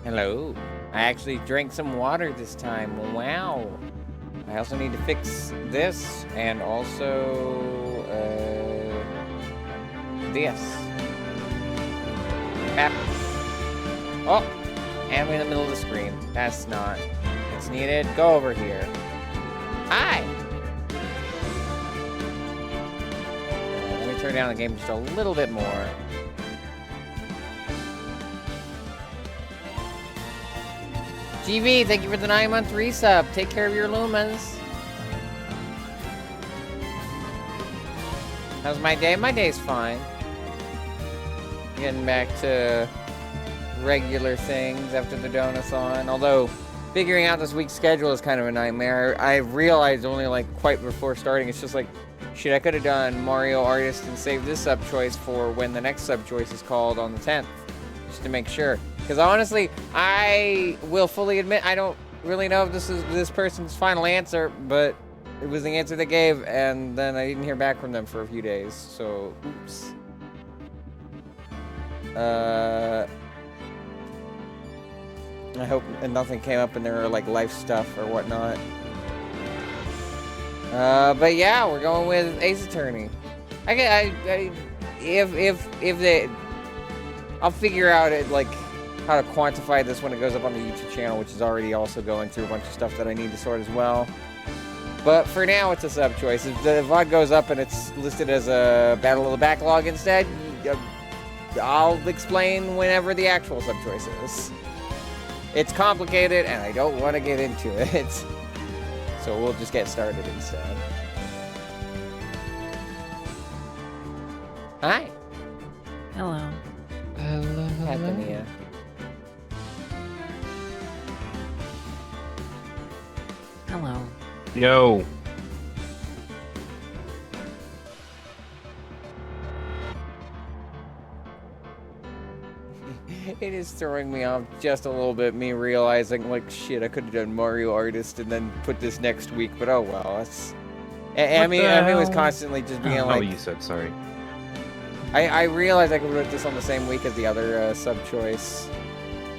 Hello. I actually drank some water this time. Wow. I also need to fix this and also this. Oh, and we're in the middle of the screen. That's not what's needed. Go over here. Hi. Let me turn down the game just a little bit more. GV, thank you for the 9-month resub. Take care of your lumens. How's my day? My day's fine. Getting back to regular things after the donathon. Although, figuring out this week's schedule is kind of a nightmare. I realized only like quite before starting, it's just like, shit, I could have done Mario Artist and saved this sub choice for when the next sub choice is called on the 10th. Just to make sure. Because honestly, I will fully admit I don't really know if this is this person's final answer, but it was the answer they gave, and then I didn't hear back from them for a few days, so oops. I hope nothing came up in their like life stuff or whatnot. But yeah, we're going with Ace Attorney. If they, I'll figure out it like how to quantify this when it goes up on the YouTube channel, which is already also going through a bunch of stuff that I need to sort as well. But for now, it's a sub choice. If the VOD goes up and it's listed as a Battle of the Backlog instead, I'll explain whenever the actual sub choice is. It's complicated, and I don't want to get into it. So we'll just get started instead. Hi. Hello. Hello. Hathania. Hello. Yo. It is throwing me off just a little bit, me realizing, like, shit, I could have done Mario Artist and then put this next week, but oh well, that's... I mean, was constantly just being like... Oh, you said, sorry. I realized I could put this on the same week as the other sub-choice,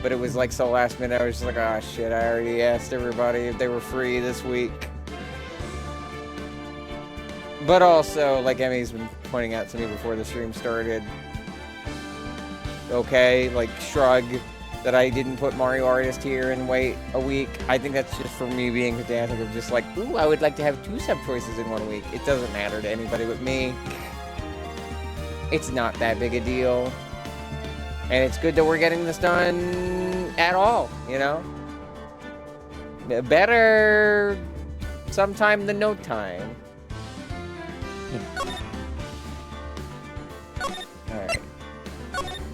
but it was, like, so last minute, I was just like, ah, shit, I already asked everybody if they were free this week. But also, like Emmy's been pointing out to me before the stream started, okay, like, shrug that I didn't put Mario Artist here and wait a week. I think that's just for me being pedantic of just like, ooh, I would like to have 2 sub-choices in 1 week. It doesn't matter to anybody but me. It's not that big a deal. And it's good that we're getting this done at all, you know? Better sometime than no time. Alright.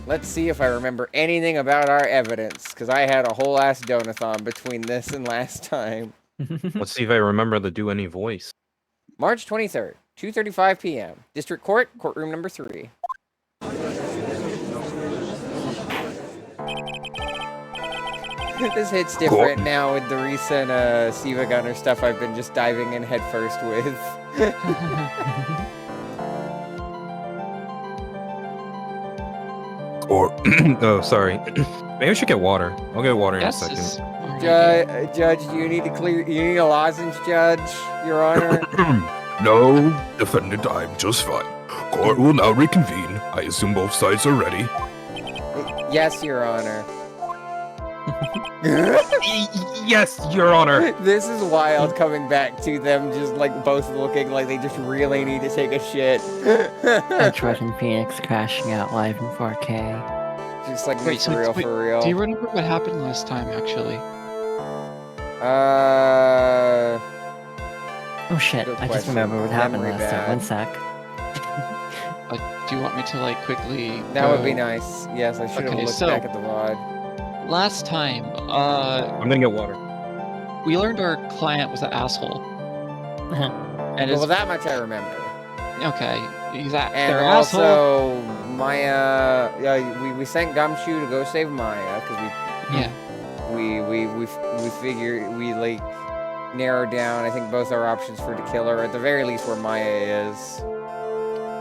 Let's see if I remember anything about our evidence, because I had a whole ass donathon between this and last time. Let's see if I remember to do any voice. March 23rd, 2:35 p.m. District Court, courtroom number 3. This hits different now with the recent Siva Gunner stuff I've been just diving in headfirst with. Or, oh, sorry. Maybe I should get water. I'll get water in a second. Judge, do you need to clear? You need a lozenge, Judge, Your Honor? No, defendant, I'm just fine. Court will now reconvene. I assume both sides are ready. Yes, Your Honor. Yes, Your Honor. This is wild coming back to them just like both looking like they just really need to take a shit. Detroit and Phoenix crashing out live in 4K. Just like Wait, for real. Do you remember what happened last time, actually? Oh shit, Good I just question. remember what happened Memory last time. bad. 1 sec. Do you want me to, like, quickly That would be go? nice. Yes, I should have Okay, looked so- back at the VOD. Last time, I'm gonna get water. we learned our client was an asshole. And Well, that much I remember. okay, he's And they're an asshole. also, Maya, we sent Gumshoe to go save Maya because Yeah. we figured we like narrowed down I think both our options for to kill her, at the very least where Maya is.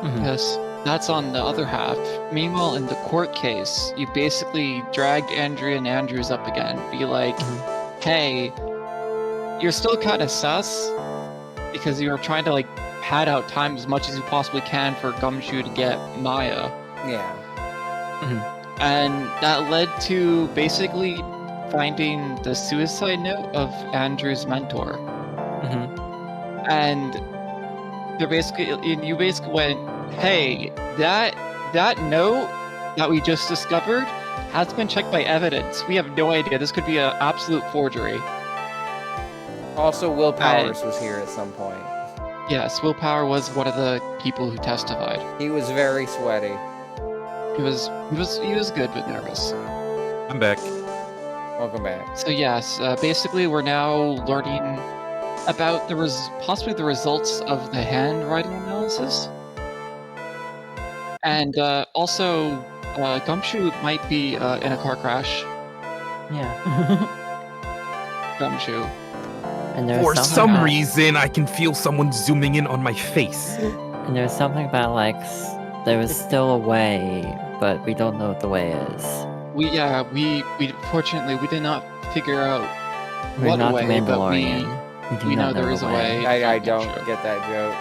Mhm. Yes. that's on the other half. Meanwhile, in the court case, you basically dragged Andrea and Andrews up again. Be like, hey, you're still kind of sus because you were trying to like pad out time as much as you possibly can for Gumshoe to get Maya. Yeah. And that led to basically finding the suicide note of Andrew's mentor. And they're basically, you basically went, hey, that note that we just discovered has been checked by evidence. We have no idea. This could be an absolute forgery. Also, Will Powers was here at some point. Yes, Will Power was one of the people who testified. He was very sweaty. He was good but nervous. I'm back. Welcome back. So yes, basically we're now learning about possibly the results of the handwriting analysis, and also Gumshoe might be in a car crash. Yeah. Gumshoe. And there's For something some about- reason, I can feel someone zooming in on my face. And there's something about like there was still a way, but we don't know what the way is. We fortunately we did not figure out We're what not way, the but Mandalorian. do we know not there the is a way. I from don't Gumshoe. get that joke.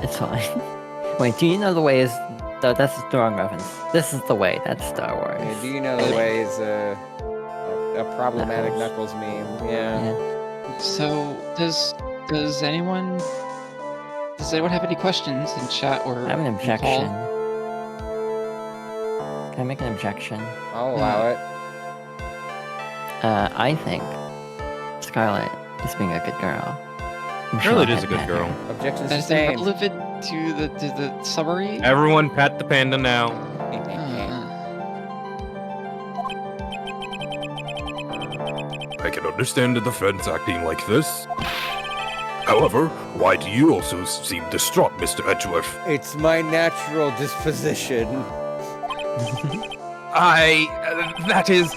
It's fine. Wait, do you know the way is? That's the wrong reference. This is the way. That's Star Wars. Yeah, do you know the way is a problematic Knuckles meme? Yeah. Yeah. So does anyone have any questions in chat or I have an in objection. call? Can I make an objection? I'll allow it. I think Scarlet is being a good girl. Scarlet is a good girl. Objections That is sustained. irrelevant to the summary. Everyone pat the panda now. I can understand the defense acting like this. However, why do you also seem distraught, Mr. Edgeworth? It's my natural disposition. That is...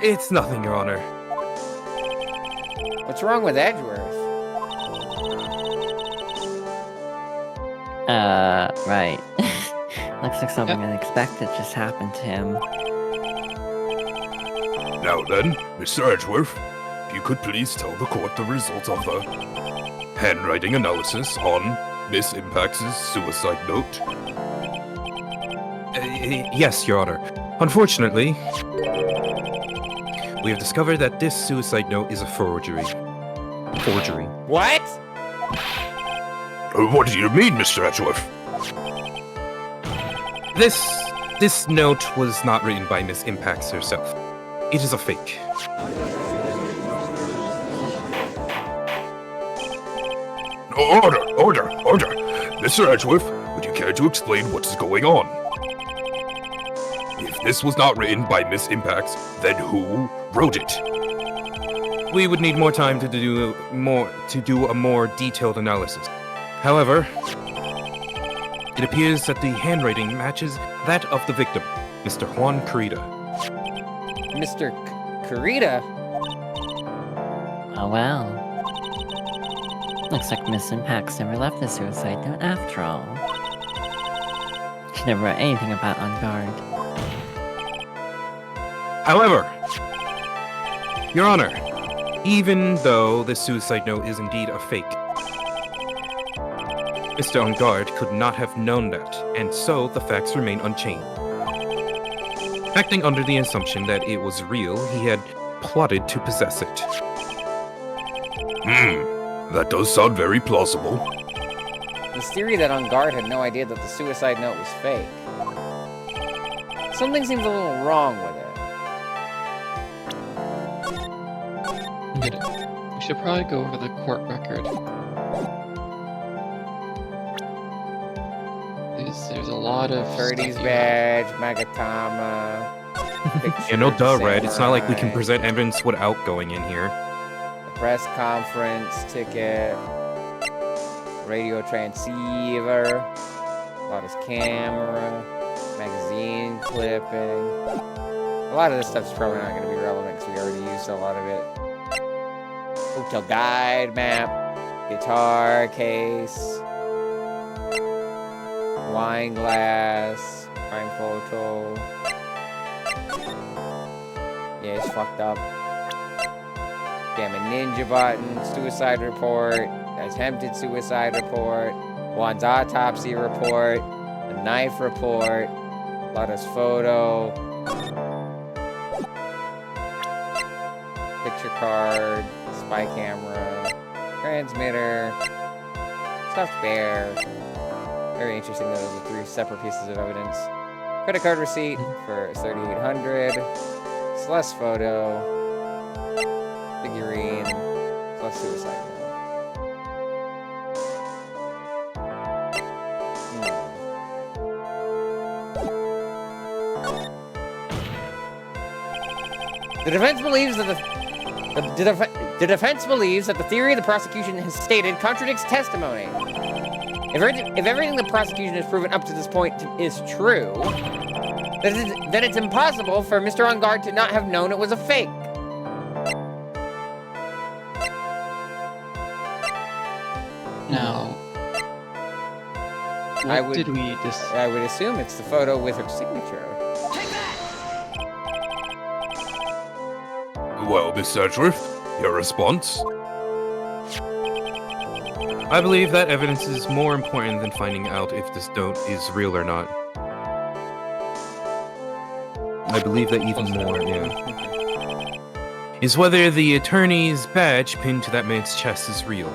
It's nothing, Your Honor. What's wrong with Edgeworth? Right. Looks like something unexpected just happened to him. Now then, Mr. Edgeworth, if you could please tell the court the results of the handwriting analysis on Miss Impax's suicide note. Yes, Your Honor. Unfortunately, we have discovered that this suicide note is a forgery. What? What do you mean, Mr. Edgeworth? This note was not written by Miss Impax herself. It is a fake. Order! Mr. Edgeworth, would you care to explain what is going on? If this was not written by Miss Impax, then who wrote it? We would need more time to do a more detailed analysis. However, it appears that the handwriting matches that of the victim, Mr. Juan Carita. Mr. Carita? Oh well. Looks like Miss Impax never left the suicide note after all. She never wrote anything about On Guard. However, Your Honor, even though the suicide note is indeed a fake, Mr. On Guard could not have known that, and so the facts remain unchanged. Acting under the assumption that it was real, he had plotted to possess it. That does sound very plausible. This theory that On Guard had no idea that the suicide note was fake. Something seems a little wrong with it. We should probably go over the court record. There's a lot of 30s stuff badge, Magatama. Yeah, no duh, picture, Red. It's not like we can samurai, present evidence without going in here. press conference ticket, radio transceiver, about his camera, magazine clipping. A lot of this stuff's probably not going to be relevant because we already used a lot of it. Hotel guide map, guitar case. Wine glass. Crime photo. Yeah, it's fucked up. Damn, a ninja button. Suicide report. Attempted suicide report. Juan's autopsy report. A knife report. Lotta's photo. Picture card. Spy camera. Transmitter. Stuffed bear. Very interesting that those are 3 separate pieces of evidence. Credit card receipt for $3,800. Celeste photo. Figurine. Celeste suicide note. The defense believes that the defense believes that the theory the prosecution has stated contradicts testimony. If everything the prosecution has proven up to this point is true, then it's impossible for Mr. On Guard to not have known it was a fake. Now, I what would- did we I would assume it's the photo with her signature. Well, Miss Edgeworth, your response? I believe that evidence is more important than finding out if this note is real or not. I believe that even more, is whether the attorney's badge pinned to that man's chest is real.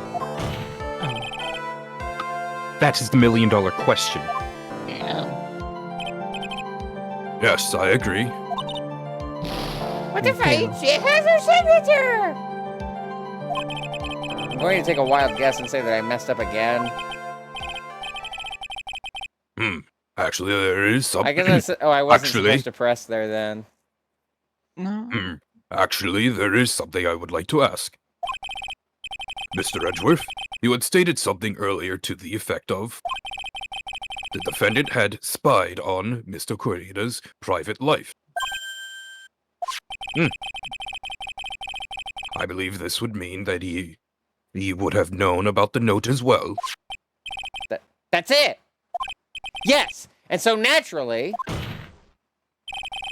That is the million-dollar question. Yeah. Yes, I agree. What the fuck? She has her signature! I'm going to take a wild guess and say that I messed up again. Actually, there is something. I guess I wasn't Actually- supposed to press there then. No. Actually, there is something I would like to ask. Mr. Edgeworth, you had stated something earlier to the effect of the defendant had spied on Mr. Corrida's private life. I believe this would mean that he would have known about the note as well. That's it! Yes! And so naturally,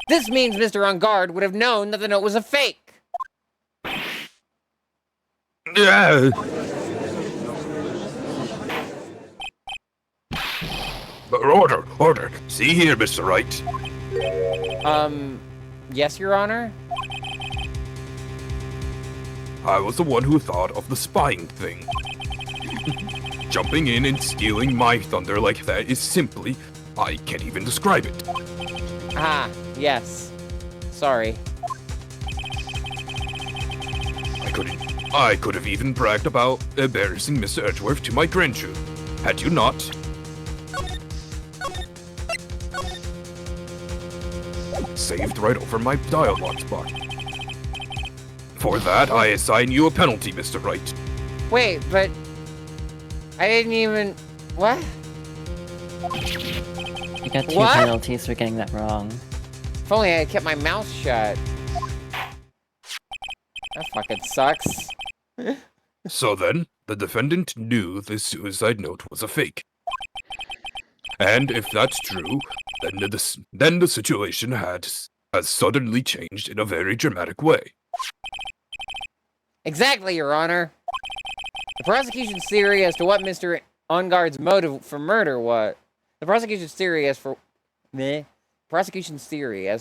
this means Mr. On Guard would have known that the note was a fake. Yeah. Order. See here, Mr. Wright. Yes, Your Honor? I was the one who thought of the spying thing. Jumping in and stealing my thunder like that is simply... I can't even describe it. Ah, yes. Sorry. I could have even bragged about embarrassing Mr. Edgeworth to my grandchildren. Had you not? Saved right over my dialogue spot. For that, I assign you a penalty, Mr. Wright. Wait, but... I didn't even... What? You got 2 What? penalties for getting that wrong. If only I had kept my mouth shut. That fucking sucks. So then, the defendant knew the suicide note was a fake. And if that's true, then the situation has suddenly changed in a very dramatic way. Exactly, Your Honor. The prosecution's theory as to what Mr. On Guard's motive for murder was... The prosecution's theory as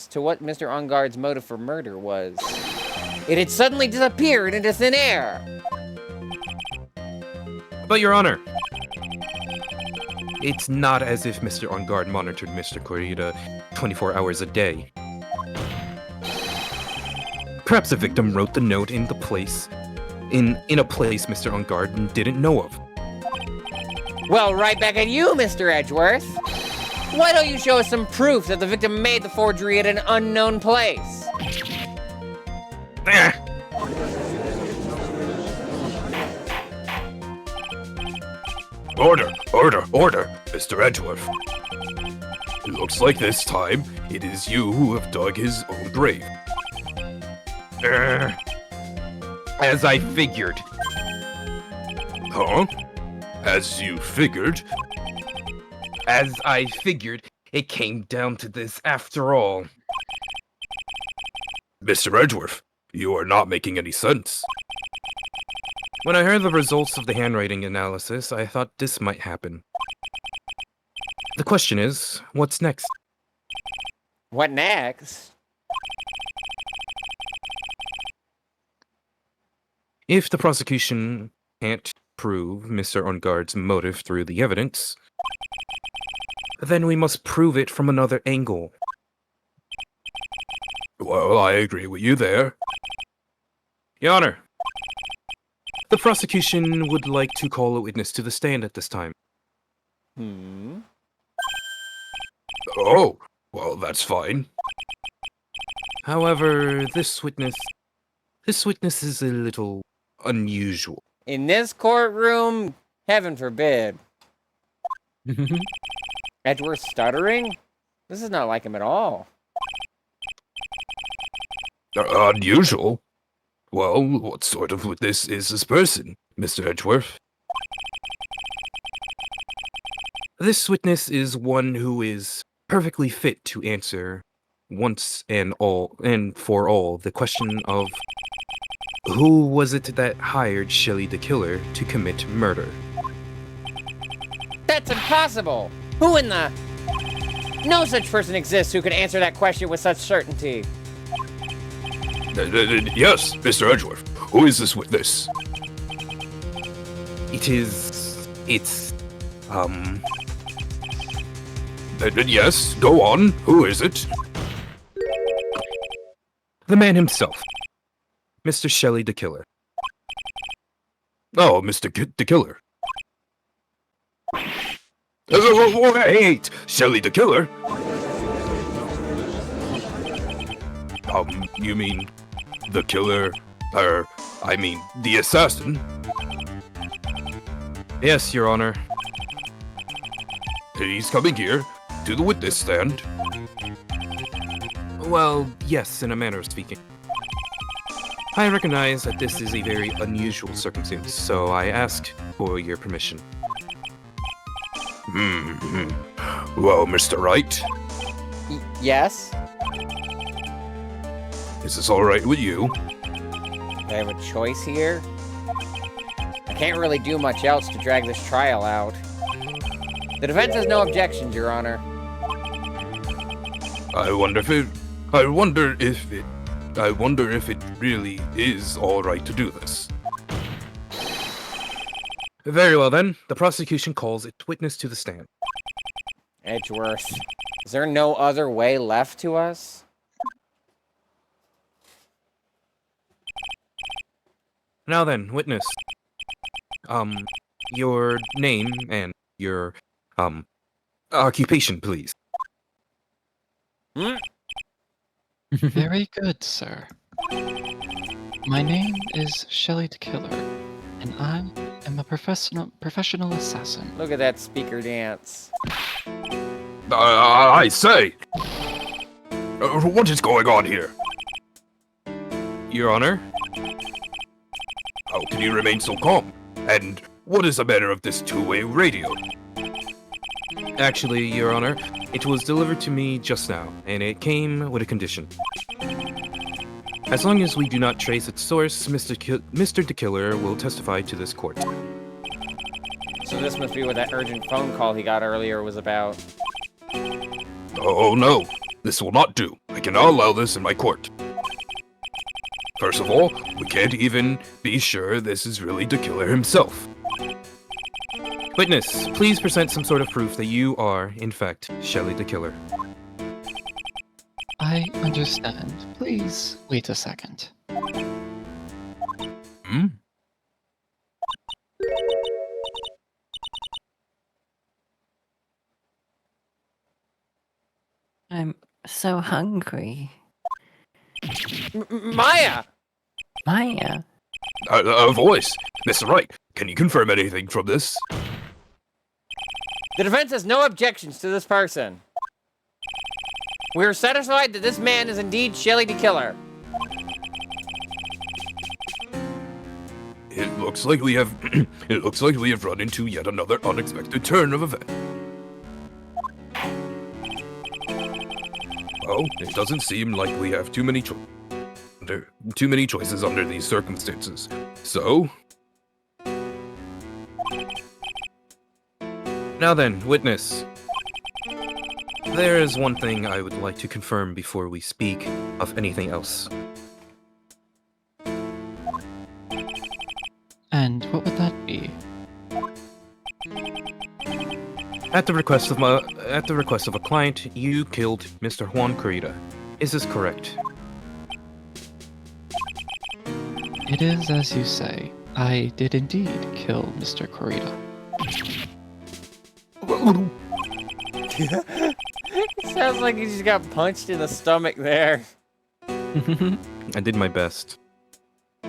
to what Mr. On Guard's motive for murder was... It had suddenly disappeared into thin air. But, Your Honor, it's not as if Mr. On Guard monitored Mr. Corrida 24 hours a day. Perhaps the victim wrote the note in a place Mr. On Guard didn't know of. Well, right back at you, Mr. Edgeworth. Why don't you show us some proof that the victim made the forgery at an unknown place? Order, Mr. Edgeworth. It looks like this time it is you who have dug his own grave. As I figured. Huh? As you figured? As I figured, it came down to this after all. Mr. Edgeworth, you are not making any sense. When I heard the results of the handwriting analysis, I thought this might happen. The question is, what's next? What next? If the prosecution can't prove Mr. Onguard's motive through the evidence, then we must prove it from another angle. Well, I agree with you there. Your Honor, the prosecution would like to call a witness to the stand at this time. Oh, well, that's fine. However, this witness is a little unusual. In this courtroom, heaven forbid. Edgeworth stuttering? This is not like him at all. Unusual? Well, what sort of witness is this person, Mr. Edgeworth? This witness is one who is perfectly fit to answer once and for all the question of who was it that hired Shelley the Killer to commit murder? That's impossible! Who in the... No such person exists who can answer that question with such certainty. Yes, Mr. Edgeworth. Who is this witness? Yes, go on. Who is it? The man himself, Mr. Shelley the Killer. Oh, Mr. The Killer. Wait! Shelley the Killer? You mean the killer, the assassin? Yes, Your Honor. He's coming here to the witness stand. Well, yes, in a manner of speaking. I recognize that this is a very unusual circumstance, so I ask for your permission. Well, Mr. Wright, Yes? is this alright with you? Do I have a choice here? I can't really do much else to drag this trial out. The defense has no objections, Your Honor. I wonder if it really is alright to do this. Very well then, the prosecution calls its witness to the stand. Edgeworth, is there no other way left to us? Now then, witness. Your name and your, occupation, please. Very good, sir. My name is Shelley the Killer, and I am a professional assassin. Look at that speaker dance. I say! What is going on here? Your Honor? How can you remain so calm? And what is the matter of this two-way radio? Actually, Your Honor, it was delivered to me just now, and it came with a condition. As long as we do not trace its source, Mr. the Killer will testify to this court. So this must be what that urgent phone call he got earlier was about. Oh no, this will not do. I cannot allow this in my court. First of all, we can't even be sure this is really the killer himself. Witness, please present some sort of proof that you are, in fact, Shelley the Killer. I understand. Please wait a second. I'm so hungry. Maya! Maya? A voice. Mr. Wright, can you confirm anything from this? The defense has no objections to this person. We are satisfied that this man is indeed Shelley the Killer. It looks like we have run into yet another unexpected turn of events. Well, it doesn't seem like we have too many choices under these circumstances. So, Now then, witness. There is one thing I would like to confirm before we speak of anything else. And what would that be? At the request of a client, you killed Mr. Juan Corrida. Is this correct? It is as you say. I did indeed kill Mr. Corrida. Sounds like he just got punched in the stomach there. I did my best.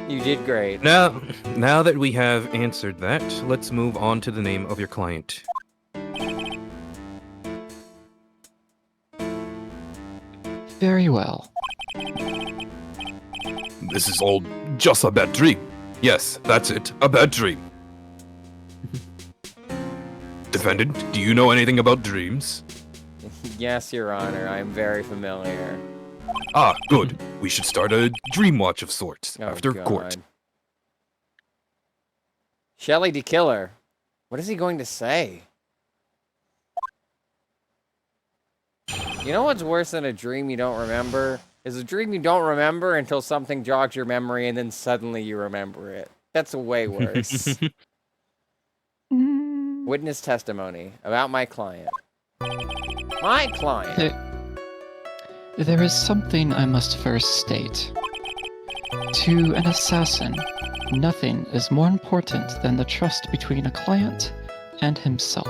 You did great. Now that we have answered that, let's move on to the name of your client. Very well. this is all just a bad dream. Yes, that's it, a bad dream. Defendant, do you know anything about dreams? Yes, Your Honor, I'm very familiar. Ah, good. We should start a dream watch of sorts Oh, after court. God. Shelley the Killer. What is he going to say? You know what's worse than a dream you don't remember? Is a dream you don't remember until something jogs your memory and then suddenly you remember it. That's way worse. Witness testimony about my client. My client! There is something I must first state. To an assassin, nothing is more important than the trust between a client and himself.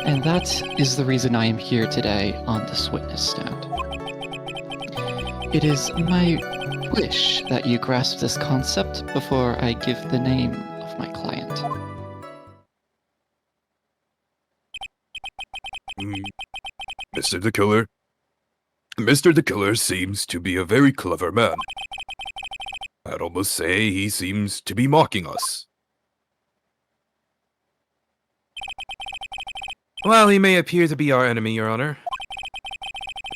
And that is the reason I am here today on this witness stand. It is my wish that you grasp this concept before I give the name of my client. Mr. the Killer? Mr. the Killer seems to be a very clever man. I'd almost say he seems to be mocking us. While he may appear to be our enemy, Your Honor,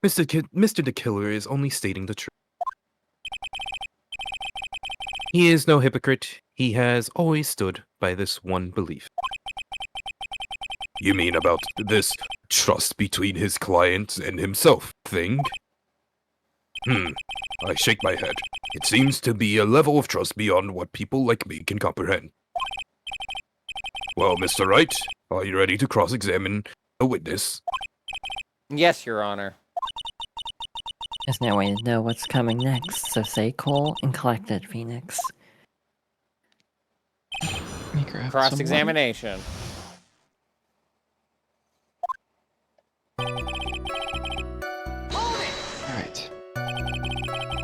Mr. the Killer is only stating the truth. He is no hypocrite. He has always stood by this one belief. You mean about this trust between his client and himself thing? I shake my head. It seems to be a level of trust beyond what people like me can comprehend. Well, Mr. Wright, are you ready to cross-examine a witness? Yes, Your Honor. There's no way to know what's coming next, so stay cool and collected, Phoenix. Let me grab some Cross-examination. water. Alright.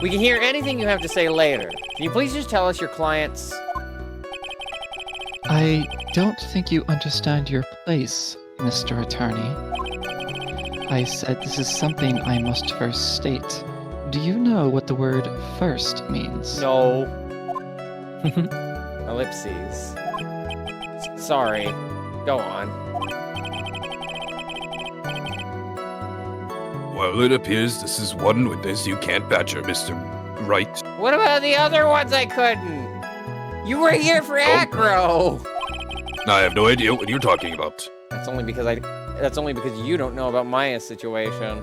We can hear anything you have to say later. Can you please just tell us your client's... I don't think you understand your place, Mr. Attorney. I said this is something I must first state. Do you know what the word first means? No. Ellipses. Sorry. Go on. Well, it appears this is one witness you can't badger, Mr. Wright. What about the other ones I couldn't? You were here for aggro! I have no idea what you're talking about. That's only because you don't know about Maya's situation.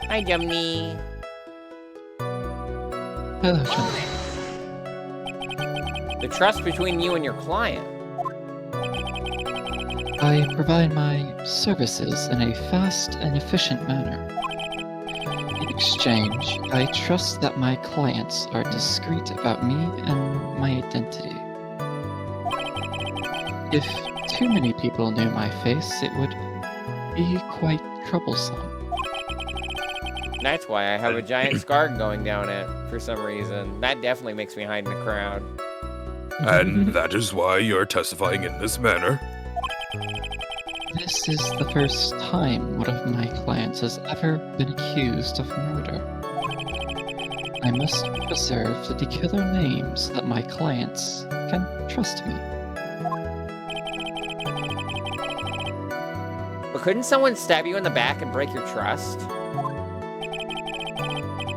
Hi, Jumney. Hello, Johnny. The trust between you and your client. I provide my services in a fast and efficient manner. In exchange, I trust that my clients are discreet about me and my identity. If too many people knew my face, it would be quite troublesome. That's why I have a giant scar going down it, for some reason. That definitely makes me hide in the crowd. And that is why you're testifying in this manner? This is the first time one of my clients has ever been accused of murder. I must preserve the killer names so that my clients can trust me. couldn't someone stab you in the back and break your trust?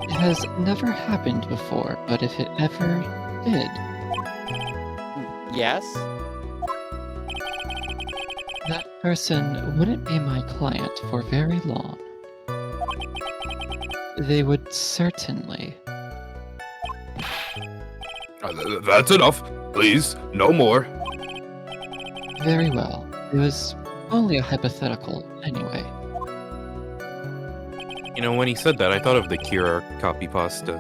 It has never happened before, but if it ever did, Yes? that person wouldn't be my client for very long. They would certainly. That's enough. Please, no more. Very well. It was only a hypothetical, anyway. You know, when he said that, I thought of the Kira copy pasta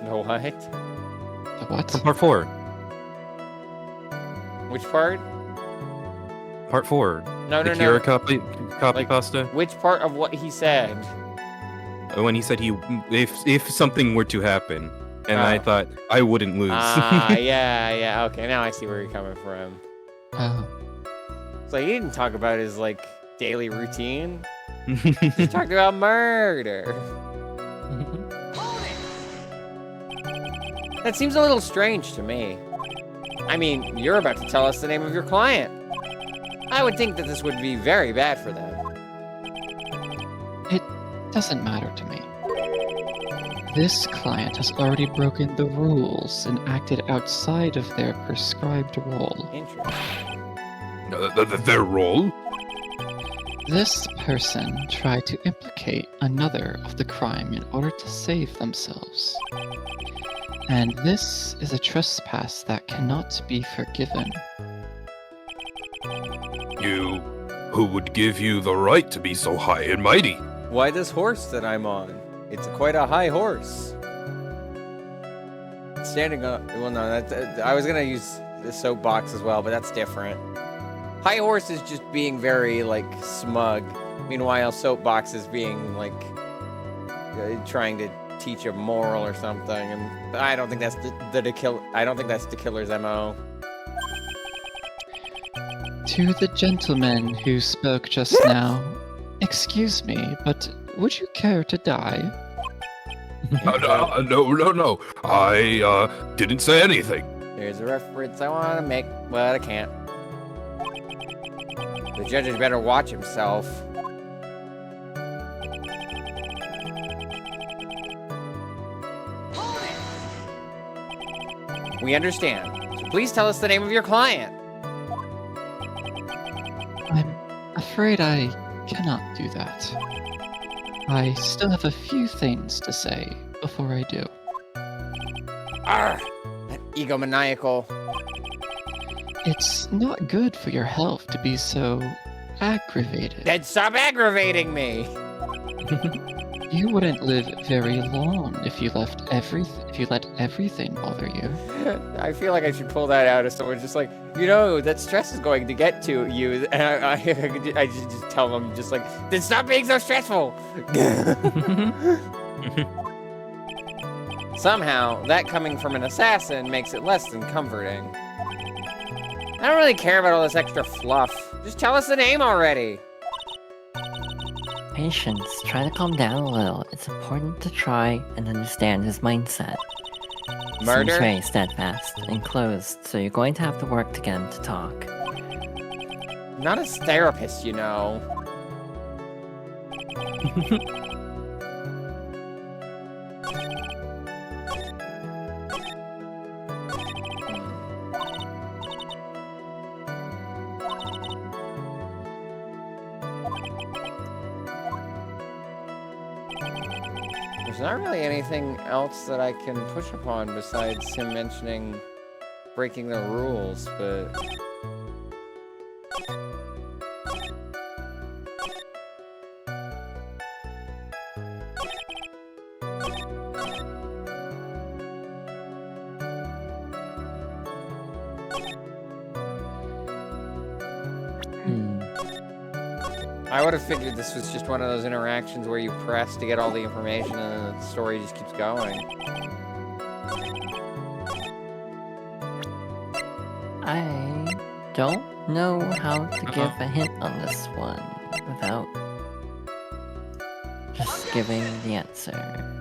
No, what? The what? from part 4. Which part? Part 4. No, The no, Kira no. copy Like- pasta. Which part of what he said? When he said if something were to happen, and I Oh. thought I wouldn't lose. Yeah. Okay, now I see where you're coming from. Oh, So he didn't talk about his, like, daily routine. He talked about murder. That seems a little strange to me. I mean, you're about to tell us the name of your client. I would think that this would be very bad for them. it doesn't matter to me. This client has already broken the rules and acted outside of their prescribed role. Interesting. Their role? This person tried to implicate another of the crime in order to save themselves. And this is a trespass that cannot be forgiven. You. Who would give you the right to be so high and mighty? Why this horse that I'm on? It's quite a high horse. Standing up. Well, no, I was gonna use the soapbox as well, but that's different. High horse is just being very, like, smug. Meanwhile, soapbox is being, like, trying to teach a moral or something. And I don't think that's I don't think that's the killer's MO. To the gentleman who spoke just now, excuse me, but would you care to die? No. I didn't say anything. There's a reference I want to make, but I can't. The judge had better watch himself. We understand. So please tell us the name of your client. I'm afraid I cannot do that. I still have a few things to say before I do. Arr! That egomaniacal. It's not good for your health to be so aggravated. Then stop aggravating me. You wouldn't live very long if you let everything bother you. I feel like I should pull that out if someone's just like, you know, that stress is going to get to you. And I just tell them, just like, then stop being so stressful. Somehow, that coming from an assassin makes it less than comforting. I don't really care about all this extra fluff. Just tell us the name already. Patience, try to calm down a little. It's important to try and understand his mindset. He Murder? seems very steadfast and closed, so you're going to have to work to get him to talk. I'm not a therapist, you know. There's not really anything else that I can push upon besides him mentioning breaking the rules, but... I would have figured this was just one of those interactions where you press to get all the information and the story just keeps going. I don't know how to give a hint on this one without just giving the answer.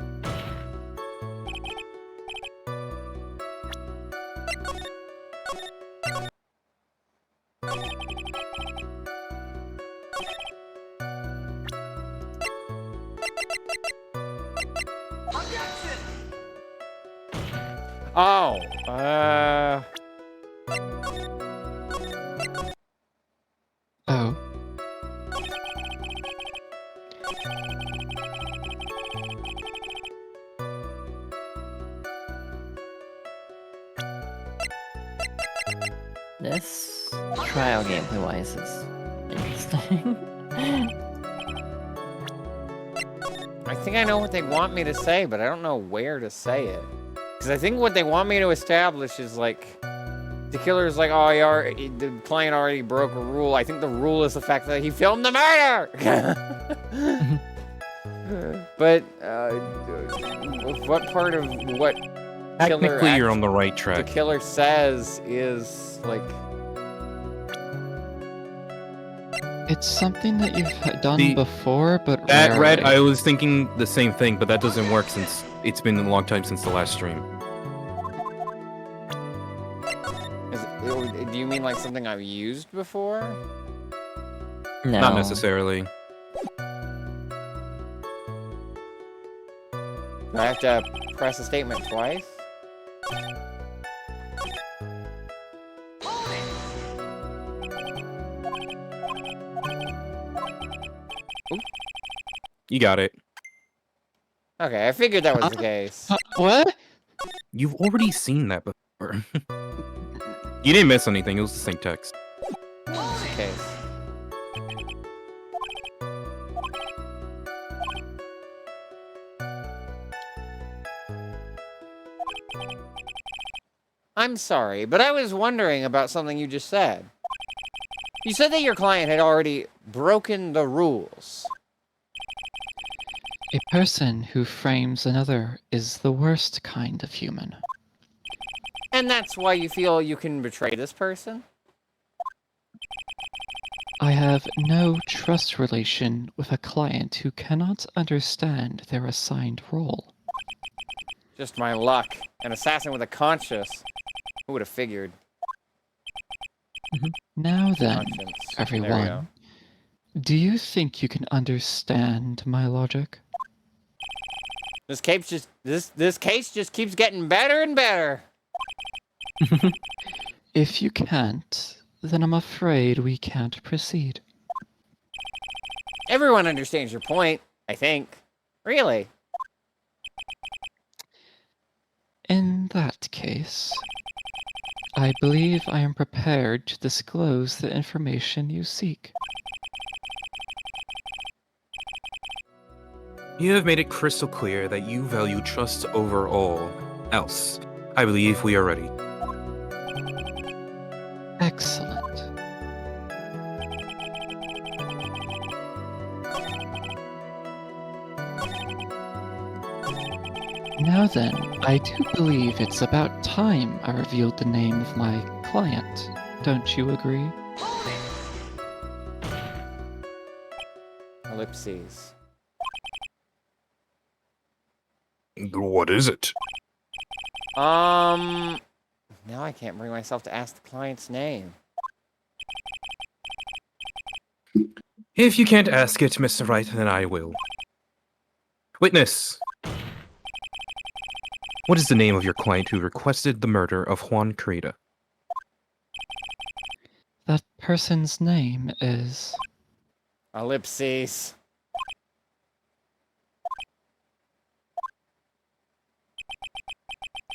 Oh, Oh. This trial gameplay-wise is interesting. I think I know what they want me to say, but I don't know where to say it. Because I think what they want me to establish is like, the killer's like, oh, the client already broke a rule. I think the rule is the fact that he filmed the murder! But, what part of what Technically, you're on the right the track. killer says is, like... It's something that you've done The- before, but That rarely. Red, I was thinking the same thing, but that doesn't work since it's been a long time since the last stream. Do you mean like something I've used before? No. Not necessarily. Do I have to press a statement twice? You got it. Okay, I figured that was the case. What? You've already seen that before. You didn't miss anything, it was the same text. Just the case. I'm sorry, but I was wondering about something you just said. You said that your client had already broken the rules. A person who frames another is the worst kind of human. And that's why you feel you can betray this person? I have no trust relation with a client who cannot understand their assigned role. Just my luck. An assassin with a conscience. Who would have figured? Now then, Conscience. There we go. everyone, do you think you can understand my logic? This case just keeps getting better and better. If you can't, then I'm afraid we can't proceed. Everyone understands your point, I think. Really. In that case, I believe I am prepared to disclose the information you seek. You have made it crystal clear that you value trust over all else. I believe we are ready. Excellent. Now then, I do believe it's about time I revealed the name of my client. Don't you agree? Ellipses. What is it? Now I can't bring myself to ask the client's name. If you can't ask it, Mr. Wright, then I will. Witness! What is the name of your client who requested the murder of Juan Carita? That person's name is... Ellipses.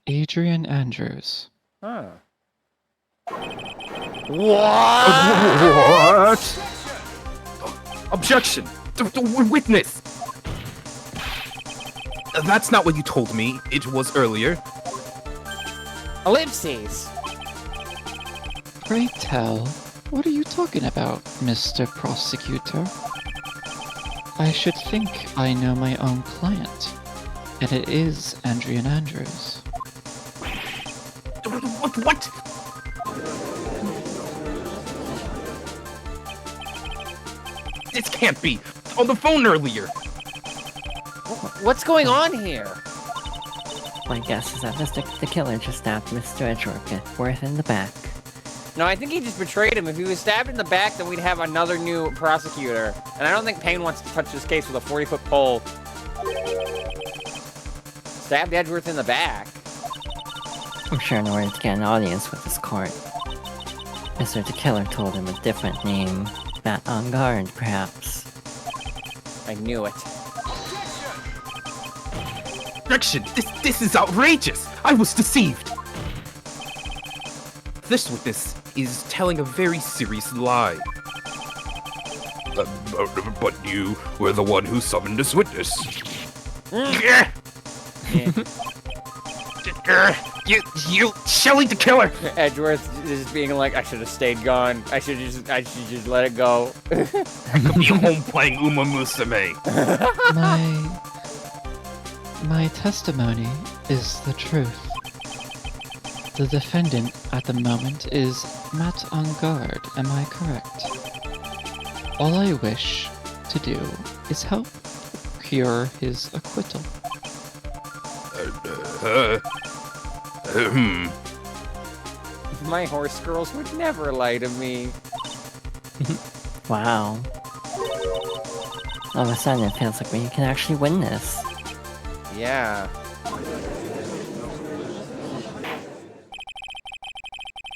Adrian Andrews. Huh. What? What? Objection! Witness! That's not what you told me. It was earlier. Ellipses. Pray tell, what are you talking about, Mr. Prosecutor? I should think I know my own client, and it is Adrian Andrews. What? This can't be. On the phone earlier. What's going on here? My guess is that the killer just stabbed Mr. Edgeworth in the back. No, I think he just betrayed him. If he was stabbed in the back, then we'd have another new prosecutor. And I don't think Payne wants to touch this case with a 40-foot pole. Stabbed Edgeworth in the back. I'm sure in order to get an audience with this court, Mr. the Killer told him a different name. Matt on guard, perhaps. I knew it. Objection! This is outrageous! I was deceived! This witness is telling a very serious lie. But you were the one who summoned this witness. Yeah. You, Shelly the Killer! Edgeworth is being like, I should have stayed gone. I should just let it go. I could be home playing Uma Musume. My testimony is the truth. The defendant at the moment is Matt on guard, am I correct? All I wish to do is help cure his acquittal. My horse girls would never lie to me. Wow. All of a sudden it feels like we can actually win this. Yeah.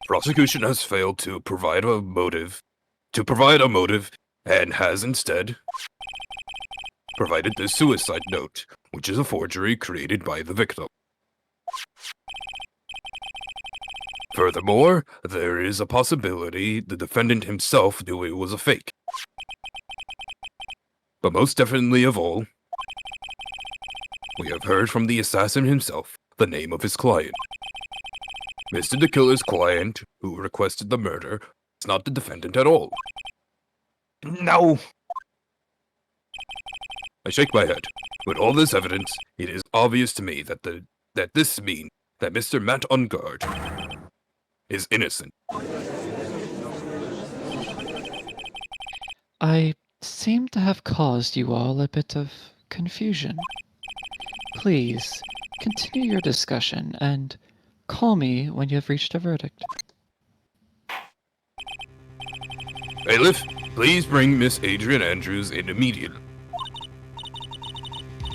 Prosecution has failed to provide a motive, and has instead provided this suicide note, which is a forgery created by the victim. Furthermore, there is a possibility the defendant himself knew it was a fake. But most definitely of all, we have heard from the assassin himself the name of his client. Mr. the Killer's client, who requested the murder, is not the defendant at all. No! I shake my head. With all this evidence, it is obvious to me that this means that Mr. Matt Ungard is innocent. I seem to have caused you all a bit of confusion. Please, continue your discussion and call me when you have reached a verdict. Bailiff, please bring Miss Adrian Andrews in immediately.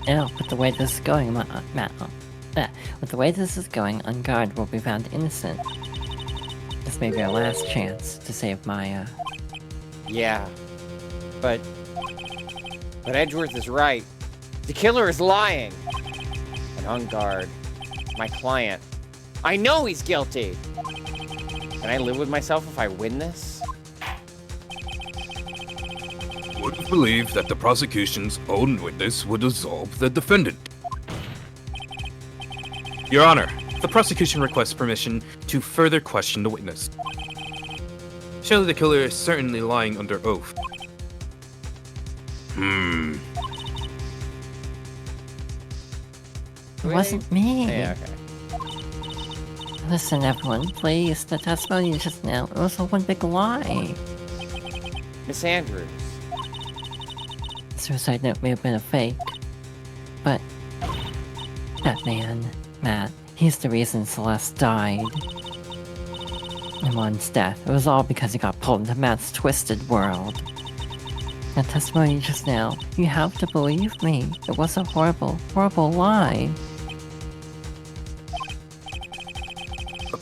Now, with the way this is going, with the way this is going, Ungard will be found innocent. This may be our last chance to save Maya. Yeah. But Edgeworth is right. The killer is lying. And on guard, my client. I know he's guilty. Can I live with myself if I win this? Wouldn't believe that the prosecution's own witness would absolve the defendant. Your Honor, the prosecution requests permission to further question the witness. Shelly the Killer is certainly lying under oath. It wasn't me. Yeah, okay. Listen, everyone, please. The testimony just now, it was all one big lie. Miss Andrews. The suicide note may have been a fake, but that man, Matt, he's the reason Celeste died. And Juan's death, it was all because he got pulled into Matt's twisted world. That testimony just now, you have to believe me. It was a horrible, horrible lie.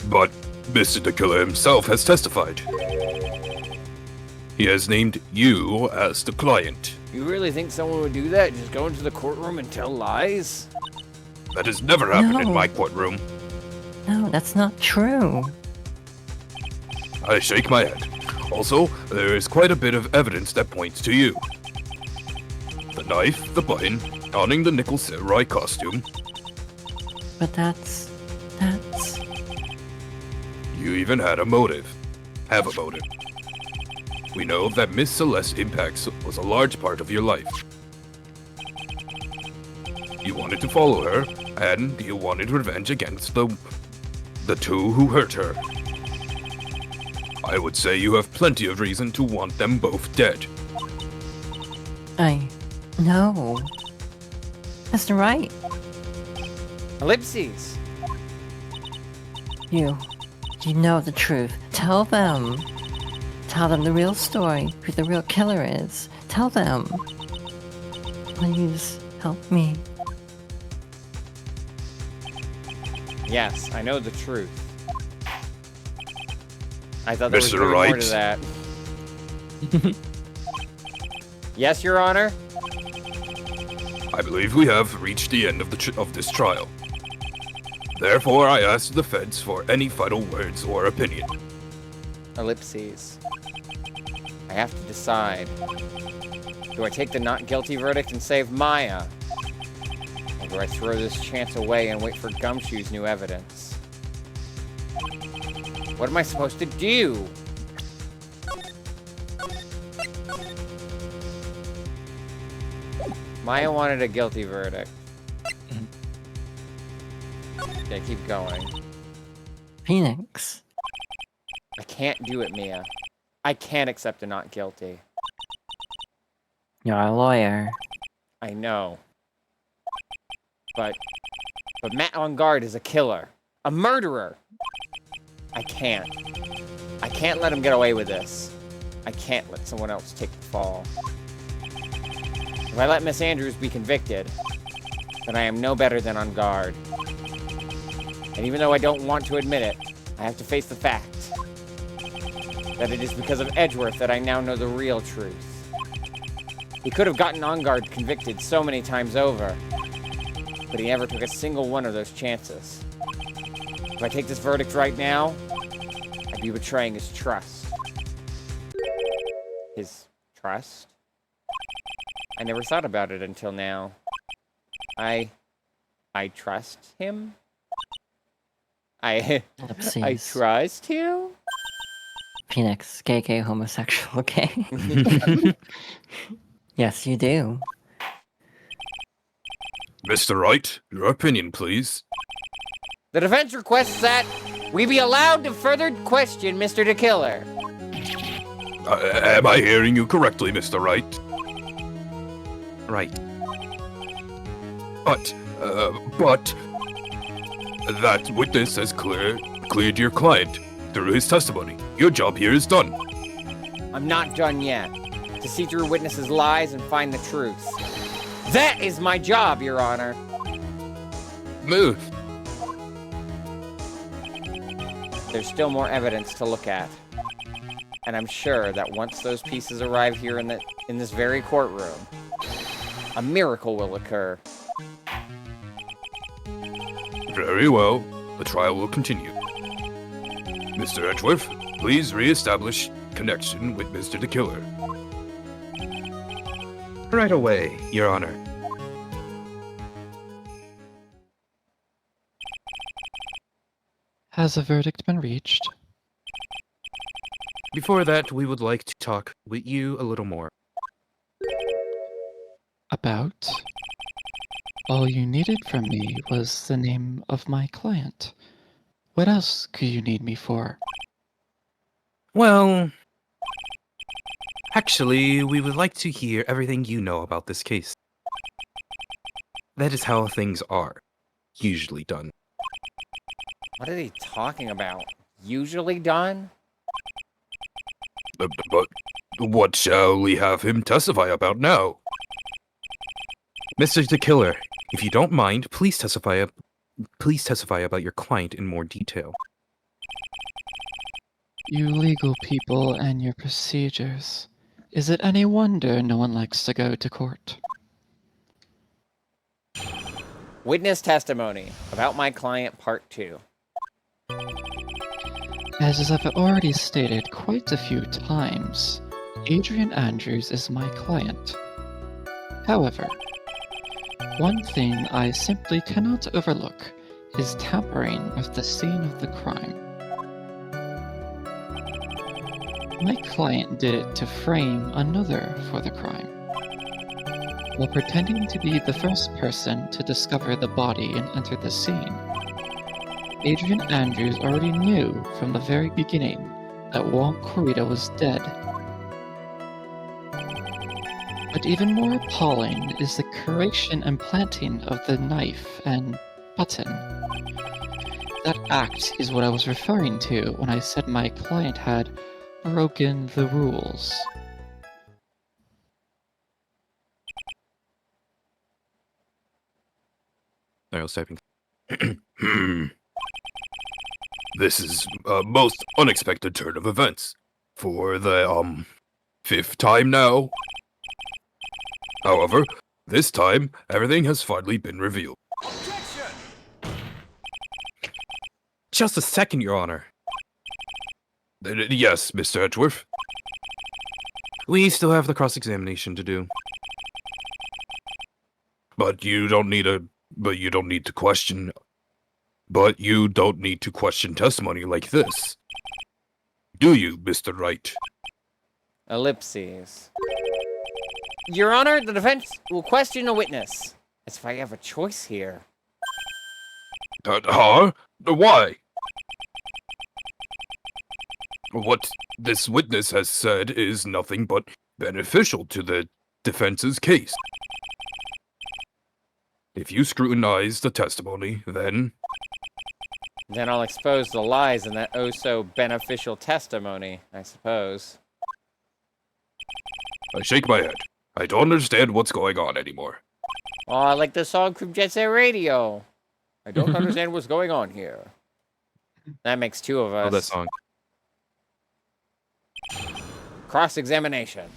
But Mr. the Killer himself has testified. He has named you as the client. You really think someone would do that? Just go into the courtroom and tell lies? That has never happened in No. my courtroom. No, that's not true. I shake my head. Also, there is quite a bit of evidence that points to you. The knife, the button, donning the nickel samurai costume. But that's... You even had a motive. Have a motive. We know that Miss Celeste Impacts was a large part of your life. You wanted to follow her, and you wanted revenge against the two who hurt her. I would say you have plenty of reason to want them both dead. No. Mr. Wright, Ellipses. you know the truth. Tell them. Tell them the real story, who the real killer is. Tell them. Please, help me. Yes, I know the truth. I thought there was Mr. gonna be more to Wright? that. Yes, Your Honor? I believe we have reached the end of this trial. Therefore, I ask the defense for any final words or opinion. Ellipses. I have to decide. Do I take the not guilty verdict and save Maya? Or do I throw this chance away and wait for Gumshoe's new evidence? What am I supposed to do? Maya wanted a guilty verdict. Okay, keep going. Phoenix. I can't do it, Mia. I can't accept a not guilty. You're a lawyer. I know. But Matt on guard is a killer. A murderer. I can't. I can't let him get away with this. I can't let someone else take the fall. If I let Miss Andrews be convicted, then I am no better than on guard. And even though I don't want to admit it, I have to face the fact that it is because of Edgeworth that I now know the real truth. He could have gotten on guard convicted so many times over, but he never took a single one of those chances. If I take this verdict right now, I'd be betraying his trust. His trust? I never thought about it until now. I trust him? I Ellipses. trust him? Phoenix, gay, homosexual, gay. Yes, you do. Mr. Wright, your opinion, please. The defense requests that we be allowed to further question Mr. DeKiller. Am I hearing you correctly, Mr. Wright? Right. But that witness has cleared your client through his testimony. Your job here is done. I'm not done yet. To see through witnesses' lies and find the truth. That is my job, Your Honor. Move. There's still more evidence to look at. And I'm sure that once those pieces arrive here in this very courtroom, a miracle will occur. Very well. The trial will continue. Mr. Edgeworth, please re-establish connection with Mr. DeKiller. Right away, Your Honor. Has a verdict been reached? Before that, we would like to talk with you a little more. About? All you needed from me was the name of my client. What else could you need me for? Well, actually, we would like to hear everything you know about this case. That is how things are usually done. What are they talking about? Usually done? But what shall we have him testify about now? Mr. DeKiller, if you don't mind, please testify about your client in more detail. You legal people and your procedures. Is it any wonder no one likes to go to court? Witness testimony about my client, part 2. As I've already stated quite a few times, Adrian Andrews is my client. However, one thing I simply cannot overlook is tampering with the scene of the crime. My client did it to frame another for the crime. While pretending to be the first person to discover the body and enter the scene, Adrian Andrews already knew from the very beginning that Wong Corita was dead. But even more appalling is the curation and planting of the knife and button. That act is what I was referring to when I said my client had broken the rules. I was typing. This is a most unexpected turn of events. For the, 5th time now. However, this time, everything has finally been revealed. Just a second, Your Honor. Yes, Mr. Edgeworth. We still have the cross-examination to do. But you don't need to question. But you don't need to question testimony like this. Do you, Mr. Wright? Ellipses. Your Honor, the defense will question a witness. As if I have a choice here. Huh? Why? What this witness has said is nothing but beneficial to the defense's case. If you scrutinize the testimony, then Then I'll expose the lies in that oh-so-beneficial testimony, I suppose. I shake my head. I don't understand what's going on anymore. Oh, I like the song from Jet Set Radio. I don't understand what's going on here. That makes two of us. Oh, that song. Cross-examination.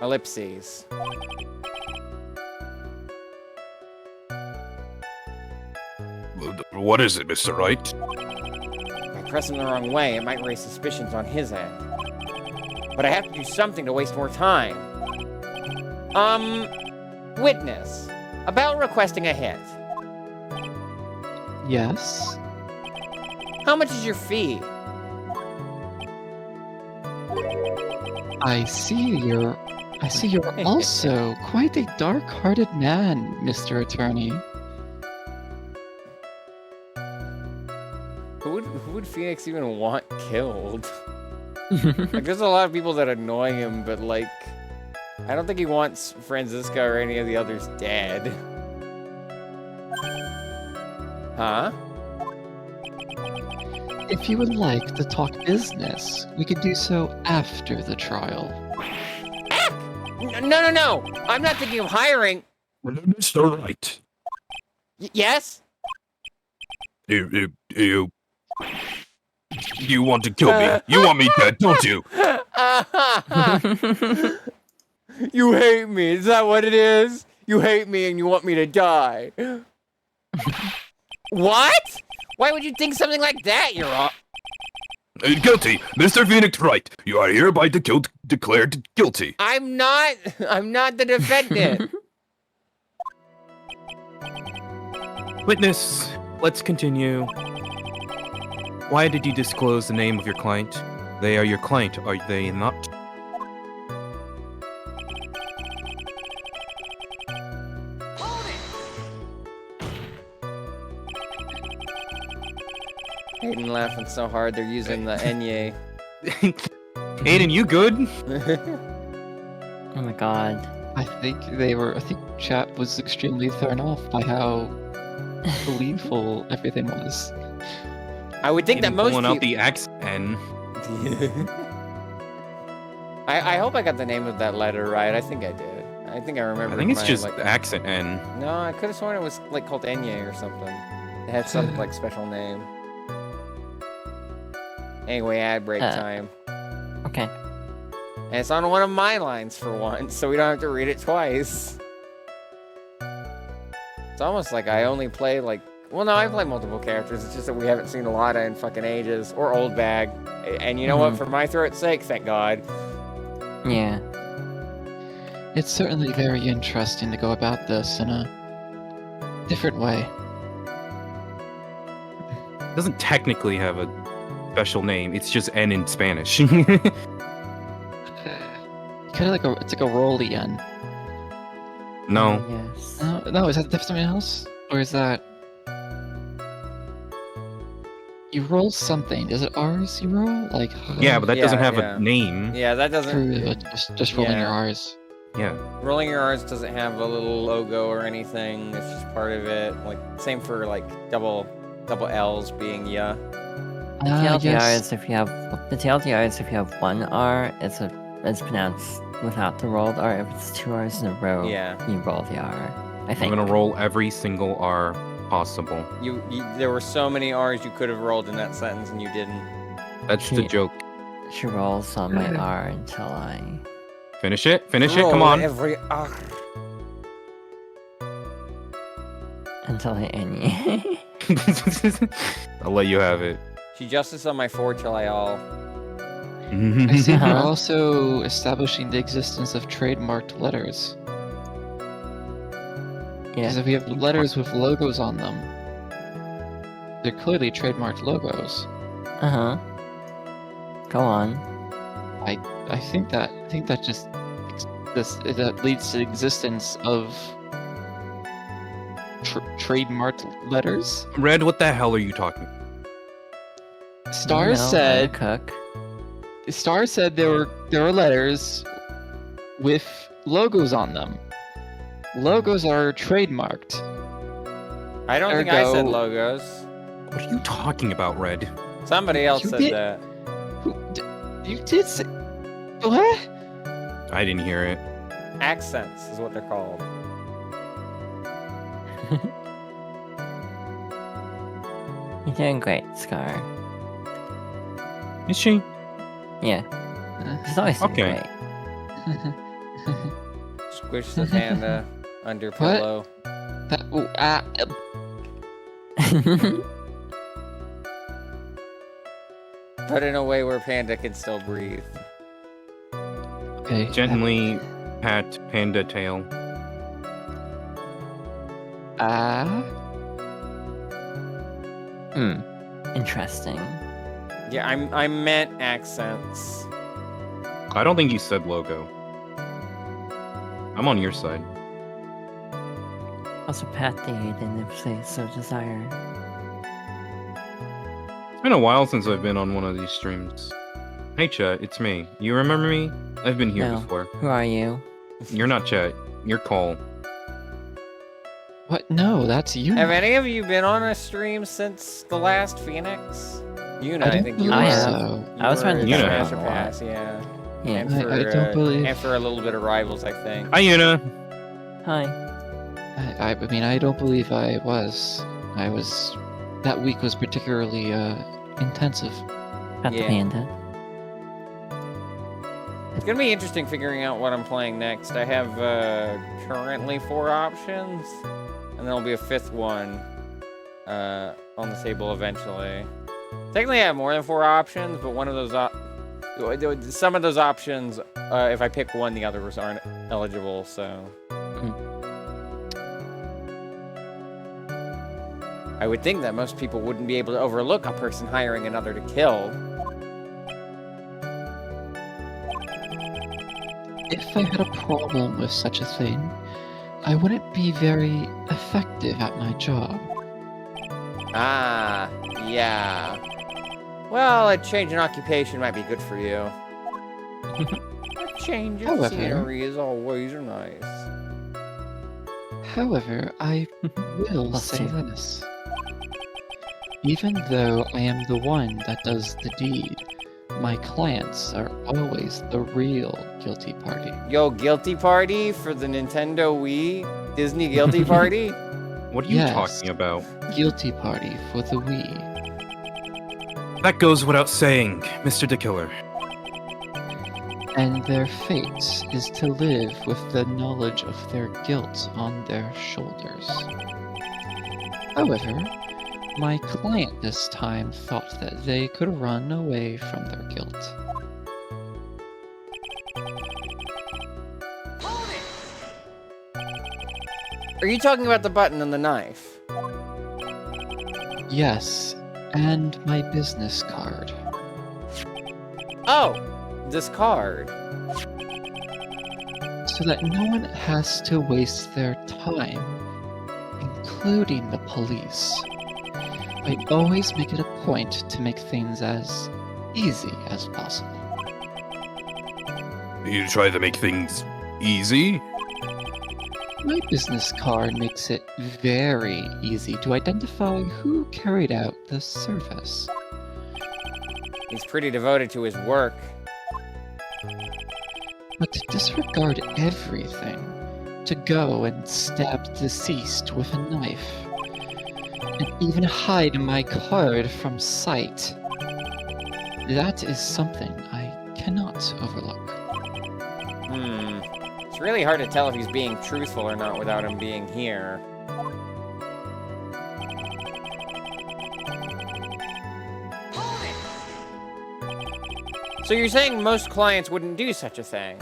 Ellipses. What is it, Mr. Wright? By pressing the wrong way, it might raise suspicions on his end. But I have to do something to waste more time. Witness. About requesting a hit. Yes? How much is your fee? I see you're also quite a dark-hearted man, Mr. Attorney. Who would Phoenix even want killed? Like, there's a lot of people that annoy him, but, like, I don't think he wants Franziska or any of the others dead. Huh? If you would like to talk business, we could do so after the trial. No! I'm not thinking of hiring. Mr. Wright. Yes? You want to kill me. You want me dead, don't you? You hate me. Is that what it is? You hate me and you want me to die. What? Why would you think something like that, Your Honor? Guilty. Mr. Phoenix Wright, you are hereby declared guilty. I'm not the defendant. Witness, let's continue. Why did you disclose the name of your client? They are your client, are they not? Aiden laughing so hard they're using the Enye. Aiden, you good? Oh my god. I think chat was extremely thrown off by how believable everything was. I would think that Aiden most pulling out people... the X-N. I hope I got the name of that letter right. I think I did. I think I remember. I think it's my, just like... accent N. No, I could have sworn it was like called Enye or something. It had some like special name. Anyway, ad break time. Okay. And it's on one of my lines for once, so we don't have to read it twice. It's almost like I only play like... Well, no, I play multiple characters. It's just that we haven't seen a lot in fucking ages. Or Old Bag. And you know what? For my throat's sake, thank God. Yeah. It's certainly very interesting to go about this in a different way. It doesn't technically have a special name. It's just N in Spanish. Kind of like it's like a rolly N. No. Yes. No, is that something else? Or is that... You roll something. Is it R's you roll? Like... Yeah, but that doesn't have yeah. a name. Yeah, that doesn't... True, just rolling your Yeah. R's. Yeah. Rolling your R's doesn't have a little logo or anything. It's just part of it. Like, same for, like, double L's being ya. The TLDR is if you have one R, it's pronounced without the rolled R. If it's 2 R's in a row, Yeah. you roll the R. I I'm think. gonna roll every single R possible. You there were so many R's you could have rolled in that sentence and you didn't. That's the She- joke. She rolls on my R until I. Finish it. Finish it. Come Roll on. every R. Until I any. I'll let you have it. She justice on my 4 till I all. I see you're Uh-huh. also establishing the existence of trademarked letters. Because Yeah. if we have letters with logos on them, they're clearly trademarked logos. Uh huh. Go on. I think that just that leads to the existence of trademarked letters. Red, what the hell are you talking? Star No, said cook. Star said there were letters with logos on them. Logos are trademarked. I don't think I said Ergo- logos. What are you talking about, Red? Somebody else You said did- that. You did say what? I didn't hear it. Accents is what they're called. You're doing great, Scar. Is she? Yeah. She's always doing Okay. Squish the panda under What? pillow. That great. But in a way where panda can still breathe. okay. Gently pat panda tail. Interesting. Yeah, I meant accents. I don't think you said logo. I'm on your side. Also, pat the Aiden if they so desire. It's been a while since I've been on one of these streams. Hey Chet, it's me. You remember me? I've been here No. before. Who are you? You're not Chet. You're Cole. What? No, that's you. Have any of you been on a stream since the last Phoenix? Yuna, I, don't think you believe I were. have. so. You I was were running the in Yuna Smash has. Pass, yeah. Yeah. And for, I don't believe- And for a little bit of Rivals, I think. Hi Yuna. Hi. I mean, I don't believe I was. I was. That week was particularly intensive. Pat the Yeah. panda. It's gonna be interesting figuring out what I'm playing next. I have currently 4 options, and there'll be a 5th one on the table eventually. Technically, I have more than 4 options, but one of those some of those options, if I pick one, the others aren't eligible. So I would think that most people wouldn't be able to overlook a person hiring another to kill. If I had a problem with such a thing, I wouldn't be very effective at my job. Ah, yeah. Well, a change in occupation might be good for you. A change of However- scenery is always nice. However, I will Let's say see. this. Even though I am the one that does the deed, my clients are always the real guilty party. Yo, Guilty Party for the Nintendo Wii? Disney Guilty Party? What are you Yes. talking about? Guilty party for the Wii. That goes without saying, Mr. the Killer. And their fate is to live with the knowledge of their guilt on their shoulders. However, my client this time thought that they could run away from their guilt. Are you talking about the button on the knife? Yes, and my business card. Oh, this card. So that no one has to waste their time, including the police. I always make it a point to make things as easy as possible. You try to make things easy? My business card makes it very easy to identify who carried out the service. He's pretty devoted to his work. But disregard everything to go and stab the deceased with a knife, and even hide my card from sight. That is something I cannot overlook. It's really hard to tell if he's being truthful or not without him being here. So you're saying most clients wouldn't do such a thing?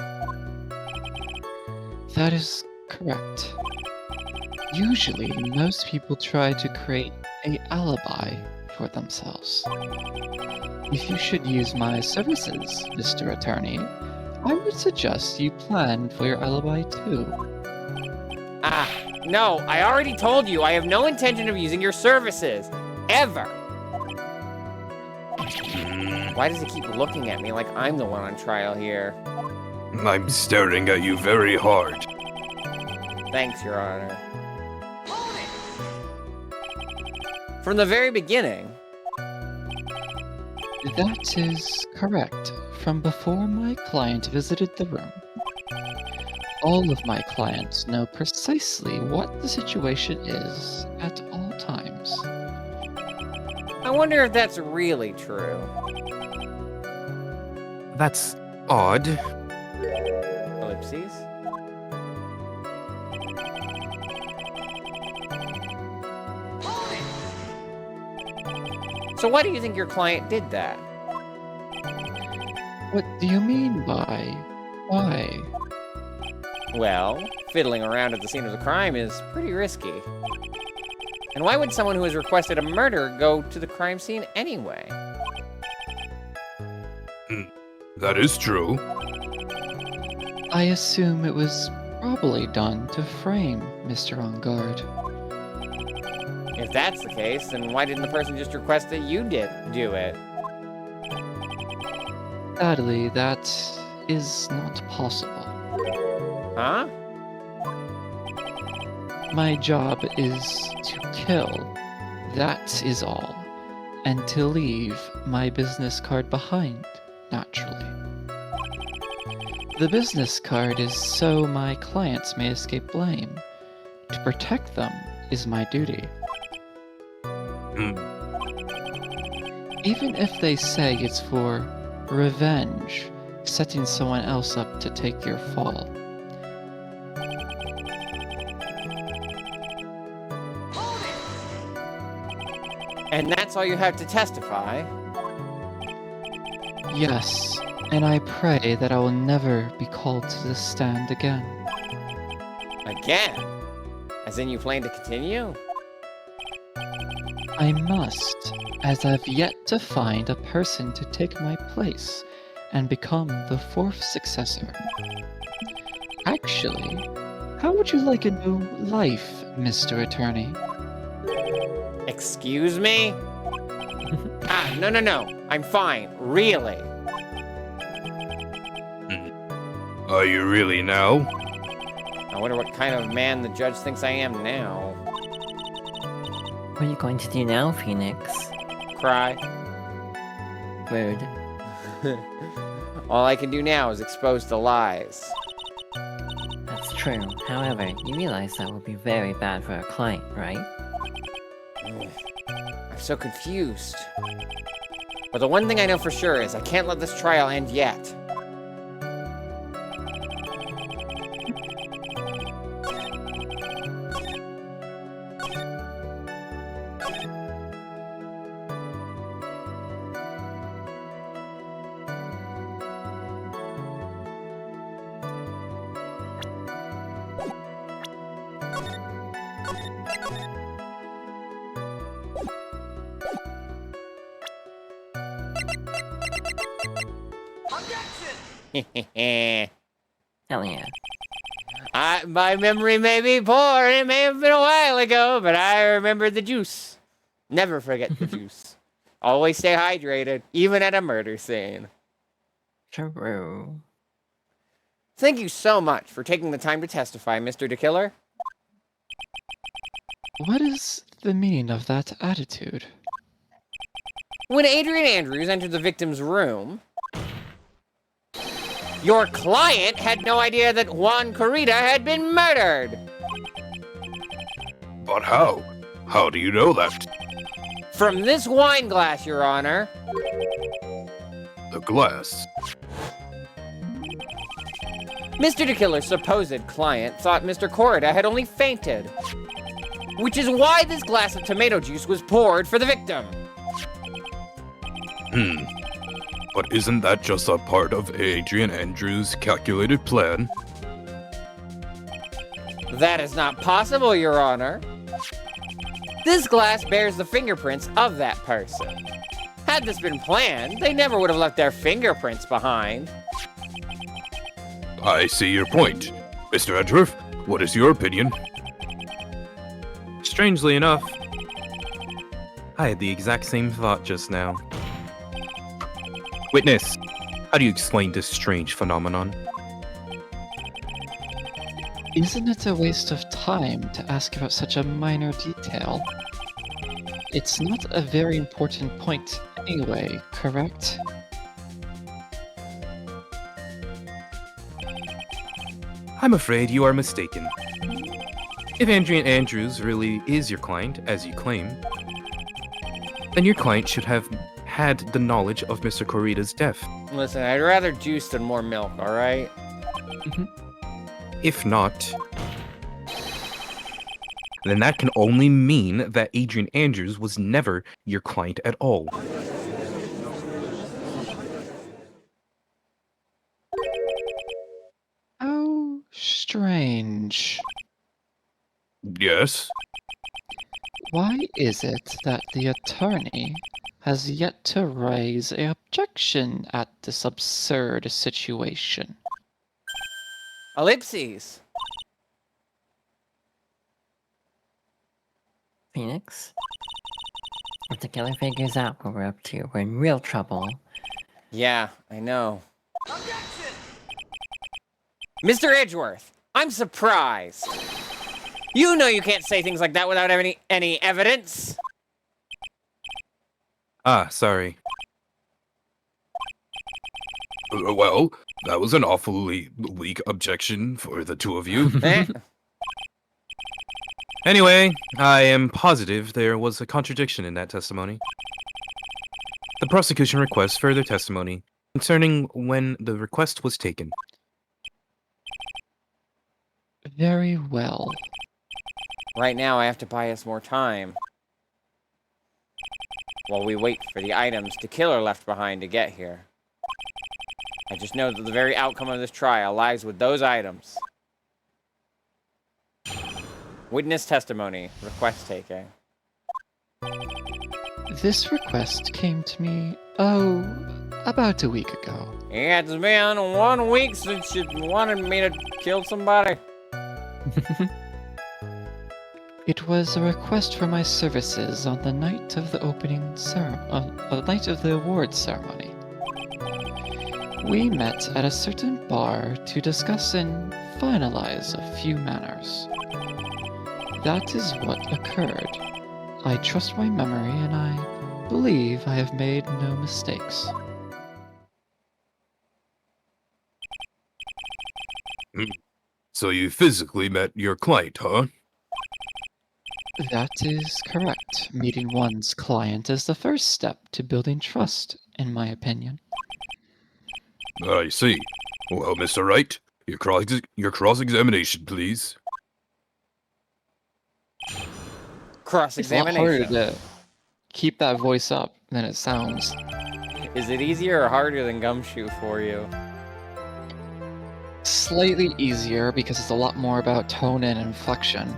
That is correct. Usually, most people try to create an alibi for themselves. If you should use my services, Mr. Attorney, I would suggest you plan for your alibi too. No, I already told you I have no intention of using your services. Ever. Why does he keep looking at me like I'm the one on trial here? I'm staring at you very hard. Thanks, Your Honor. From the very beginning. That is correct. From before my client visited the room. All of my clients know precisely what the situation is at all times. I wonder if that's really true. That's odd. Ellipses. So why do you think your client did that? What do you mean by why? Well, fiddling around at the scene of the crime is pretty risky. And why would someone who has requested a murder go to the crime scene anyway? That is true. I assume it was probably done to frame Mr. On Guard. If that's the case, then why didn't the person just request that you do it? Sadly, that is not possible. Huh? My job is to kill. That is all. And to leave my business card behind, naturally. The business card is so my clients may escape blame. To protect them is my duty. Even if they say it's for revenge, setting someone else up to take your fall. And that's all you have to testify? Yes, and I pray that I will never be called to the stand again. Again? As in you plan to continue? I must, as I've yet to find a person to take my place and become the fourth successor. Actually, how would you like a new life, Mr. Attorney? Excuse me? No. I'm fine. Really. Are you really now? I wonder what kind of man the judge thinks I am now. What are you going to do now, Phoenix? Cry. Rude. All I can do now is expose the lies. That's true. However, you realize that would be very bad for a client, right? I'm so confused. But the one thing I know for sure is I can't let this trial end yet. Hell yeah. My memory may be poor, and it may have been a while ago, but I remember the juice. Never forget the juice. Always stay hydrated, even at a murder scene. True. Thank you so much for taking the time to testify, Mr. DeKiller. What is the meaning of that attitude? When Adrian Andrews entered the victim's room, Your client had no idea that Juan Corrida had been murdered. But how? How do you know that? From this wine glass, Your Honor. The glass. Mr. De Killer's supposed client thought Mr. Corrida had only fainted, which is why this glass of tomato juice was poured for the victim. But isn't that just a part of Adrian Andrews' calculated plan? That is not possible, Your Honor. This glass bears the fingerprints of that person. Had this been planned, they never would have left their fingerprints behind. I see your point. Mr. Edgeworth, what is your opinion? Strangely enough, I had the exact same thought just now. Witness, how do you explain this strange phenomenon? Isn't it a waste of time to ask about such a minor detail? It's not a very important point anyway, correct? I'm afraid you are mistaken. If Adrian Andrews really is your client, as you claim, then your client should have had the knowledge of Mr. Corrida's death. Listen, I'd rather juice than more milk, alright? If not, then that can only mean that Adrian Andrews was never your client at all. How strange. Yes? Why is it that the attorney has yet to raise an objection at this absurd situation? Ellipses. Phoenix? If the killer figures out what we're up to, we're in real trouble. Yeah, I know. Mr. Edgeworth, I'm surprised. You know you can't say things like that without any evidence. Ah, sorry. Well, that was an awfully weak objection for the two of you. Eh? Anyway, I am positive there was a contradiction in that testimony. The prosecution requests further testimony concerning when the request was taken. Very well. Right now, I have to buy us more time. While we wait for the items the killer left behind to get here. I just know that the very outcome of this trial lies with those items. Witness testimony. Request taking. This request came to me, about a week ago. Yeah, it's been 1 week since you wanted me to kill somebody. It was a request for my services on the night of the opening ceremony, the night of the awards ceremony. We met at a certain bar to discuss and finalize a few matters. That is what occurred. I trust my memory and I believe I have made no mistakes. So you physically met your client, huh? That is correct. Meeting one's client is the first step to building trust, in my opinion. I see. Well, Mr. Wright, your cross-examination, please. It's a lot harder Cross-examination. to keep that voice up than it sounds. Is it easier or harder than Gumshoe for you? Slightly easier because it's a lot more about tone and inflection,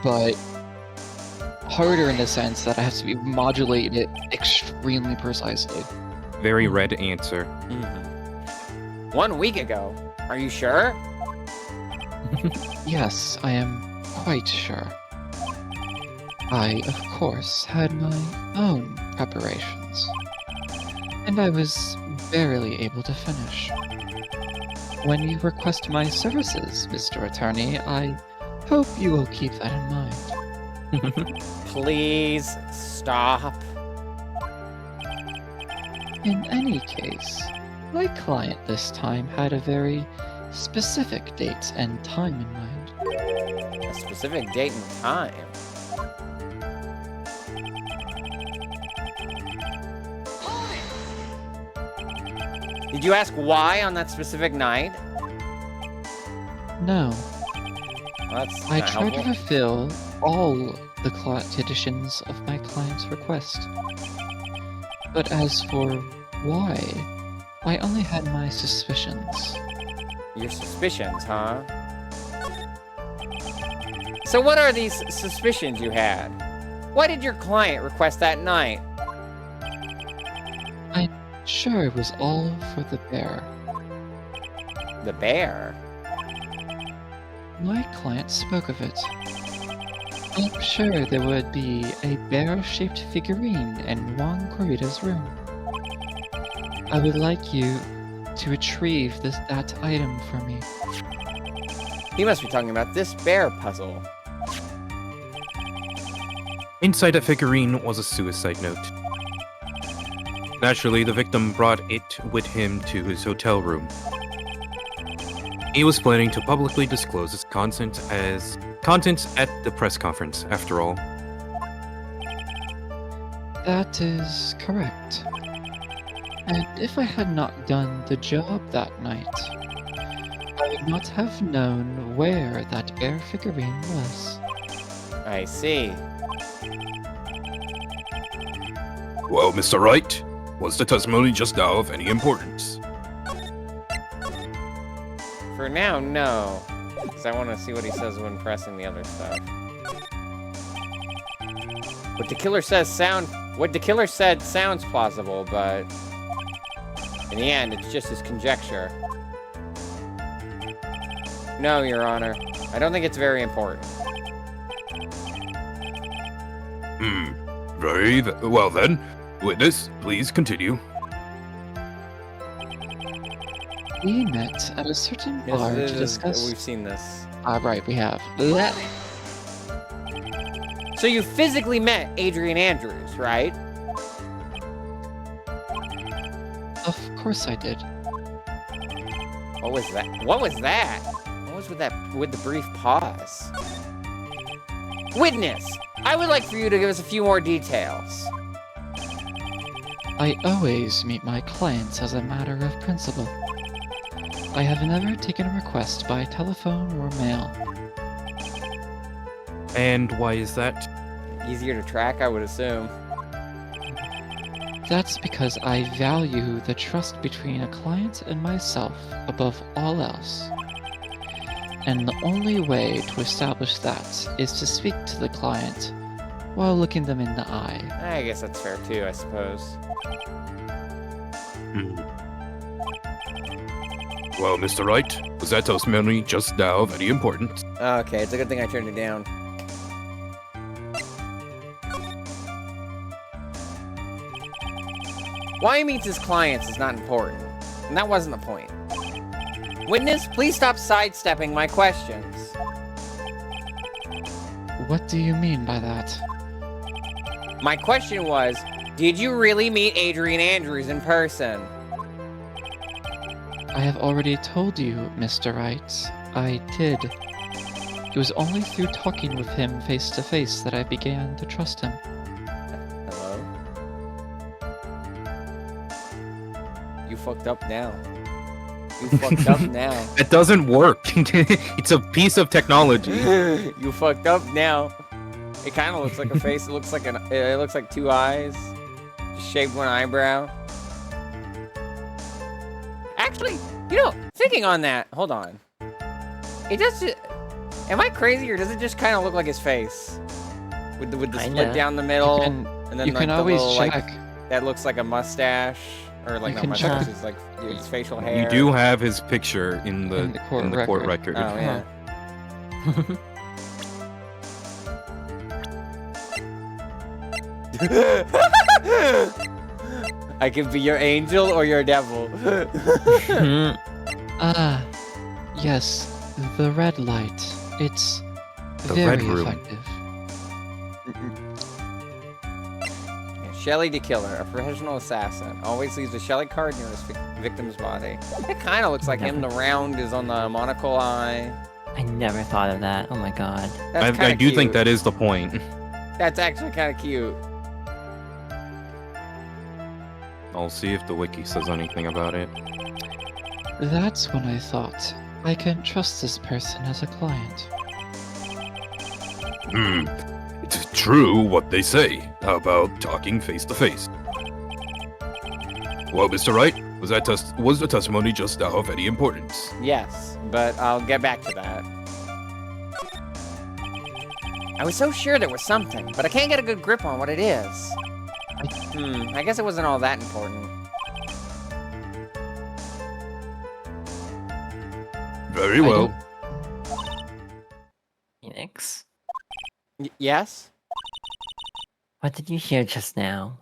but harder in the sense that I have to be modulating it extremely precisely. Very red answer. 1 week ago. Are you sure? Yes, I am quite sure. I, of course, had my own preparations, and I was barely able to finish. When you request my services, Mr. Attorney, I hope you will keep that in mind. Please stop. In any case, My client this time had a very specific date and time in mind. A specific date and time. Did you ask why on that specific night? No, Well, that's I not tried to helpful. fulfill all the conditions of my client's request. But as for why, I only had my suspicions. Your suspicions, huh? So what are these suspicions you had? Why did your client request that night? Sure, it was all for the bear. The bear? My client spoke of it. I'm sure there would be a bear-shaped figurine in Juan Corrida's room. I would like you to retrieve that item for me. He must be talking about this bear puzzle. Inside that figurine was a suicide note. Naturally, the victim brought it with him to his hotel room. He was planning to publicly disclose its contents at the press conference, after all. That is correct. And if I had not done the job that night, I would not have known where that bear figurine was. I see. Well, Mr. Wright, was the testimony just now of any importance? For now, no. Because I want to see what he says when pressing the other stuff. What the killer said sounds plausible, but in the end, it's just his conjecture. No, Your Honor. I don't think it's very important. Very well then. Witness, please continue. We met at a certain bar to discuss. We've seen this. Right, we have. So you physically met Adrian Andrews, right? Of course I did. What was that? What was that? What was with the brief pause? Witness! I would like for you to give us a few more details. I always meet my clients as a matter of principle. I have never taken a request by telephone or mail. And why is that? Easier to track, I would assume. That's because I value the trust between a client and myself above all else. And the only way to establish that is to speak to the client while looking them in the eye. I guess that's fair too, I suppose. Well, Mr. Wright, was that testimony just now of any importance? Okay, it's a good thing I turned it down. Why he meets his clients is not important, and that wasn't the point. Witness, please stop sidestepping my questions. What do you mean by that? My question was, did you really meet Adrian Andrews in person? I have already told you, Mr. Wright. I did. It was only through talking with him face to face that I began to trust him. Hello? You fucked up now. You fucked up now. It doesn't work. It's a piece of technology. You fucked up now. It kind of looks like a face. It looks like two eyes. Just shaved one eyebrow. Actually, thinking on that, hold on. It does. Am I crazy, or does it just kind of look like his face, with the split down the middle, and then You like can the always little, check. that looks like a mustache, or like You not can mustache, check. it's like his facial hair. You do have his picture in the, In the court court record. record. Oh yeah. I can be your angel or your devil. Ah, yes, the red light. It's The very red room. effective. Yeah, Shelly the Killer, a professional assassin. Always leaves a Shelly card near his victim's body. It kind of looks like him. The round is on the monocle eye. I never thought of that. Oh my god. That's I do cute. think that is the point. That's actually kind of cute. I'll see if the wiki says anything about it. That's when I thought, I can't trust this person as a client. It's true what they say about talking face to face. Well, Mr. Wright, was the testimony just now of any importance? Yes, but I'll get back to that. I was so sure there was something, but I can't get a good grip on what it is. I guess it wasn't all that important. Very well. Phoenix, Yes? what did you hear just now?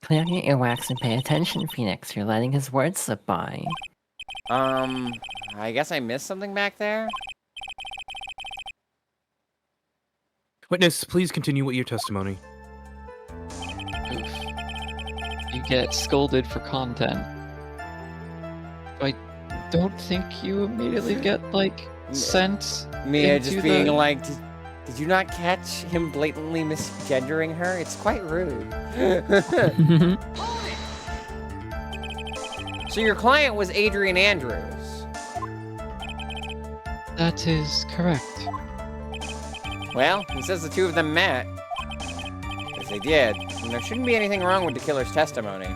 Clear your earwax and pay attention, Phoenix. You're letting his words slip by. I guess I missed something back there? Witness, please continue with your testimony. Oof. You get scolded for content. I don't think you immediately get, like, sent Mia into just being the- like, did you not catch him blatantly misgendering her? It's quite rude. So your client was Adrian Andrews. That is correct. Well, he says the two of them met. If they did, then there shouldn't be anything wrong with the killer's testimony.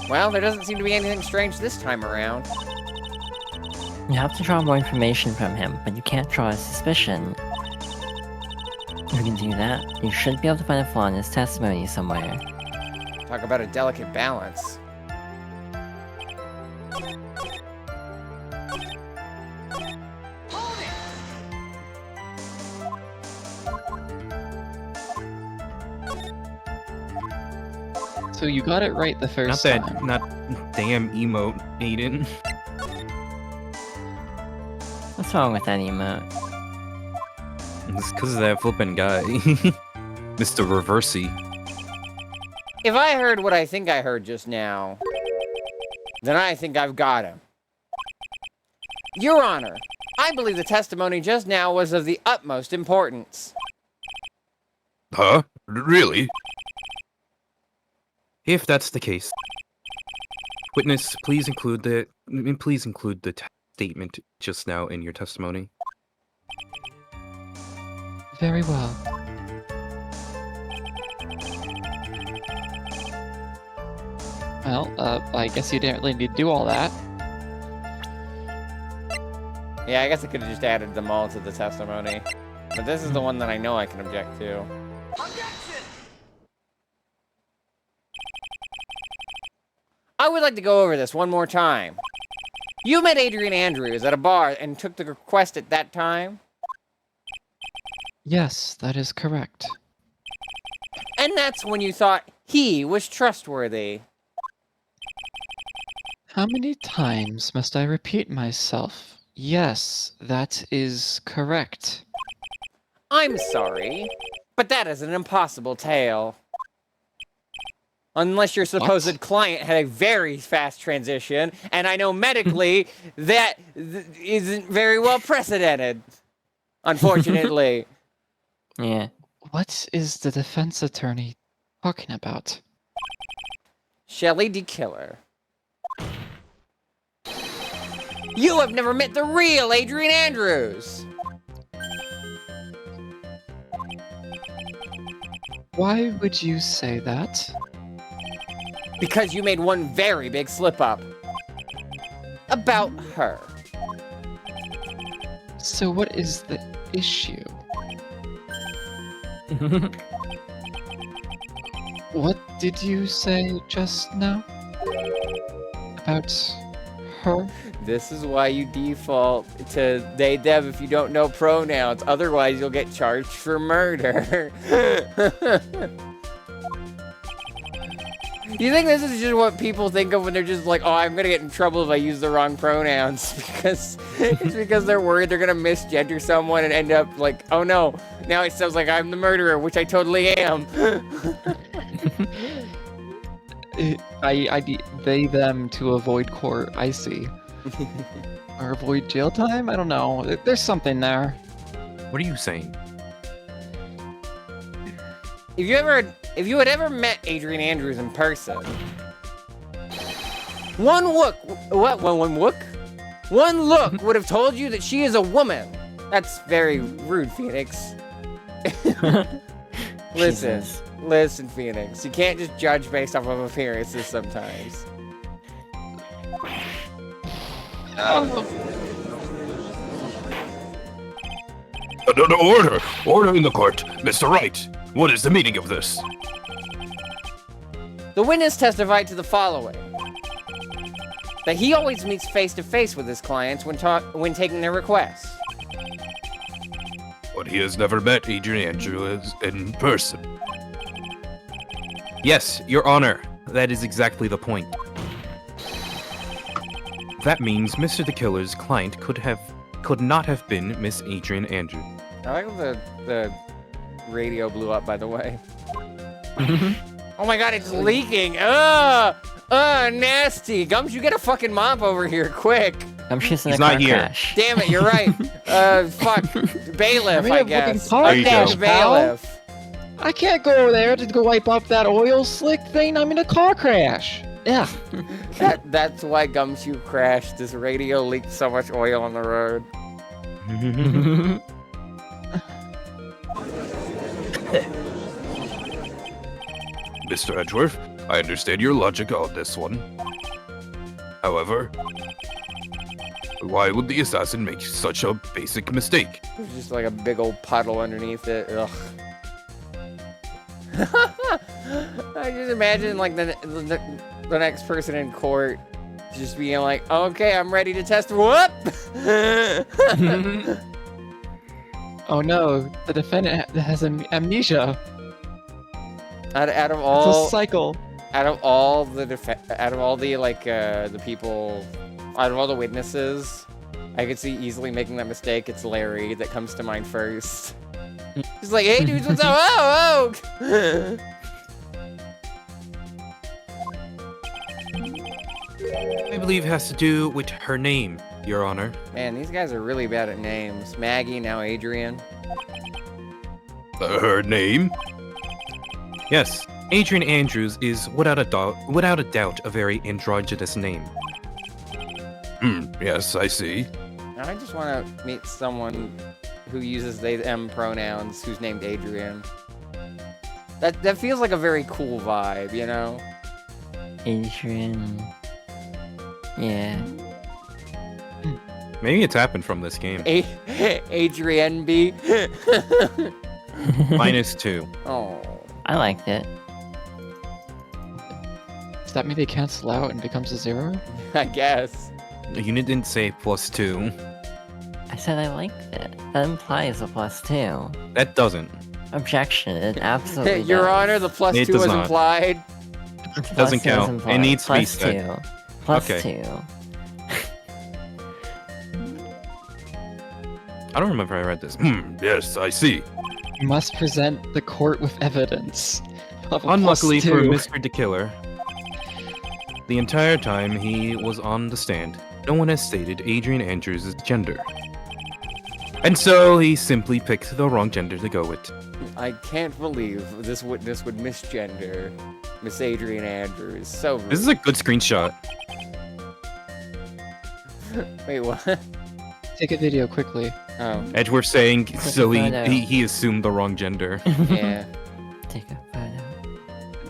Well, there doesn't seem to be anything strange this time around. You have to draw more information from him, but you can't draw a suspicion. If you can do that, you should be able to find a flaw in his testimony somewhere. Talk about a delicate balance. So you got it right the Not first that, time. not damn emote, Aiden. What's wrong with that emote? It's because of that flippin' guy. Mr. Reversey. If I heard what I think I heard just now, then I think I've got him. Your Honor, I believe the testimony just now was of the utmost importance. Huh? Really? If that's the case, witness, please include the statement just now in your testimony. Very well. Well, I guess you didn't really need to do all that. Yeah, I guess I could have just added them all to the testimony. But this is the one that I know I can object to. I would like to go over this one more time. You met Adrian Andrews at a bar and took the request at that time? Yes, that is correct. And that's when you thought he was trustworthy. How many times must I repeat myself? Yes, that is correct. I'm sorry, but that is an impossible tale. Unless your supposed client had a very fast transition, and I know medically that isn't very well precedented. Unfortunately. Yeah. What is the defense attorney talking about? Shelly the Killer. You have never met the real Adrian Andrews! Why would you say that? Because you made one very big slip-up. About her. So what is the issue? What did you say just now? About her? This is why you default to they, them if you don't know pronouns. Otherwise, you'll get charged for murder. You think this is just what people think of when they're just like, oh, I'm gonna get in trouble if I use the wrong pronouns? Because It's because they're worried they're gonna misgender someone and end up like, oh no, now it sounds like I'm the murderer, which I totally am. They, them to avoid court. I see. Or avoid jail time? I don't know. There's something there. What are you saying? If you had ever met Adrian Andrews in person, one look would have told you that she is a woman. That's very rude, Phoenix. Jesus. Listen, Phoenix. You can't just judge based off of appearances sometimes. No, order! Order in the court! Mr. Wright, what is the meaning of this? The witness testified to the following. That he always meets face-to-face with his clients when taking their requests. But he has never met Adrian Andrews in person. Yes, Your Honor. That is exactly the point. That means Mr. the Killer's client could not have been Miss Adrian Andrews. I like the radio blew up, by the way. Oh my god, it's leaking! Nasty! Gums, you get a fucking mop over here, quick! Gumshoe's in He's a car not here. crash. Damn it, you're right. Fuck. Bailiff, I guess. There you go. Undead bailiff. I can't go over there to go wipe up that oil slick thing. I'm in a car crash. Yeah. That's why Gumshoe crashed. This radio leaked so much oil on the road. Mr. Edgeworth, I understand your logic on this one. However, why would the assassin make such a basic mistake? There's just like a big old puddle underneath it. Ugh. I just imagine like the next person in court just being like, okay, I'm ready to test. Whoop! Oh no, the defendant has amnesia. Out of It's all, a cycle. out of all the the people, out of all the witnesses, I could see easily making that mistake. It's Larry that comes to mind first. He's like, hey dudes, what's up? Oh! I believe it has to do with her name, Your Honor. Man, these guys are really bad at names. Maggie, now Adrian. Her name? Yes, Adrian Andrews is without a doubt a very androgynous name. Yes, I see. I just want to meet someone who uses they, them pronouns who's named Adrian. That feels like a very cool vibe, you know? Adrian. Yeah. Maybe it's happened from this game. Adrian B. -2. Oh. I liked it. Does that mean they cancel out and becomes a 0? I guess. The unit didn't say +2. I said I liked it. That implies a +2. That doesn't. Objection, it absolutely Your does. Honor, the +2 It does was not. implied. Doesn't +2 is count. It implied. needs to be +2. said. Okay. +2. I don't remember I read this. Yes, I see. You must present the court with evidence. Of a Unluckily for +2. Mr. the Killer, the entire time he was on the stand, no one has stated Adrian Andrews' gender. And so he simply picked the wrong gender to go with. I can't believe this witness would misgender Miss Adrian Andrews. So rude. This is a good screenshot. Wait, what? Take a video quickly. Oh, Edgeworth saying so photo. he assumed the wrong gender. yeah. Take a photo.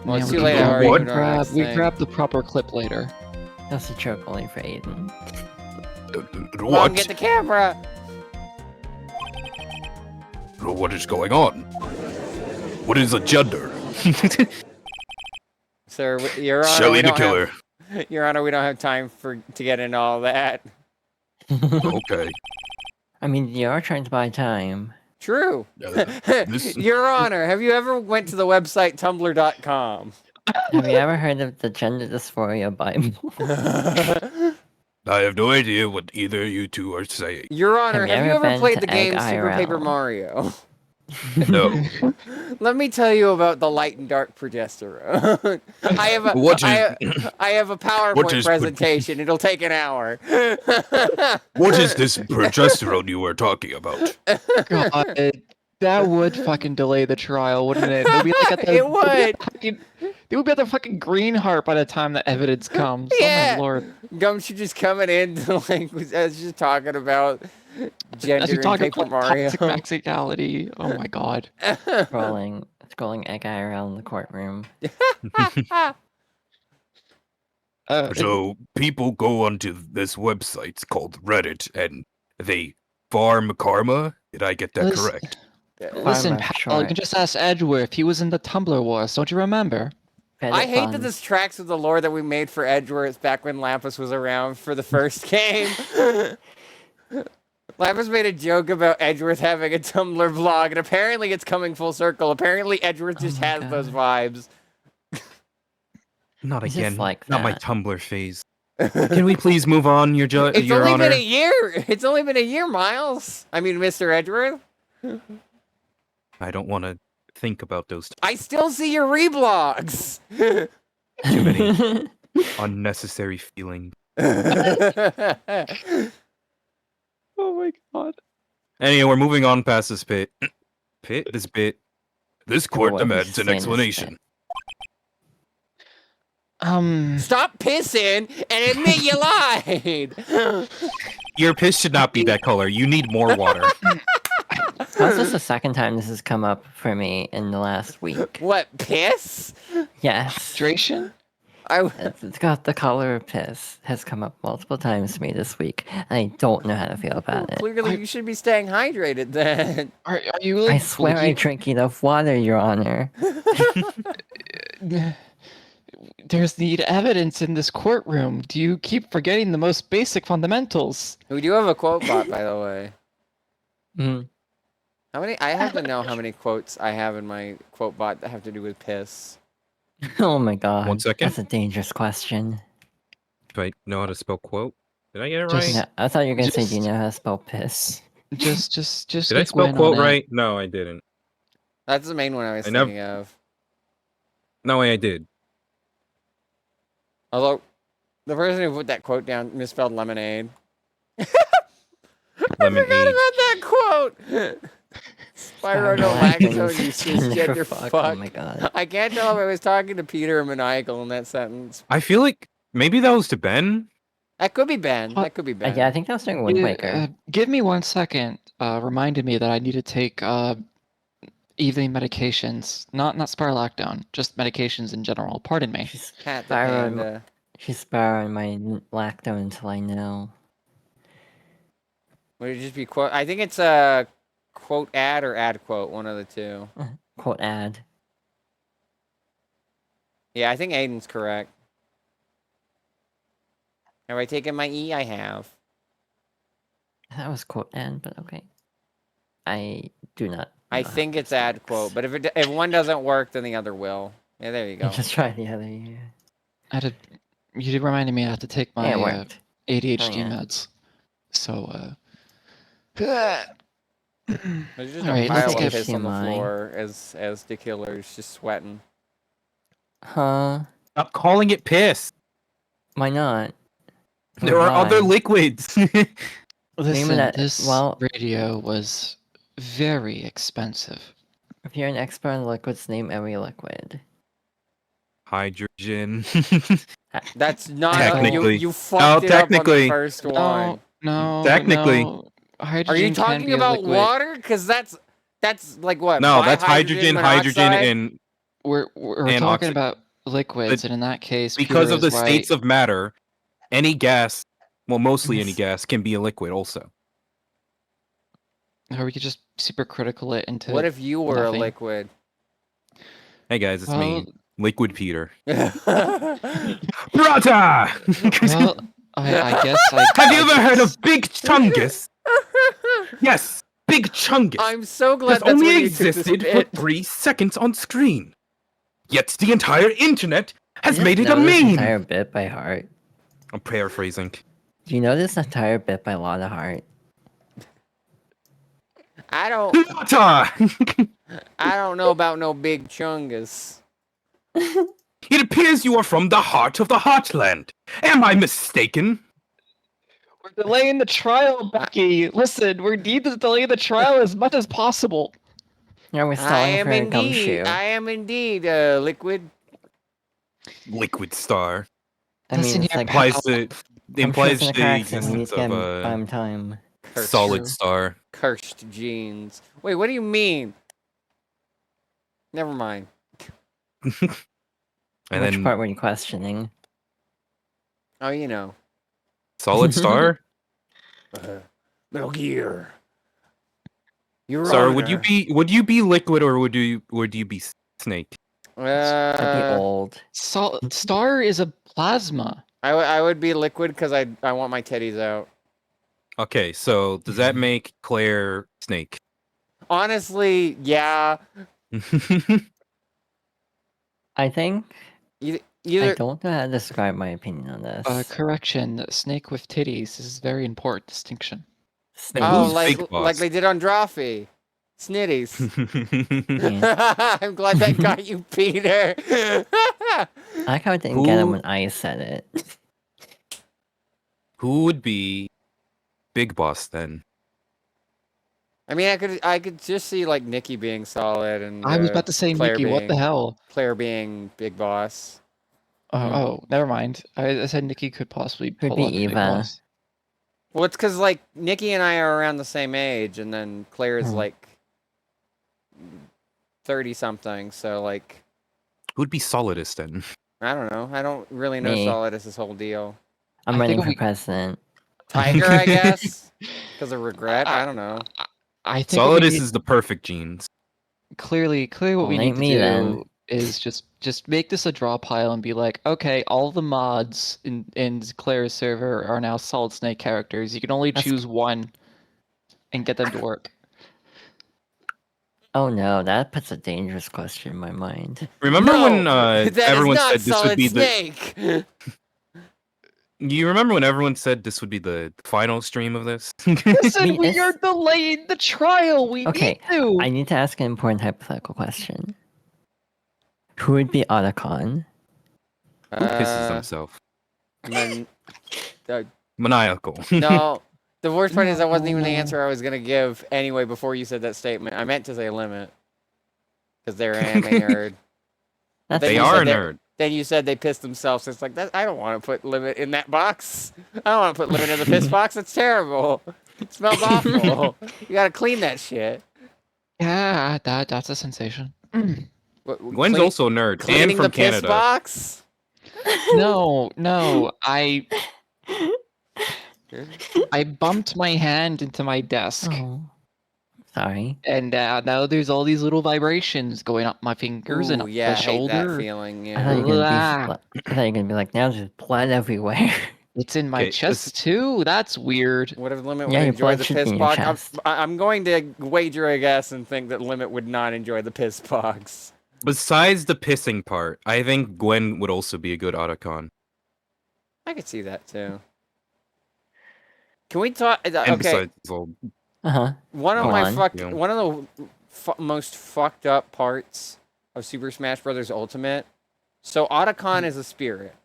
Well, it's Yeah, too late. I already What? put it on the next We thing. grab the proper clip later. That's a joke only for Aiden. Mom, What? get the camera. What is going on? What is a gender? Sir, Your Honor, Shelley we the don't Killer. have, Your Honor, we don't have time to get into all that. Okay. I mean, you are trying to buy time. True. This- Your Honor, have you ever went to the website tumblr.com? Have you ever heard of the Gender Dysphoria Bible? I have no idea what either of you two are saying. Your Honor, Have have you you ever ever been played to the game Egg Super Paper IRL? Mario? No. Let me tell you about the light and dark progesterone. I have a What I, is I have a What PowerPoint is- presentation. It'll take an hour. what is this progesterone you were talking about? God, that would fucking delay the trial, wouldn't it? They'll be like at the, It would. They would be at the fucking green heart by the time the evidence comes. Yeah. Oh my lord. Gumshoe just coming in to like was just talking about As gender we in talk Paper about Mario. toxic masculinity. Oh my god. Scrolling Egg IRL in the courtroom. So people go onto this website it's called Reddit and they farm karma. Did I get that Listen- correct? Listen, Farmer pal, you short. can just ask Edward if he was in the Tumblr wars. Don't you remember? I Reddit hate that funds. this tracks with the lore that we made for Edgeworth back when Lapis was around for the first game. Lapis made a joke about Edgeworth having a Tumblr vlog, and apparently it's coming full circle. Apparently Edgeworth just my has those God. vibes. Not He's just again. like Not my that. Tumblr phase. Can we please move on, It's Your only Honor? been a year. It's only been a year, Miles. I mean, Mr. Edgeworth. I don't want to think about those I still see your reblogs. too many unnecessary feelings. Oh my god. Anyway, we're moving on past this bit. This bit. This court what demands he's an saying is explanation. Stop pissing and admit you lied. Your piss should not be that color. You need more water. How's this the second time this has come up for me in the last week? What, piss? Yes. Hydration? It's got the color of piss has come up multiple times to me this week, and I don't know how to feel about it. Clearly, you should be staying hydrated then. Are you like I swear I drink enough water, Your Honor. There's the evidence in this courtroom. Do you keep forgetting the most basic fundamentals? We do have a quote bot, by the way. Mm. How many? I have to know how many quotes I have in my quote bot that have to do with piss. Oh my god. 1 second. That's a dangerous question. Do I know how to spell quote? Did I get it Just- right? No, I thought you were gonna say, do you Just- know how to spell piss? Just Did I get spell Gwen quote on it. right? No, I didn't. That's the main one I was I nev- thinking of. No, I did. Although, the person who put that quote down misspelled lemonade. Lemonade. I forgot about that quote. Spyro no lactose, you cisgender fuck. Oh my god. I can't tell if I was talking to Peter or Maniacal in that sentence. I feel like maybe that was to Ben. That could be Ben. That could be Ben. Yeah, I think that was during Wind Waker. Give me 1 second. Reminded me that I need to take evening medications. Not spirolactone, just medications in general. Pardon me. She's Cat the Spyro, panda. she's borrowing my lactone until I know. Would it just be quote? I think it's a quote ad or ad quote, one of the two. Quote ad. Yeah, I think Aiden's correct. Have I taken my E? I have. That was quote ad, but okay. I do not. I know how think this it's ad works. quote, but if one doesn't work, then the other will. Yeah, there you go. Just try the other. Yeah. You reminded me I have to take my Yeah, it worked. ADHD Oh, yeah. meds. So, There's just Alright, a let's pile get of piss on the TMI. floor as the killer's just sweating. Huh? Stop calling it piss. Why not? There are other Why? liquids. listen, that- this well- radio was very expensive. If you're an expert on liquids, name every liquid. Hydrogen. That's not Technically. you fucked it up on the technically. first one. No, Technically. no. Are Hydrogen you can talking be a about liquid. water? Because that's like what? No, that's hydrogen, monoxide? and We're and talking oxy- about liquids, and in that case, because Peter of the is right. states of matter, any gas, well, mostly any Yes. gas, can be a liquid also. Or we could just super critical it into. What if you were nothing. a liquid? Hey guys, it's me, Liquid Peter. Brata! Well, I guess I. Have you ever heard of Big Chungus? Yes, Big Chungus. I'm so glad has that's only when you took this existed for bit. 3 seconds on screen. Yet the entire internet has I made it didn't a know this meme. entire bit by heart. I'm paraphrasing. Do you know this entire bit by Lotta Hart? I don't Hinata! I don't know about no big chungus. It appears you are from the heart of the Heartland. Am I mistaken? We're delaying the trial, Becky. Listen, we need to delay the trial as much as possible. Yeah, we're I stalling am for a indeed. gumshoe. I am indeed Liquid. Liquid Star. I mean, Listen it's here, like Implies pal. the I'm sure it's implies in a the car accident. We need existence to get of him by a him time. Cursed, solid star. cursed genes. Wait, what do you mean? Never mind. And Which then part were you questioning? Oh, you know. solid star. Metal Gear. Your Sir, Honor. would you be liquid or would you be snake? I'd be old. Star is a plasma. I would be Liquid because I want my teddies out. Okay, so does that make Claire snake? Honestly, yeah. I think I Either don't know how to describe my opinion on this. Correction, snake with titties is a very important distinction. Snake. oh, Who's like Big Boss? like they did on Drawfee. Snitties. Yeah. I'm glad that got you, Peter. I like how I didn't get him Who- when I said it. Who would be Big Boss then? I mean, I could just see like Nikki being solid and I was about to say Claire Nikki. What the being- hell? Claire being Big Boss. Oh, never mind. I said Nikki could possibly Could pull be off Big Eva. Boss. Well, it's because like Nikki and I are around the same age, and then Claire's Hmm. like 30 something. So like, Who'd be Solidus then? I don't know. I don't really know Me. Solidus' whole deal. I'm I running think for we- president. Tiger, I guess, because of regret. I don't know. I think what we Solidus need- is the perfect genes. clearly what Well, we ain't need to me do then. is just make this a draw pile and be like, okay, all the mods in Claire's server are now Solid Snake characters. You can only That's- choose one and get them to work. Oh no, that puts a dangerous question in my mind. Remember when that is everyone not said this Solid would be Snake. You remember when everyone said this would be the final stream of this? Listen, we it's- are delaying the trial. We Okay, need to. I need to ask an important hypothetical question. Who would be Otacon? Who pisses himself? And then, Maniacal. no, the worst part is that wasn't even the answer I was gonna give anyway. Before you said that statement, I meant to say Limit because they're an anime nerd. That's They you are a said that- nerd. Then you said they pissed themselves. It's like that. I don't want to put Limit in that box. I don't want to put Limit in the piss box. It's terrible. It smells awful. You gotta clean that shit. Yeah, that's a sensation. Gwen's Clean- also a nerd cleaning and from the piss Canada. box. No, I bumped my hand into my desk, Oh, sorry. and now there's all these little vibrations going up my fingers and Ooh, up yeah, the I hate that shoulder. feeling. I thought Yeah. you were gonna Ah. I thought you were gonna be like, now there's blood everywhere. It's in my Okay, chest too. That's weird. What if Limit Yeah, would your enjoy blood the should be piss in your box? chest. I'm going to wager a guess and think that Limit would not enjoy the piss box. Besides the pissing part, I think Gwen would also be a good Otacon. I could see that too. Can we talk? And Okay, besides, well, Uh-huh. one of Go my on. fucked, Yeah. one of the most fucked up parts of Super Smash Bros. Ultimate. So Otacon is a spirit,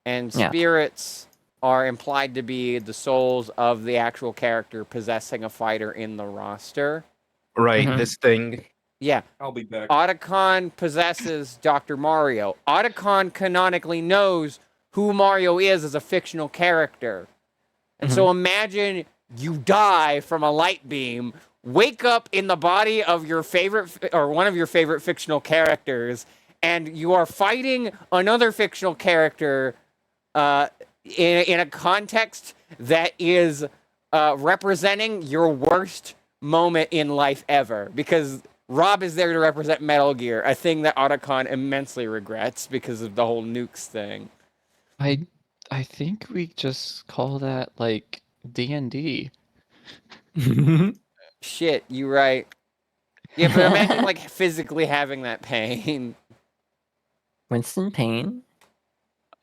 and Yeah. spirits are implied to be the souls of the actual character possessing a fighter in the roster. right, Mhm. this thing. Yeah, I'll be back. Otacon possesses Dr. Mario. Otacon canonically knows who Mario is as a fictional character. And so imagine you die from a light beam, wake up in the body of your favorite or one of your favorite fictional characters, and you are fighting another fictional character in a context that is representing your worst moment in life ever. Because Rob is there to represent Metal Gear, a thing that Otacon immensely regrets because of the whole nukes thing. I think we just call that like D&D. Shit, you right. Yeah, but imagine like physically having that pain. Winston Payne?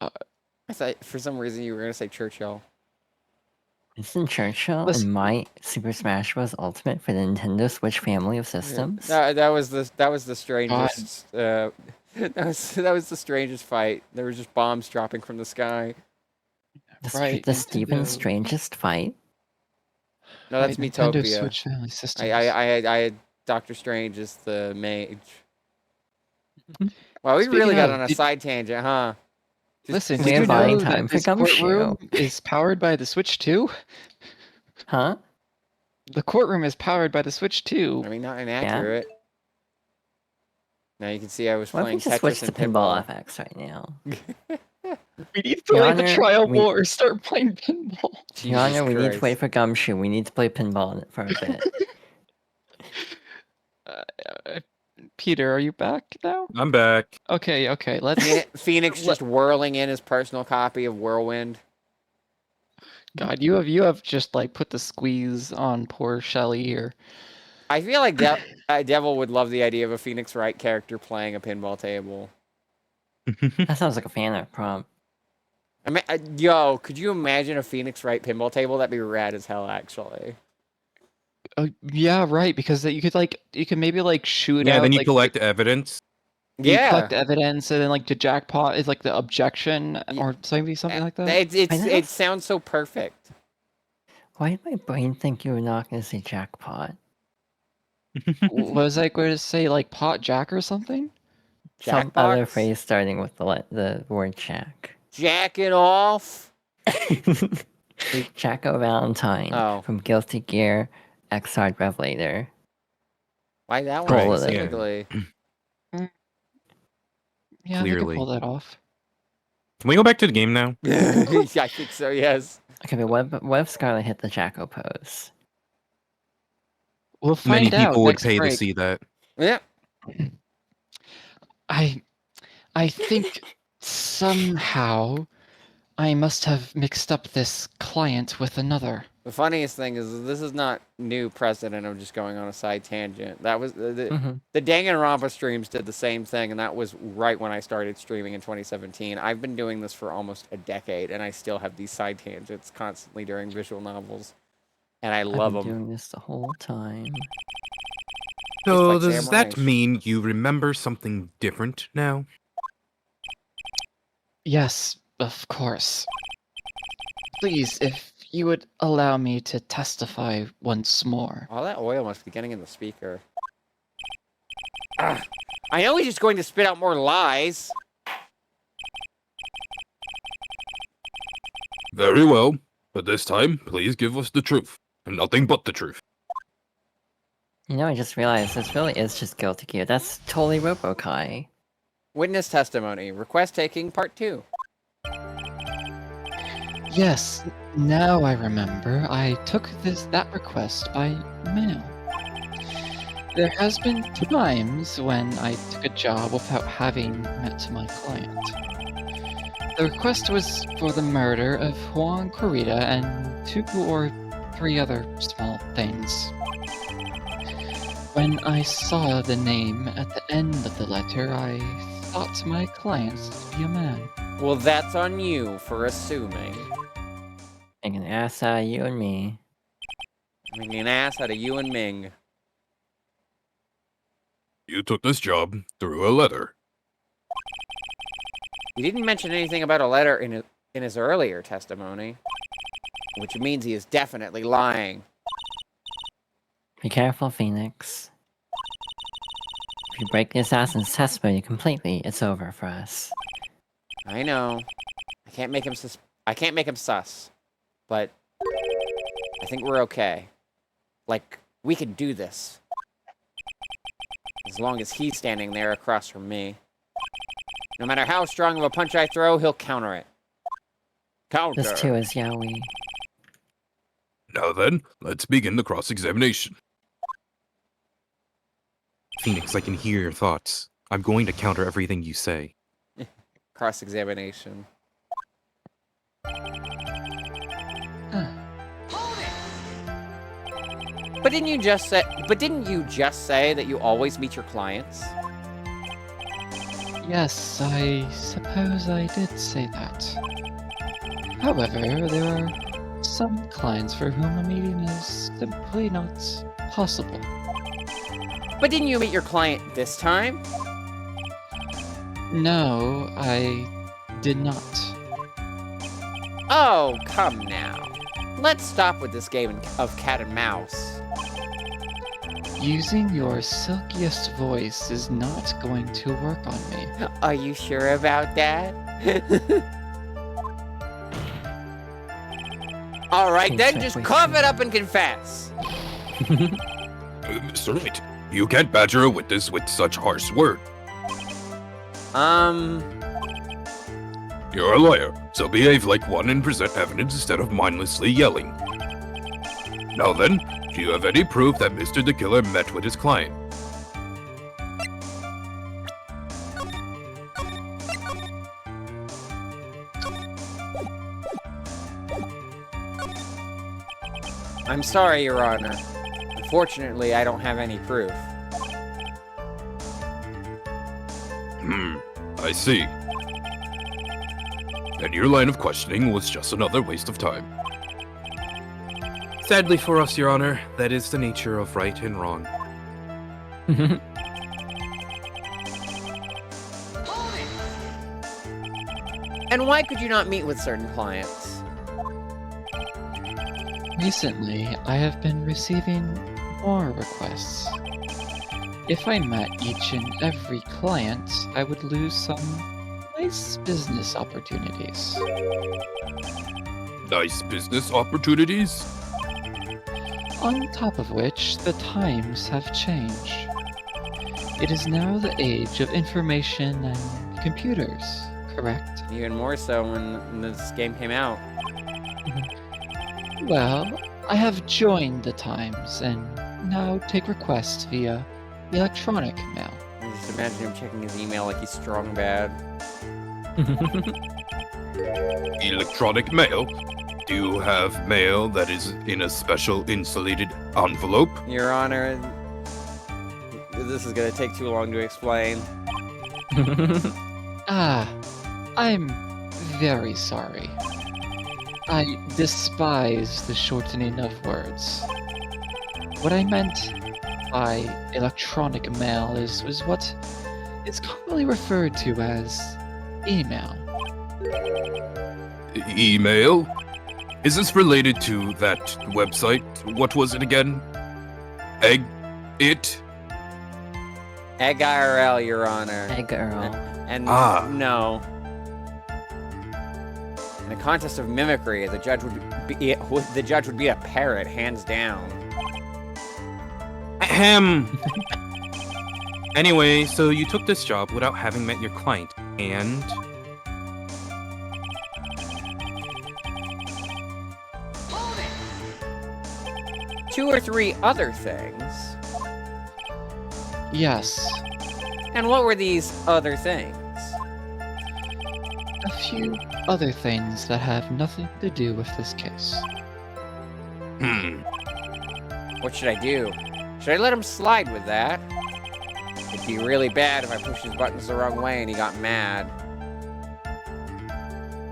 I thought for some reason you were gonna say Churchill. Isn't Churchill Listen- in my Super Smash Bros. Ultimate for the Nintendo Switch family of systems? That was the strangest. That was the strangest fight. There were just bombs dropping from the sky. Right, The Steven Nintendo. Strangest fight? No, that's Right, Nintendo Miitopia. Switch family systems. I had Doctor Strange as the mage. Wow, we Speaking really got of, on a did- side tangent, huh? Listen, We did have you buying know time that for this Gumshoe. courtroom is powered by the Switch 2? Huh? The courtroom is powered by the Switch 2. I mean, not inaccurate. Now you can see I was What if we playing just switch Tetris to and Pinball pinball. FX right now? We need to Your play the Honor, trial we- war. Start playing pinball. Your Honor, we need to Christ. wait for Gumshoe. We need to play pinball in it for a bit. Peter, are you back now? I'm back. Okay, let's. Phoenix just whirling in his personal copy of Whirlwind. God, you have just like put the squeeze on poor Shelly here. I feel like Devil would love the idea of a Phoenix Wright character playing a pinball table. That sounds like a fan art prompt. I mean, yo, could you imagine a Phoenix Wright pinball table? That'd be rad as hell, actually. Yeah, right. Because you could maybe like shoot Yeah, out. then you like, collect evidence. You Yeah. collect evidence, and then like the jackpot is like the objection, or something like that. It sounds so perfect. Why did my brain think you were not going to say jackpot? Was I going to say like pot jack or something? Some other Jackbox? phrase starting with the word jack. Jacking off. Jacko Valentine Oh. from Guilty Gear X-Hard Revelator. Why that one Right, yeah. specifically? Yeah, they could Clearly. pull that off. Can we go back to the game now? Yeah, I think so. Yes. Okay, but what if Scarlet hit the Jacko pose? We'll find Many out people would next pay break. to see that. Yeah. I think somehow I must have mixed up this client with another. The funniest thing is this is not new precedent of just going on a side tangent. That was the Danganronpa streams did the same thing, and that was right when I started streaming in 2017. I've been doing this for almost a decade, and I still have these side tangents constantly during visual novels, and I love I've been them. doing this the whole time. So like does Sam that Reich. mean you remember something different now? Yes, of course. Please, if you would allow me to testify once more. All that oil must be getting in the speaker. I know he's just going to spit out more lies. Very well, but this time, please give us the truth, and nothing but the truth. You know, I just realized this really is just Guilty Gear. That's totally Robokai. Witness testimony. Request taking part 2. Yes, now I remember. I took that request by mail. There has been times when I took a job without having met my client. The request was for the murder of Juan Corrida and 2 or 3 other small things. When I saw the name at the end of the letter, I thought my client to be a man. Well, that's on you for assuming. Making an ass out of you and me. Making an ass out of you and Ming. You took this job through a letter. He didn't mention anything about a letter in his earlier testimony, which means he is definitely lying. Be careful, Phoenix. If you break the assassin's testimony completely, it's over for us. I know. I can't make him sus, but I think we're okay. Like, we can do this. As long as he's standing there across from me. No matter how strong of a punch I throw, he'll counter it. Counter. This too is Yaoi. Now then, let's begin the cross-examination. Phoenix, I can hear your thoughts. I'm going to counter everything you say. Cross-examination. But didn't you just say that you always meet your clients? Yes, I suppose I did say that. However, there are some clients for whom a meeting is simply not possible. But didn't you meet your client this time? No, I did not. Oh, come now. Let's stop with this game of cat and mouse. Using your silkiest voice is not going to work on me. Are you sure about that? Alright Seems then, like just we cough should. it up and confess. Mr. Wright, you can't badger a witness with such harsh words. You're a lawyer, so behave like one and present evidence instead of mindlessly yelling. Now then, do you have any proof that Mr. the Killer met with his client? I'm sorry, Your Honor. Unfortunately, I don't have any proof. I see. Then your line of questioning was just another waste of time. Sadly for us, Your Honor, that is the nature of right and wrong. And why could you not meet with certain clients? Recently, I have been receiving more requests. If I met each and every client, I would lose some nice business opportunities. Nice business opportunities? On top of which, the times have changed. It is now the age of information and computers, correct? Even more so when this game came out. Well, I have joined the times and now take requests via electronic mail. I just imagine him checking his email like he's strong bad. Electronic mail? Do you have mail that is in a special insulated envelope? Your Honor, this is gonna take too long to explain. Ah, I'm very sorry. I despise the shortening of words. What I meant by electronic mail is what is commonly referred to as email. Email? Is this related to that website? What was it again? Egg? It? Egg IRL, Your Honor. Hey, girl. And Ah. no. In a contest of mimicry, the judge would be a parrot, hands down. Ahem. Anyway, so you took this job without having met your client, and... Two or three other things. Yes, And what were these other things? a few other things that have nothing to do with this case. What should I do? Should I let him slide with that? It'd be really bad if I pushed his buttons the wrong way and he got mad.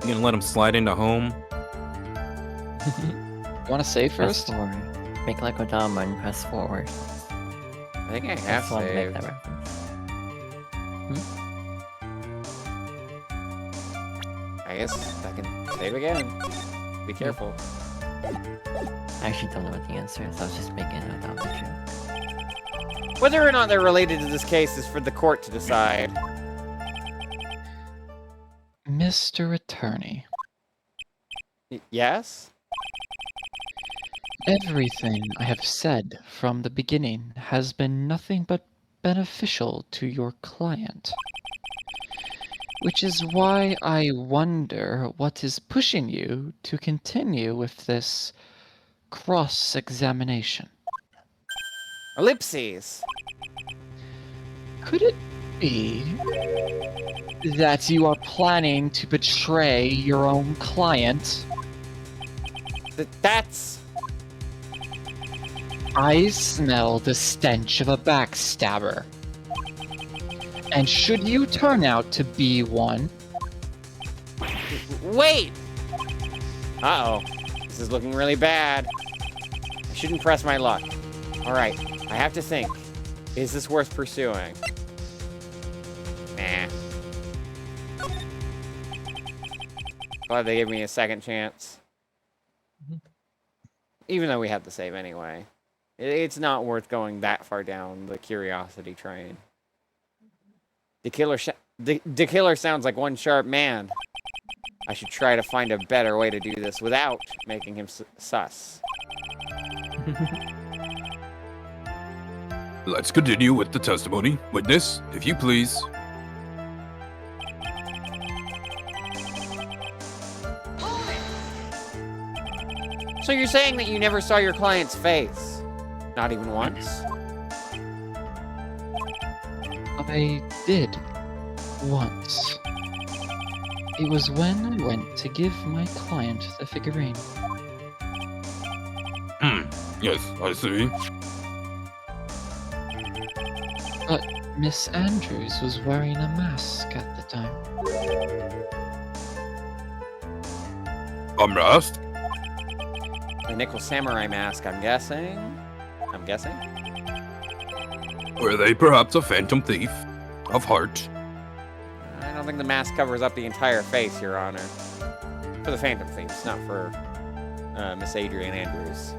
You gonna let him slide into home? Want to say Press first? forward. Make like Odama and press forward. I think I have That's one to make saved. that reference. I guess I can save again. Be careful. I actually don't know what the answer is. I was just making an Odama joke. Whether or not they're related to this case is for the court to decide. Mr. Attorney, Yes? everything I have said from the beginning has been nothing but beneficial to your client. Which is why I wonder what is pushing you to continue with this cross-examination. Ellipses. Could it be that you are planning to betray your own client? That's... I smell the stench of a backstabber. And should you turn out to be one, Wait! Uh-oh. This is looking really bad. I shouldn't press my luck. Alright, I have to think. Is this worth pursuing? Nah. Glad they gave me a second chance. Even though we had to save anyway. It's not worth going that far down the curiosity train. The killer sounds like one sharp man. I should try to find a better way to do this without making him sus. Let's continue with the testimony. Witness, if you please. So you're saying that you never saw your client's face? Not even once? I did. Once. It was when I went to give my client the figurine. Yes, I see. But Miss Andrews was wearing a mask at the time. A mask? The nickel samurai mask, I'm guessing? Were they perhaps a phantom thief of heart? I don't think the mask covers up the entire face, Your Honor. For the phantom thieves, not for Miss Adrian Andrews.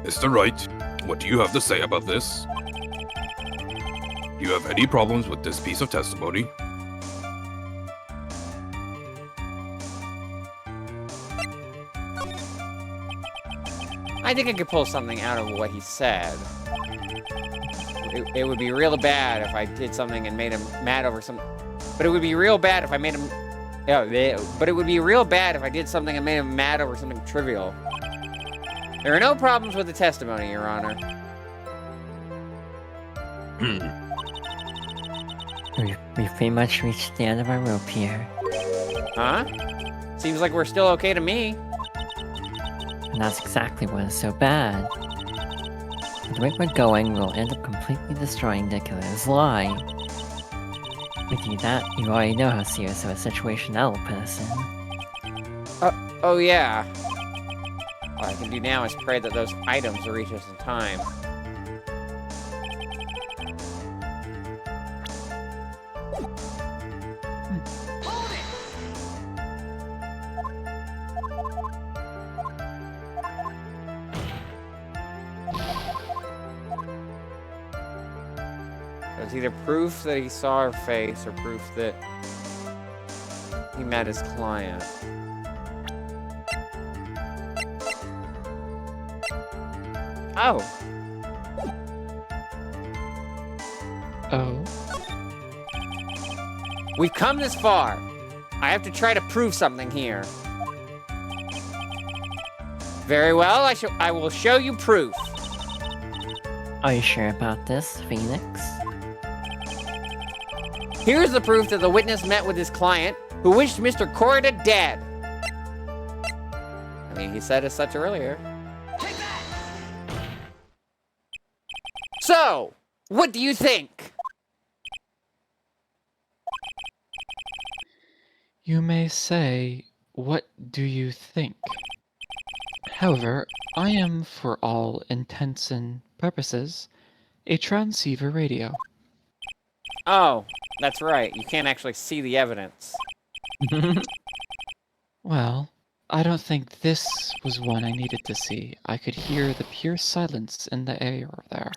Mr. Wright, what do you have to say about this? Do you have any problems with this piece of testimony? I think I could pull something out of what he said. It would be real bad if I did something and made him mad over something. But it would be real bad if I made him... but it would be real bad if I did something and made him mad over something trivial. There are no problems with the testimony, Your Honor. We've pretty much reached the end of our rope here. Huh? Seems like we're still okay to me. And that's exactly what is so bad. The way we're going, we'll end up completely destroying the killer's lie. If you do that, you already know how serious of a situation that'll put us in. Oh yeah. All I can do now is pray that those items will reach us in time. So it's either proof that he saw her face or proof that he met his client. Oh. Oh? We've come this far. I have to try to prove something here. Very well, I will show you proof. Are you sure about this, Phoenix? Here's the proof that the witness met with his client, who wished Mr. Corida dead. I mean, he said as such earlier. So, what do you think? You may say, what do you think? However, I am, for all intents and purposes, a transceiver radio. Oh, that's right. You can't actually see the evidence. Well, I don't think this was one I needed to see. I could hear the pure silence in the air there.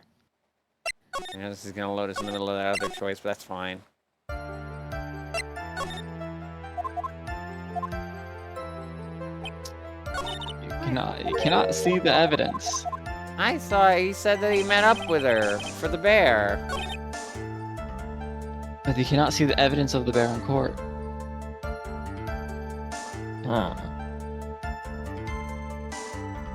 Yeah, this is gonna load us in the middle of that other choice, but that's fine. You cannot see the evidence. I thought he said that he met up with her for the bear. But you cannot see the evidence of the bear in court. Huh.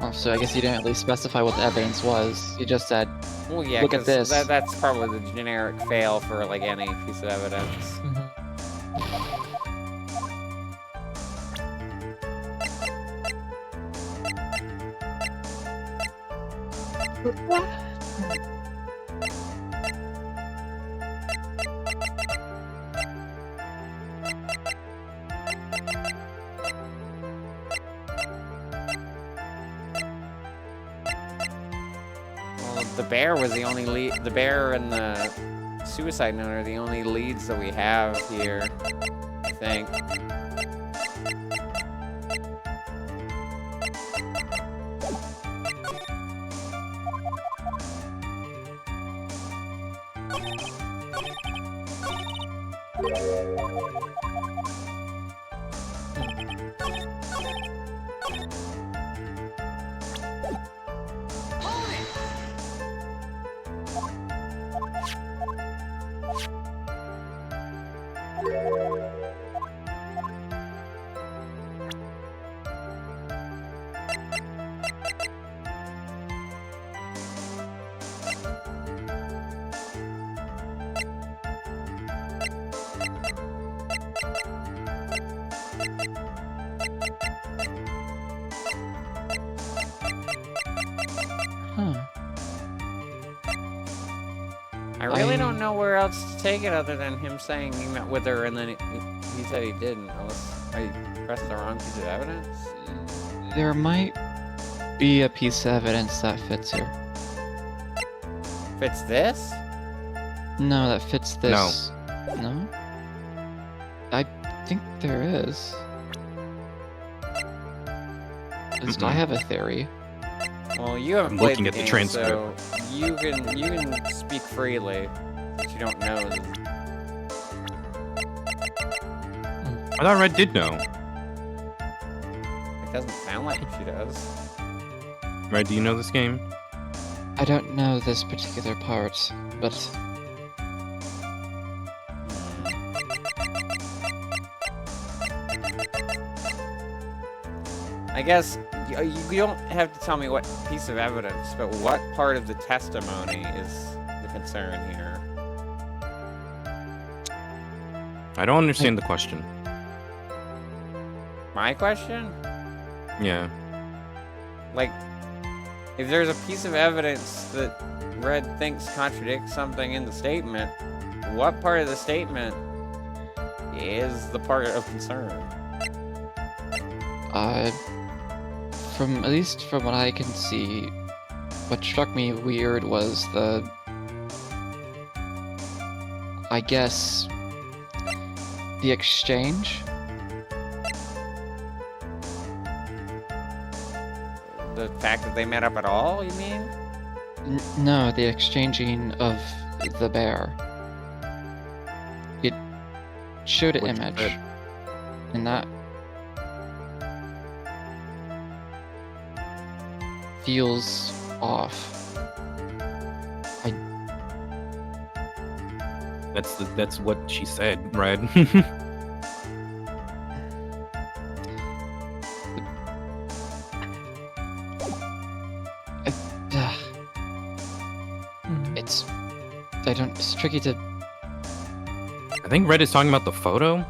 Oh, so I guess you didn't at least specify what the evidence was. You just said, Well, yeah, Look at 'cause this. That's probably the generic fail for like any piece of evidence. The bear was the only lead. The bear and the suicide note are the only leads that we have here, I think. Huh. I really don't know where else to take it other than him saying he met with her and then he said he didn't. Unless I pressed the wrong piece of evidence. There might be a piece of evidence that fits here. Fits this? No, that fits this. No? I think there is. At least I have a theory. Well, you haven't I'm played looking the at the game, transcript. so you can speak freely, but you don't know. I thought Red did know. It doesn't sound like she does. Red, do you know this game? I don't know this particular part, but I guess you don't have to tell me what piece of evidence, but what part of the testimony is the concern here? I don't understand the question. My question? Yeah. Like, if there's a piece of evidence that Red thinks contradicts something in the statement, what part of the statement is the part of concern? from at least from what I can see, what struck me weird was I guess, the exchange. The fact that they met up at all, you mean? No, the exchanging of the bear. It showed an Which image, bit? and that feels off. That's what she said, Red. It's tricky to. I think Red is talking about the photo.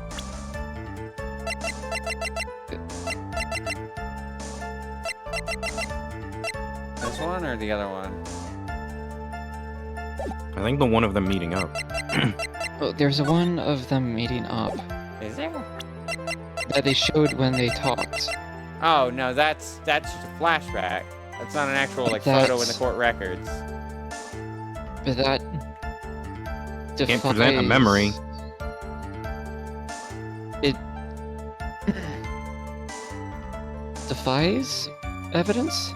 This one or the other one? I think the one of them meeting up. Oh, there's one of them meeting up Is there? that they showed when they talked. Oh no, that's just a flashback. That's not an actual like photo in the That's- court records. But that Can't present a memory. It defies evidence?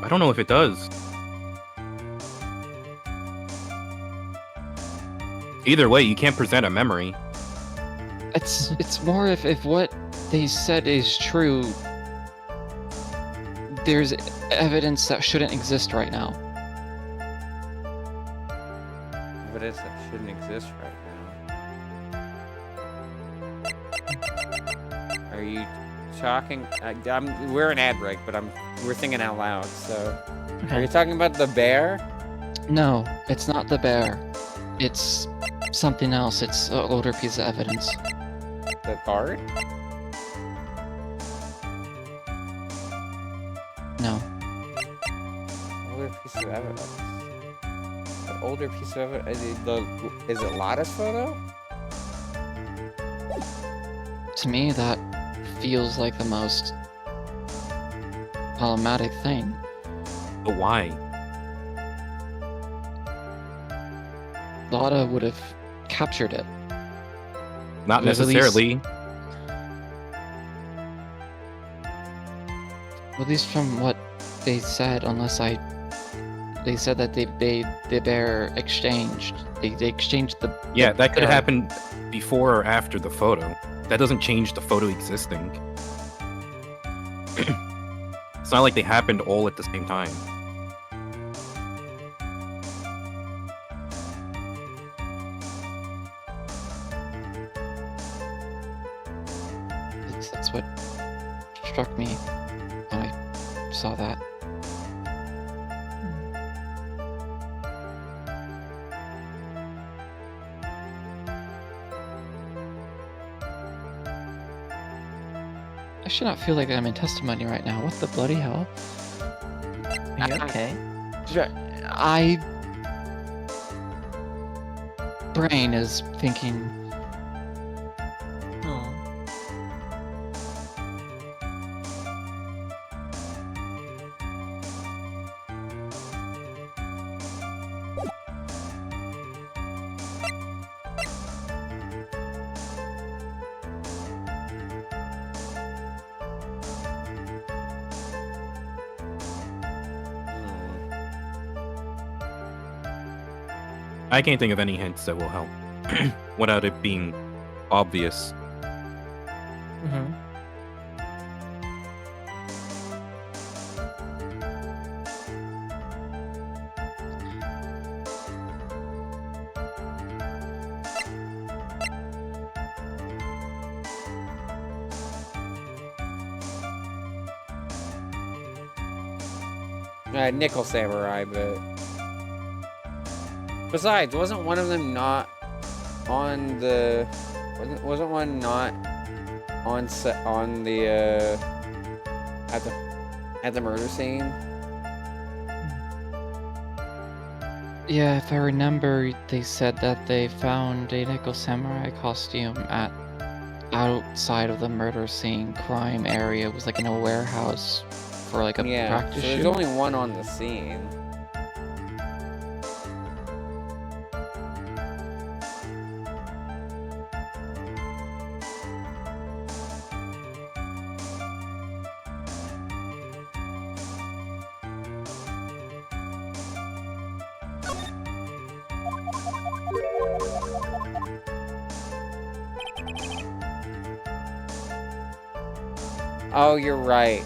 I don't know if it does. Either way, you can't present a memory. It's more if what they said is true, there's evidence that shouldn't exist right now. Evidence that shouldn't exist right now. Are you talking? We're an ad break, but we're thinking out loud. So, are you talking about the bear? No, it's not the bear. It's something else. It's an older piece of evidence. The card? No. Older piece of evidence. An older piece of evidence. Is it Lotta's photo? To me, that feels like the most problematic thing. But why? Lotta would have captured it. Not At least- necessarily. At least from what they said, they said that the bear exchanged. They exchanged the Yeah, the that could have bear. happened before or after the photo. That doesn't change the photo existing. It's not like they happened all at the same time. At least that's what struck me when I saw that. I should not feel like I'm in testimony right now. What the bloody hell? Are you okay? I brain is thinking. Oh. I can't think of any hints that will help without it being obvious. Mm-hmm. Nickel Samurai, but besides, wasn't one of them not on the? Wasn't one not on set on the at the murder scene? Yeah, if I remember, they said that they found a Nickel Samurai costume at outside of the murder scene crime area. It was like in a warehouse for like a Yeah, practice so there's shoot. only one on the scene. Oh, you're right.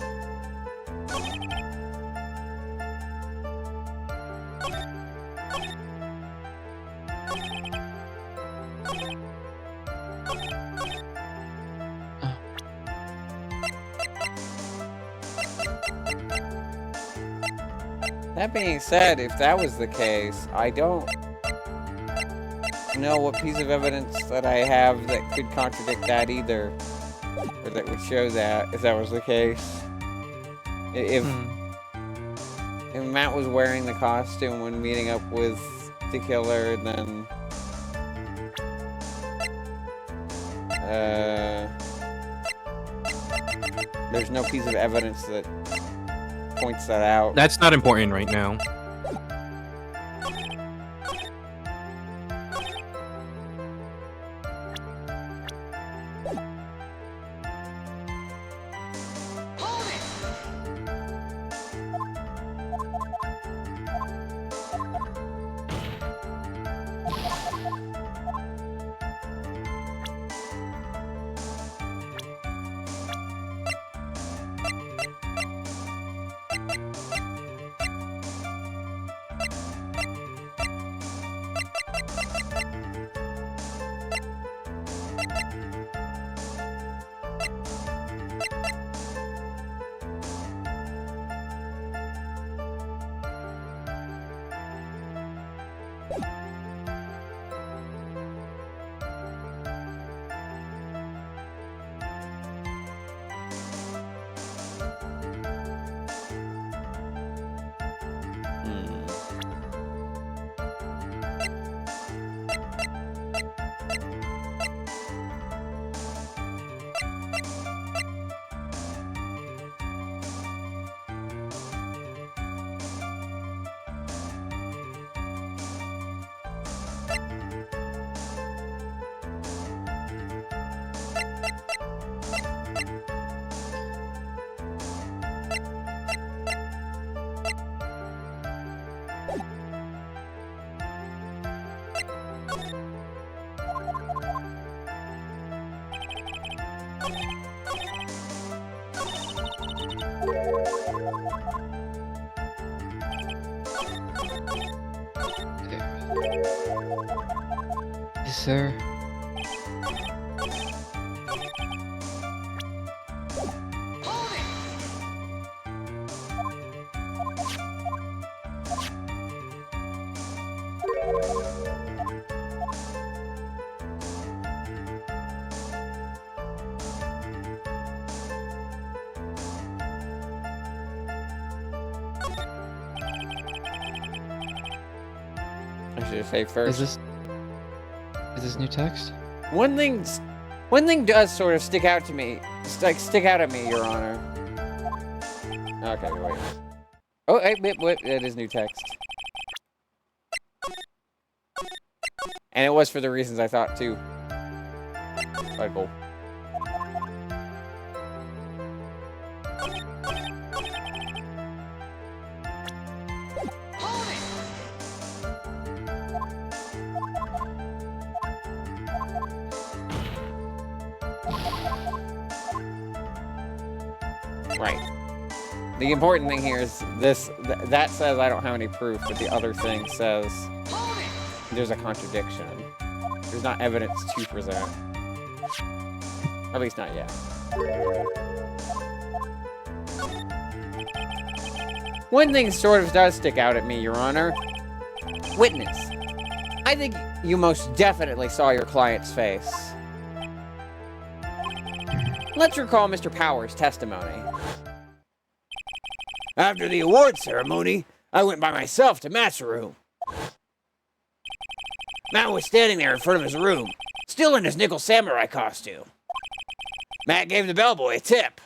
That being said, if that was the case, I don't know what piece of evidence that I have that could contradict that either. Or that would show that, if that was the case. If Matt was wearing the costume when meeting up with the killer, then there's no piece of evidence that points that out. That's not important right now. Yes, sir. I should say first. Is this new text? One thing does sort of stick out to me. Stick out at me, Your Honor. Okay, wait. Oh, wait, it is new text. And it was for the reasons I thought too. Quite cool. Right. The important thing here is that says I don't have any proof, but the other thing says there's a contradiction. There's not evidence to present. At least not yet. One thing sort of does stick out at me, Your Honor. Witness. I think you most definitely saw your client's face. Let's recall Mr. Power's testimony. After the award ceremony, I went by myself to Matt's room. Matt was standing there in front of his room, still in his nickel samurai costume. Matt gave the bellboy a tip.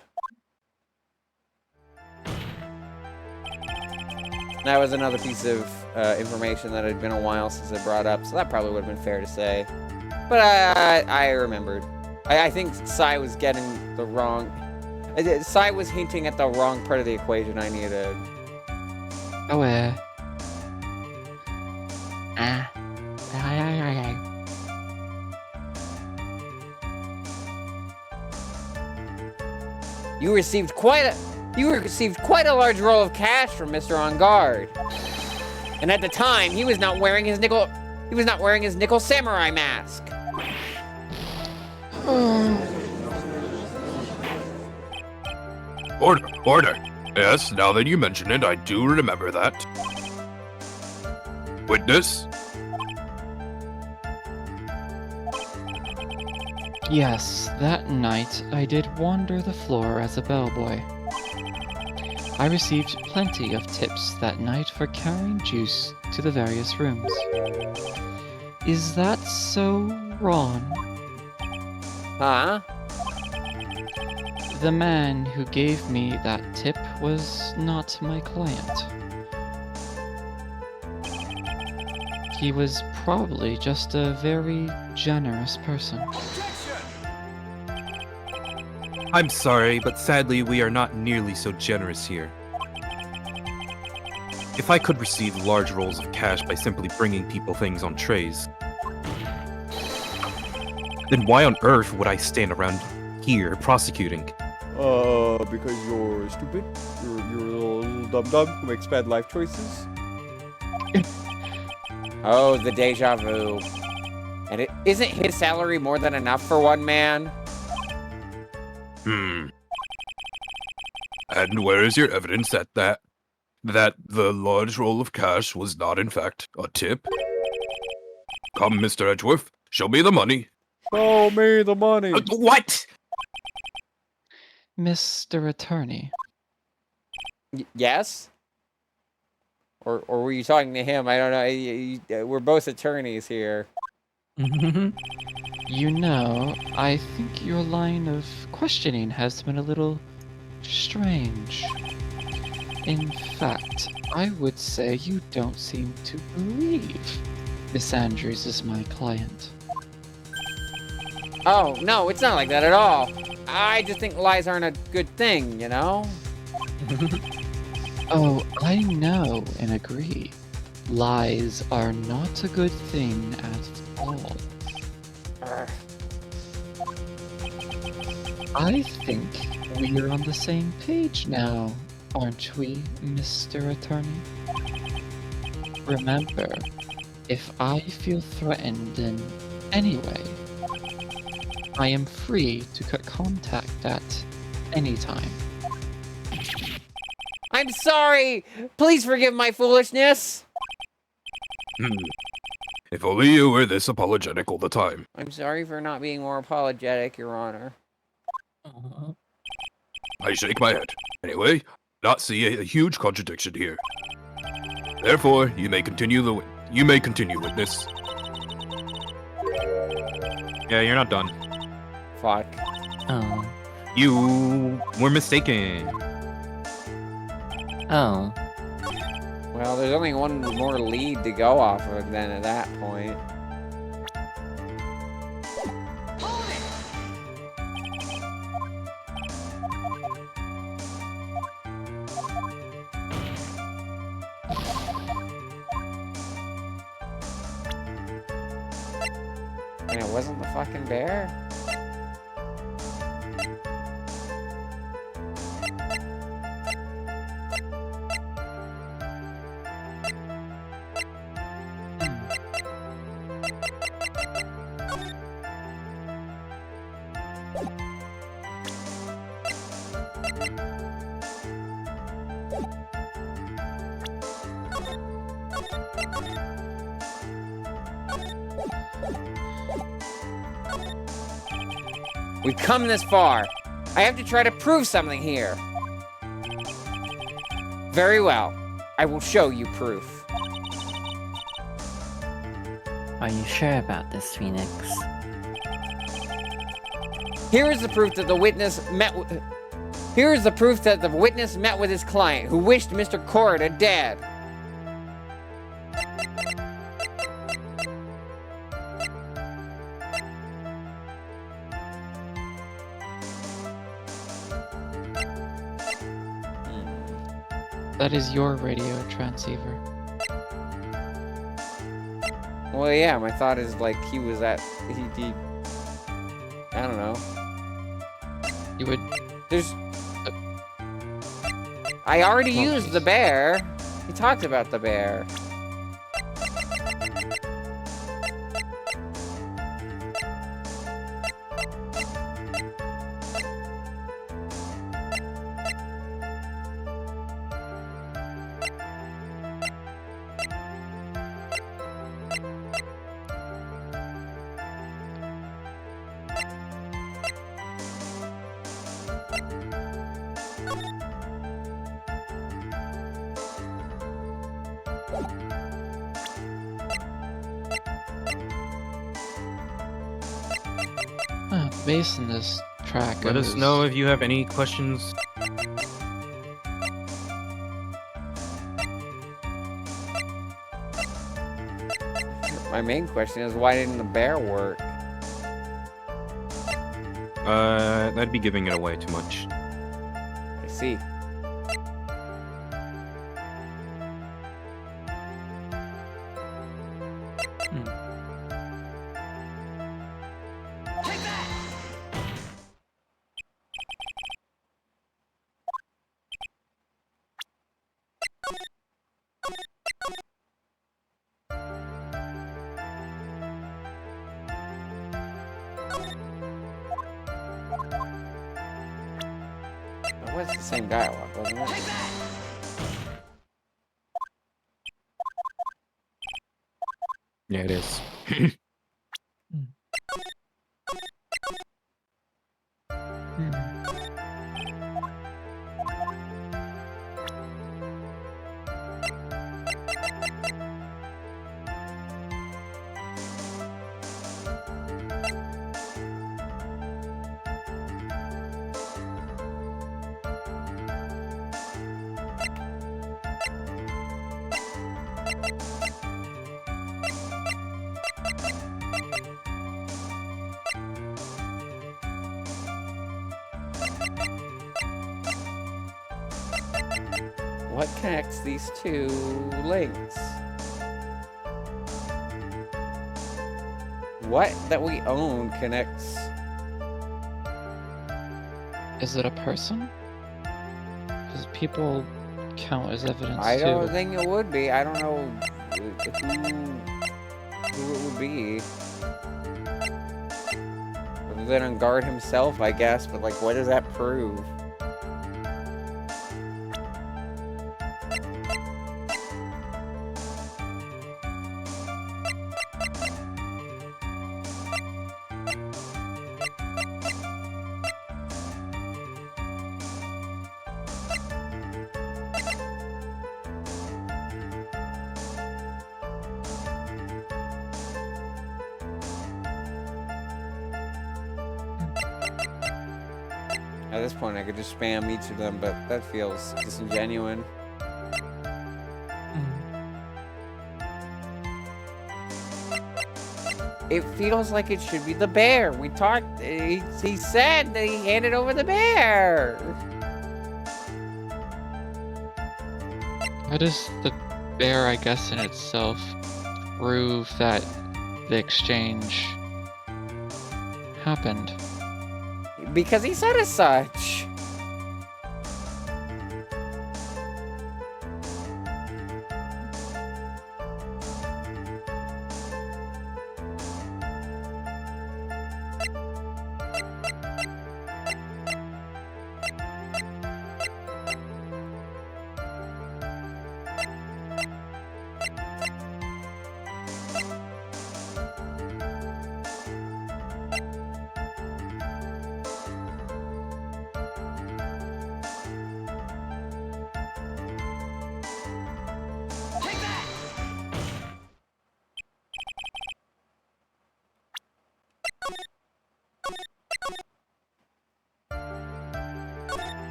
That was another piece of information that had been a while since I brought up, so that probably would have been fair to say. But I remembered. I think Sai was getting the wrong... Sai was hinting at the wrong part of the equation I needed. Oh, You received quite a large roll of cash from Mr. On Guard. And at the time, he was not wearing his nickel samurai mask. Order. Yes, now that you mention it, I do remember that. Witness? yes, that night I did wander the floor as a bellboy. I received plenty of tips that night for carrying juice to the various rooms. Is that so wrong? Huh? The man who gave me that tip was not my client. He was probably just a very generous person. I'm sorry, but sadly we are not nearly so generous here. If I could receive large rolls of cash by simply bringing people things on trays, then why on earth would I stand around here prosecuting? Because you're stupid. You're a little dum-dum who makes bad life choices. Oh, the deja vu. And isn't his salary more than enough for one man? And where is your evidence that the large roll of cash was not in fact a tip? Come, Mr. Edgeworth, show me the money. Show me the money. What? Mr. Attorney, Yes? Or were you talking to him? I don't know. We're both attorneys here. you know, I think your line of questioning has been a little strange. In fact, I would say you don't seem to believe Miss Andrews is my client. Oh, no, it's not like that at all. I just think lies aren't a good thing, you know? Oh, I know and agree. Lies are not a good thing at all. I think we're on the same page now, aren't we, Mr. Attorney? Remember, if I feel threatened in any way, I am free to cut contact at any time. I'm sorry! Please forgive my foolishness! If only you were this apologetic all the time. I'm sorry for not being more apologetic, Your Honor. I shake my head. Anyway, not see a huge contradiction here. Therefore, you may continue, witness. Yeah, you're not done. Fuck. Oh. You were mistaken. Oh. Well, there's only one more lead to go off of then at that point. And it wasn't the fucking bear? We've come this far. I have to try to prove something here. Very well. I will show you proof. Are you sure about this, Phoenix? Here is the proof that the witness met with... Here is the proof that the witness met with his client, who wished Mr. Corrida dead. That is your radio transceiver. Well, yeah, my thought is, like, he was at... He I don't know. You would... There's... I already used the bear. He talked about the bear. Based on this track, Let us know if you have any questions. My main question is, why didn't the bear work? That'd be giving it away too much. I see. It was the same dialogue, wasn't it? Yeah, it is. What connects these two links? What that we own connects... Is it a person? Because people count as evidence I don't too. think it would be. I don't know who it would be. Other than on guard himself, I guess, but like, what does that prove? At this point, I could just spam each of them, but that feels disingenuous. It feels like it should be the bear. We talked, he said that he handed over the bear. How does the bear, I guess, in itself prove that the exchange happened? Because he said as such.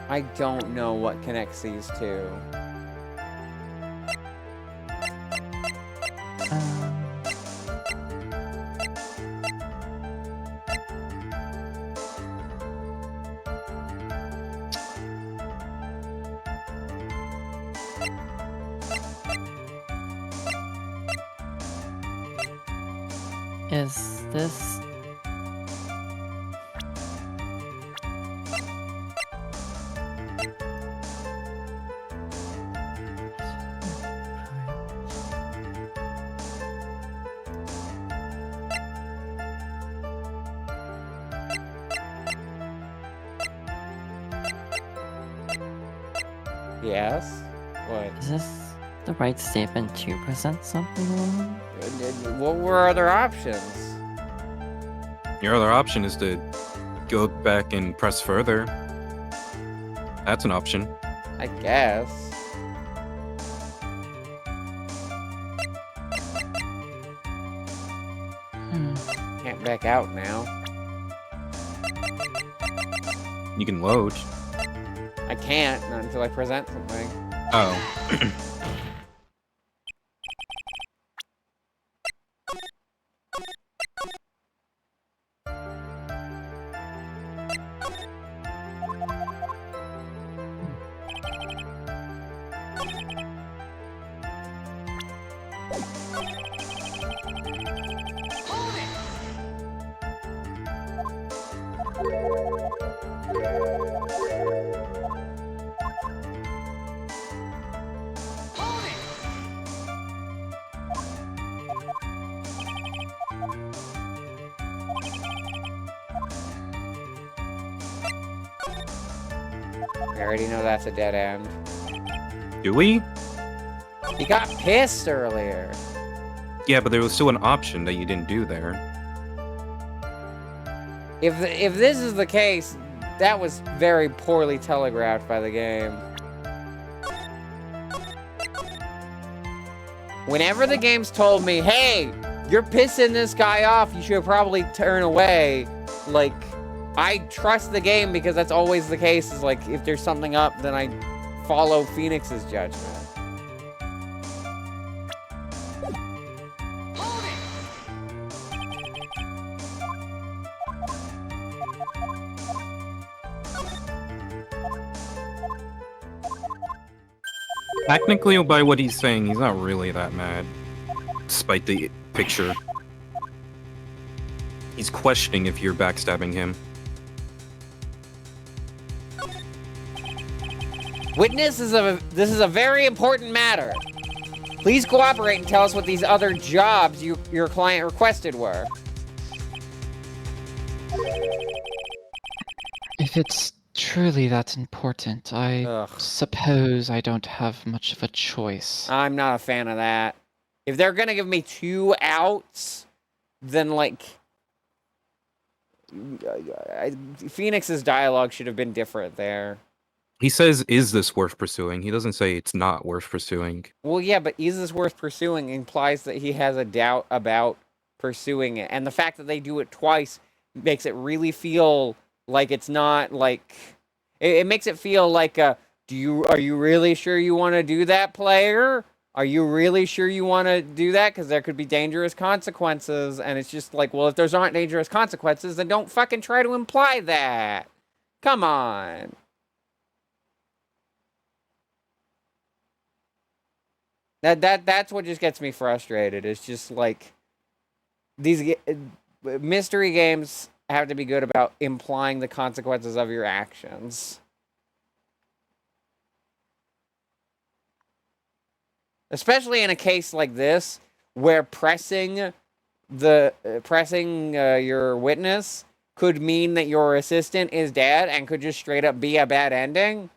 I don't know what connects these two. Is this... Yes? What? Is this the right statement to present something wrong? What were other options? Your other option is to go back and press further. That's an option. I guess. Can't back out now. You can load. I can't, not until I present something. Oh. I already know that's a dead end. Do we? He got pissed earlier. Yeah, but there was still an option that you didn't do there. If this is the case, that was very poorly telegraphed by the game. Whenever the game's told me, hey, you're pissing this guy off, you should probably turn away, like, I trust the game because that's always the case, is like, if there's something up, then I follow Phoenix's judgment. Technically, by what he's saying, he's not really that mad. Despite the picture. He's questioning if you're backstabbing him. Witness, this is a very important matter. Please cooperate and tell us what these other jobs your client requested were. If it's truly that important, I Ugh. suppose I don't have much of a choice. I'm not a fan of that. If they're gonna give me 2 outs, then like Phoenix's dialogue should have been different there. He says, "Is this worth pursuing?" He doesn't say it's not worth pursuing. Well, yeah, but is this worth pursuing implies that he has a doubt about pursuing it. And the fact that they do it twice makes it really feel like it's not like... It makes it feel like, are you really sure you want to do that, player? Are you really sure you want to do that? Because there could be dangerous consequences. And it's just like, well, if there's aren't dangerous consequences, then don't fucking try to imply that. Come on. That's what just gets me frustrated. It's just like these mystery games have to be good about implying the consequences of your actions. Especially in a case like this where pressing your witness could mean that your assistant is dead and could just straight up be a bad ending.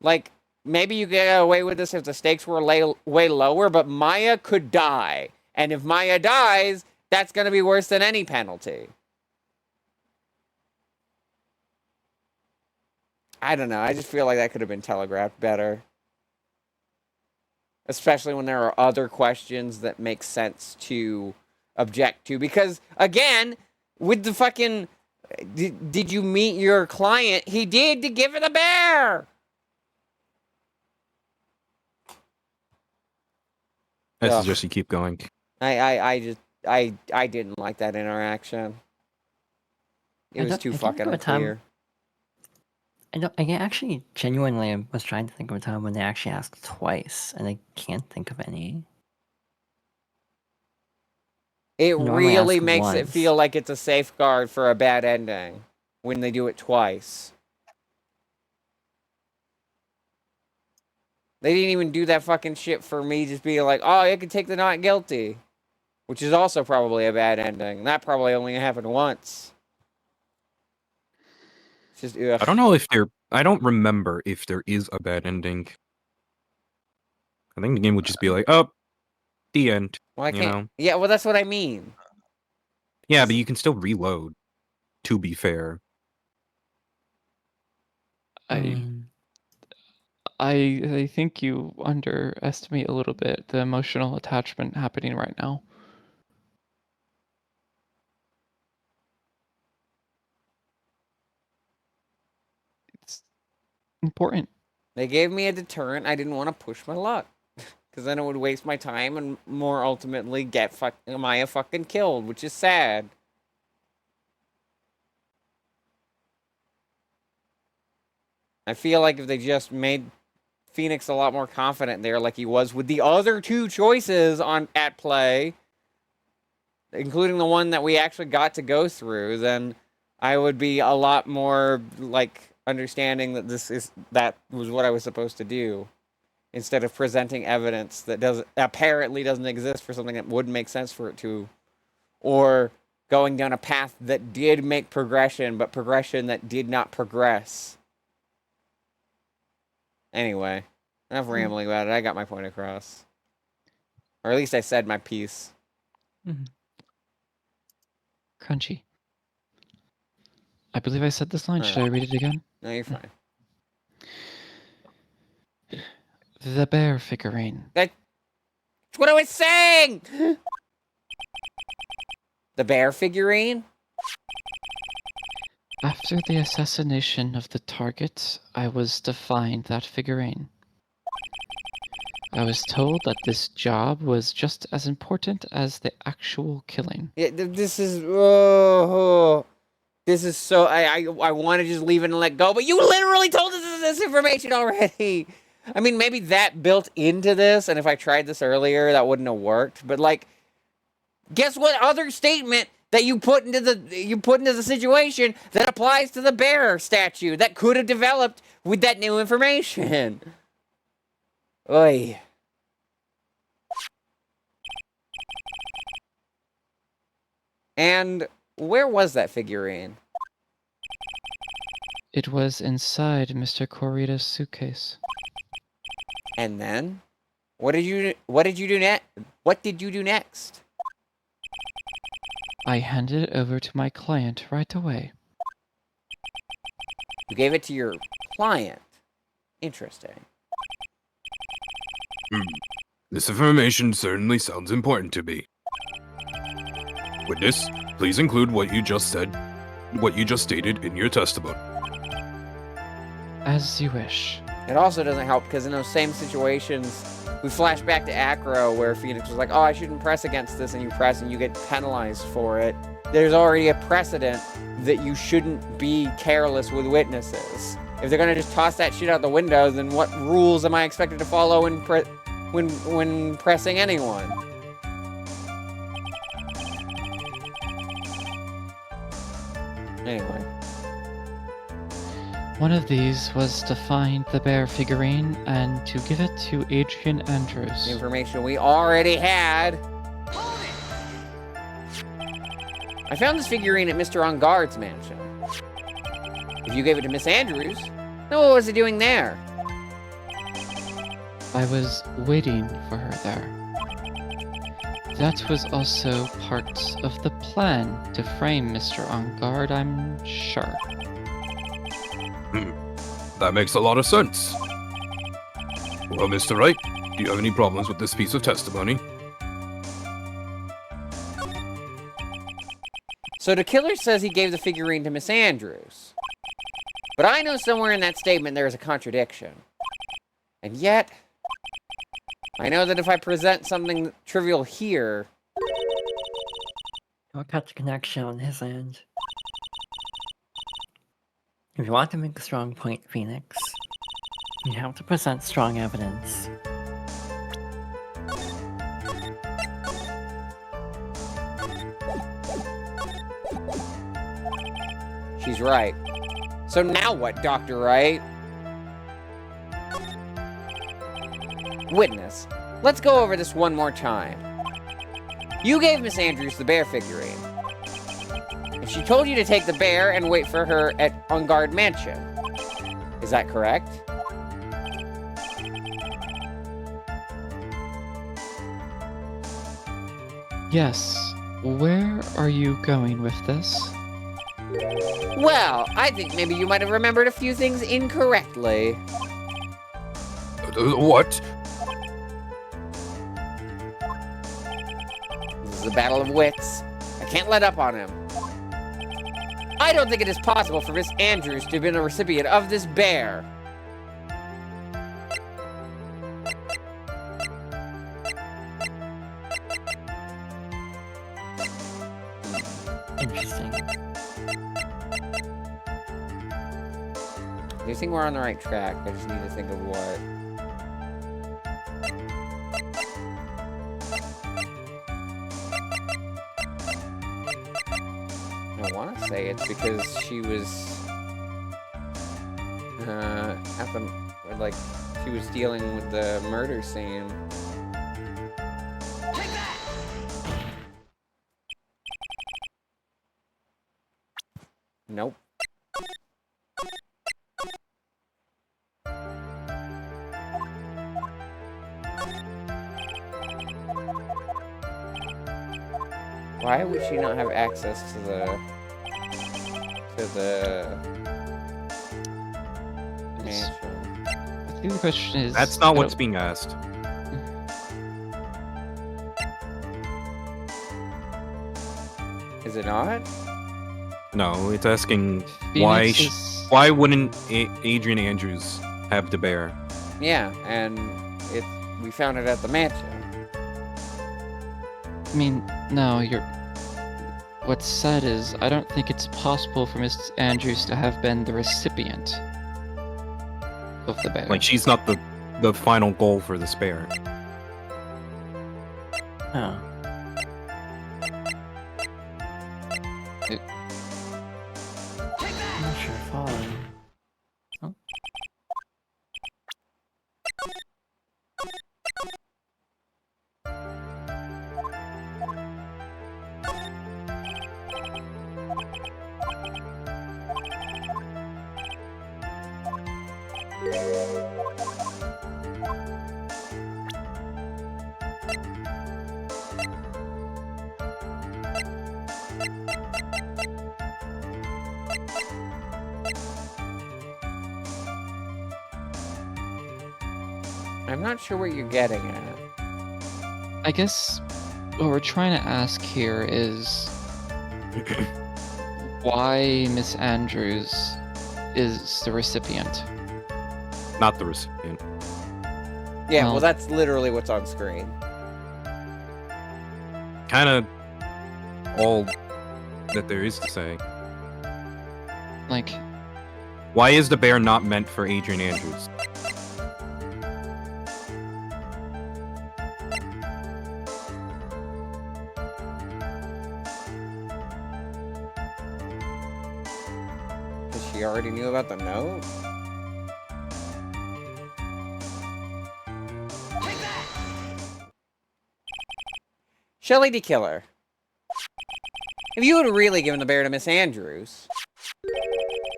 Like, maybe you get away with this if the stakes were way lower, but Maya could die. And if Maya dies, that's going to be worse than any penalty. I don't know. I just feel like that could have been telegraphed better. Especially when there are other questions that make sense to object to. Because, again, with the fucking... Did you meet your client? He did to give it a bear! I Ugh. suggest you keep going. I didn't like that interaction. It was too fucking unclear. I actually genuinely was trying to think of a time when they actually asked twice, and I can't think of any. It Normally really ask makes it once. feel like it's a safeguard for a bad ending when they do it twice. They didn't even do that fucking shit for me just being like, oh, you can take the not guilty. Which is also probably a bad ending. That probably only happened once. It's just, ugh. I don't know if there... I don't remember if there is a bad ending. I think the game would just be like, oh, the end. Well, I you can't... know? Yeah, well, that's what I mean. Yeah, but you can still reload, to be fair. I think you underestimate a little bit the emotional attachment happening right now. It's important. They gave me a deterrent. I didn't want to push my luck. Because then it would waste my time and more ultimately get Maya fucking killed, which is sad. I feel like if they just made Phoenix a lot more confident there like he was with the other 2 choices at play, including the one that we actually got to go through, then I would be a lot more like understanding that that was what I was supposed to do, instead of presenting evidence that apparently doesn't exist for something that wouldn't make sense for it to, or going down a path that did make progression, but progression that did not progress. Anyway, enough rambling about it. I got my point across. Or at least I said my piece. Crunchy. I believe I said this line. Should I read it again? No, you're fine. The bear figurine. That's what I was saying! The bear figurine? After the assassination of the target, I was to find that figurine. I was told that this job was just as important as the actual killing. Yeah, this is so... I want to just leave it and let go, but you literally told us this information already! I mean, maybe that built into this, and if I tried this earlier, that wouldn't have worked. But, like, guess what other statement that you put into the situation that applies to the bear statue that could have developed with that new information. Oy. And where was that figurine? It was inside Mr. Corita's suitcase. And then, what did you do next? I handed it over to my client right away. You gave it to your client. Interesting. This information certainly sounds important to me. Witness, please include what you just stated in your testimony. As you wish. It also doesn't help because in those same situations, we flash back to Acro where Phoenix was like, oh, I shouldn't press against this, and you press and you get penalized for it. There's already a precedent that you shouldn't be careless with witnesses. If they're gonna just toss that shit out the window, then what rules am I expected to follow when pressing anyone? Anyway. One of these was to find the bear figurine and to give it to Adrian Andrews. The information we already had. I found this figurine at Mr. Engard's mansion. If you gave it to Miss Andrews, then what was it doing there? I was waiting for her there. That was also part of the plan to frame Mr. Engard, I'm sure. That makes a lot of sense. Well, Mr. Wright, do you have any problems with this piece of testimony? So the killer says he gave the figurine to Miss Andrews. But I know somewhere in that statement there is a contradiction. And yet, I know that if I present something trivial here... He'll cut the connection on his end. If you want to make a strong point, Phoenix, you have to present strong evidence. She's right. So now what, Dr. Wright? Witness, let's go over this one more time. You gave Miss Andrews the bear figurine. And she told you to take the bear and wait for her at Engard Mansion. Is that correct? Yes. Where are you going with this? Well, I think maybe you might have remembered a few things incorrectly. What? This is a battle of wits. I can't let up on him. I don't think it is possible for Miss Andrews to have been a recipient of this bear. Interesting. I think we're on the right track. I just need to think of what. I want to say it's because she was she was dealing with the murder scene. Nope. Why would she not have access to the mansion? I think the question is... That's not what's being asked. Is it not? No, it's asking Phoenix why wouldn't Adrian Andrews have the bear? Yeah, and we found it at the mansion. I mean, no, what's said is, I don't think it's possible for Miss Andrews to have been the recipient of the bear. Like, she's not the final goal for this bear. Oh. I'm not sure falling. Oh. I'm not sure what you're getting at. I guess what we're trying to ask here is why Miss Andrews is the recipient. Not the recipient. Yeah, Well- well, that's literally what's on screen. Kind of all that there is to say. Like, Why is the bear not meant for Adrian Andrews? Because she already knew about the note? Shelly D. Killer. If you had really given the bear to Miss Andrews,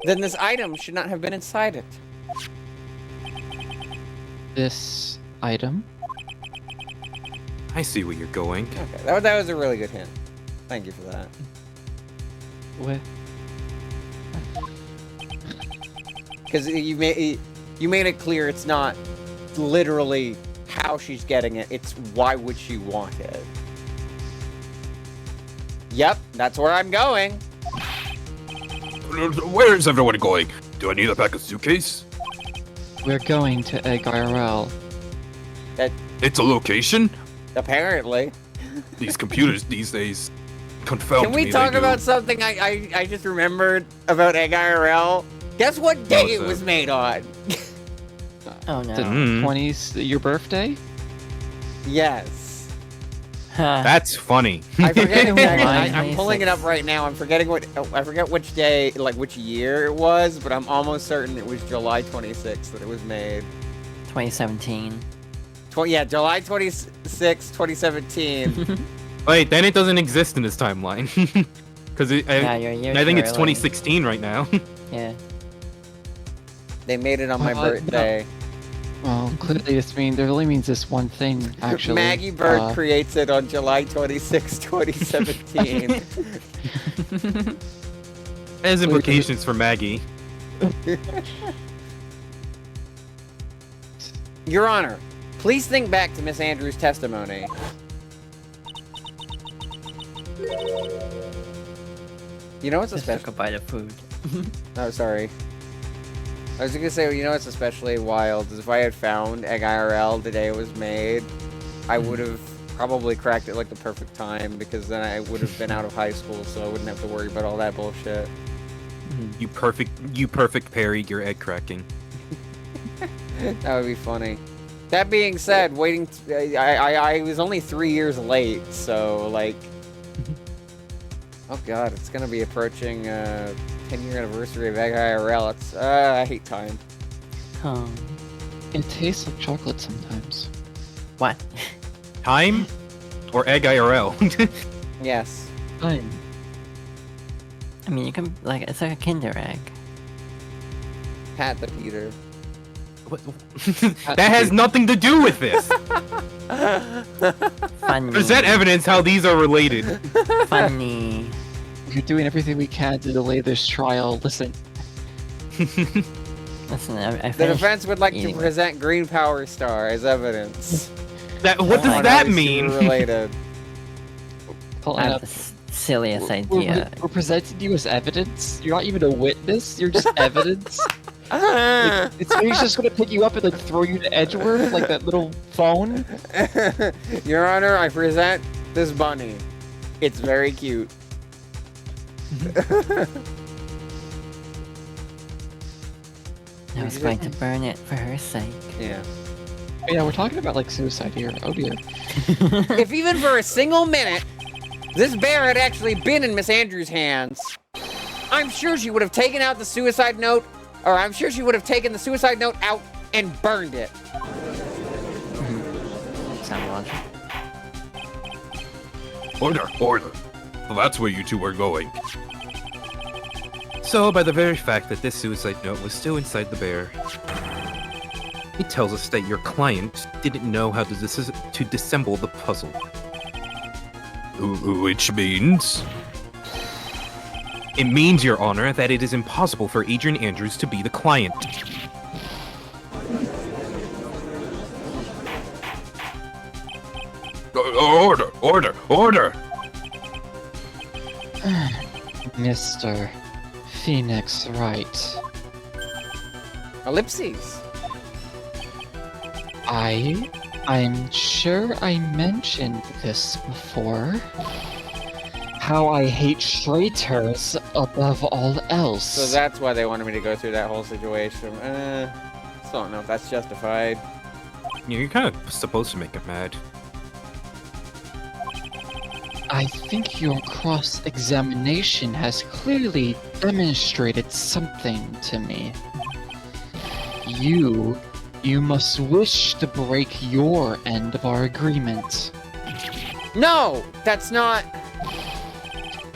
then this item should not have been inside it. this item? I see where you're going. Okay, that was a really good hint. Thank you for that. What? Because you made it clear it's not literally how she's getting it, it's why would she want it. Yep, that's where I'm going. Where is everyone going? Do I need to pack a suitcase? We're going to Egg IRL. It's a location? Apparently. These computers these days confound Can me. we they talk do. about something I just remembered about Egg IRL? Guess what day What's it that? was made on? Oh no. The Mm. 20s, your birthday? Yes. That's funny. I forget exactly. July I'm pulling it up 26th. right now. I'm forgetting I forget which day, like which year it was, but I'm almost certain it was July 26th that it was made. 2017. Yeah, July 26th, 2017. Wait, then it doesn't exist in this timeline. Because Yeah, you're years I think it's early. 2016 right now. Yeah. They made it on my Well, no. birthday. Well, clearly this only means this one thing, actually. Maggie Bird creates it on July 26th, 2017. Has implications for Maggie. Your Honor, please think back to Miss Andrews' testimony. You know what's Just took a especially... bite of food. Oh, sorry. I was gonna say, you know what's especially wild is if I had found Egg IRL the day it was made, I would have probably cracked it like the perfect time because then I would have been out of high school, so I wouldn't have to worry about all that bullshit. You perfect parry your egg cracking. That would be funny. That being said, I was only 3 years late, so like, oh god, it's gonna be approaching 10-year anniversary of Egg IRL. It's I hate time. Oh. It tastes like chocolate sometimes. What? Time or egg IRL? Yes. Fine. I mean, you can, like, it's like a Kinder egg. Pat the Peter. That has nothing to do with this. Funny. Present evidence how these are related. Funny. We're doing everything we can to delay this trial. Listen, Listen, I The finished defense would like to eating it. present Green Power Star as evidence. What does on that how these two mean? are related. pull I it have up. the silliest idea. We're presenting you as evidence. You're not even a witness. You're just evidence. It's he's just gonna pick you up and like throw you to Edgeworth like that little phone. Your Honor, I present this bunny. It's very cute. I was going to burn it for her sake. Yeah. Yeah, we're talking about like suicide here. Oh dear. If even for a single minute this bear had actually been in Miss Andrews' hands, I'm sure she would have taken out the suicide note, or I'm sure she would have taken the suicide note out and burned it. Sound logic. Order, order. Well, that's where you two are going. So, by the very fact that this suicide note was still inside the bear, it tells us that your client didn't know how to disassemble the puzzle. Which means... It means, Your Honor, that it is impossible for Adrian Andrews to be the client. Order, order, order! Mr. Phoenix Wright. Ellipses. I'm sure I mentioned this before. How I hate traitors above all else. So that's why they wanted me to go through that whole situation. Still don't know if that's justified. Yeah, you're kind of supposed to make him mad. I think your cross-examination has clearly demonstrated something to me. You must wish to break your end of our agreement. No, that's not.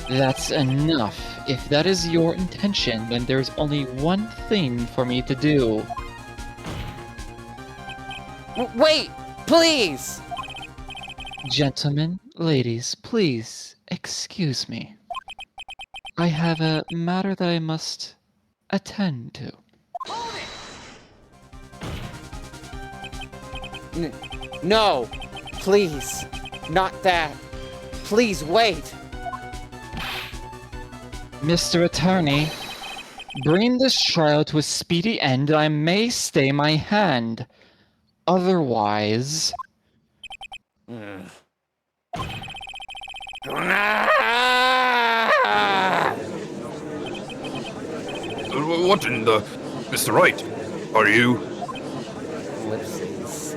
That's enough. If that is your intention, then there's only one thing for me to do. Wait, please. Gentlemen, ladies, please, excuse me. I have a matter that I must attend to. No, please, not that. Please wait. Mr. Attorney, bring this trial to a speedy end and I may stay my hand. Otherwise... What in the... Mr. Wright, are you... Ellipses.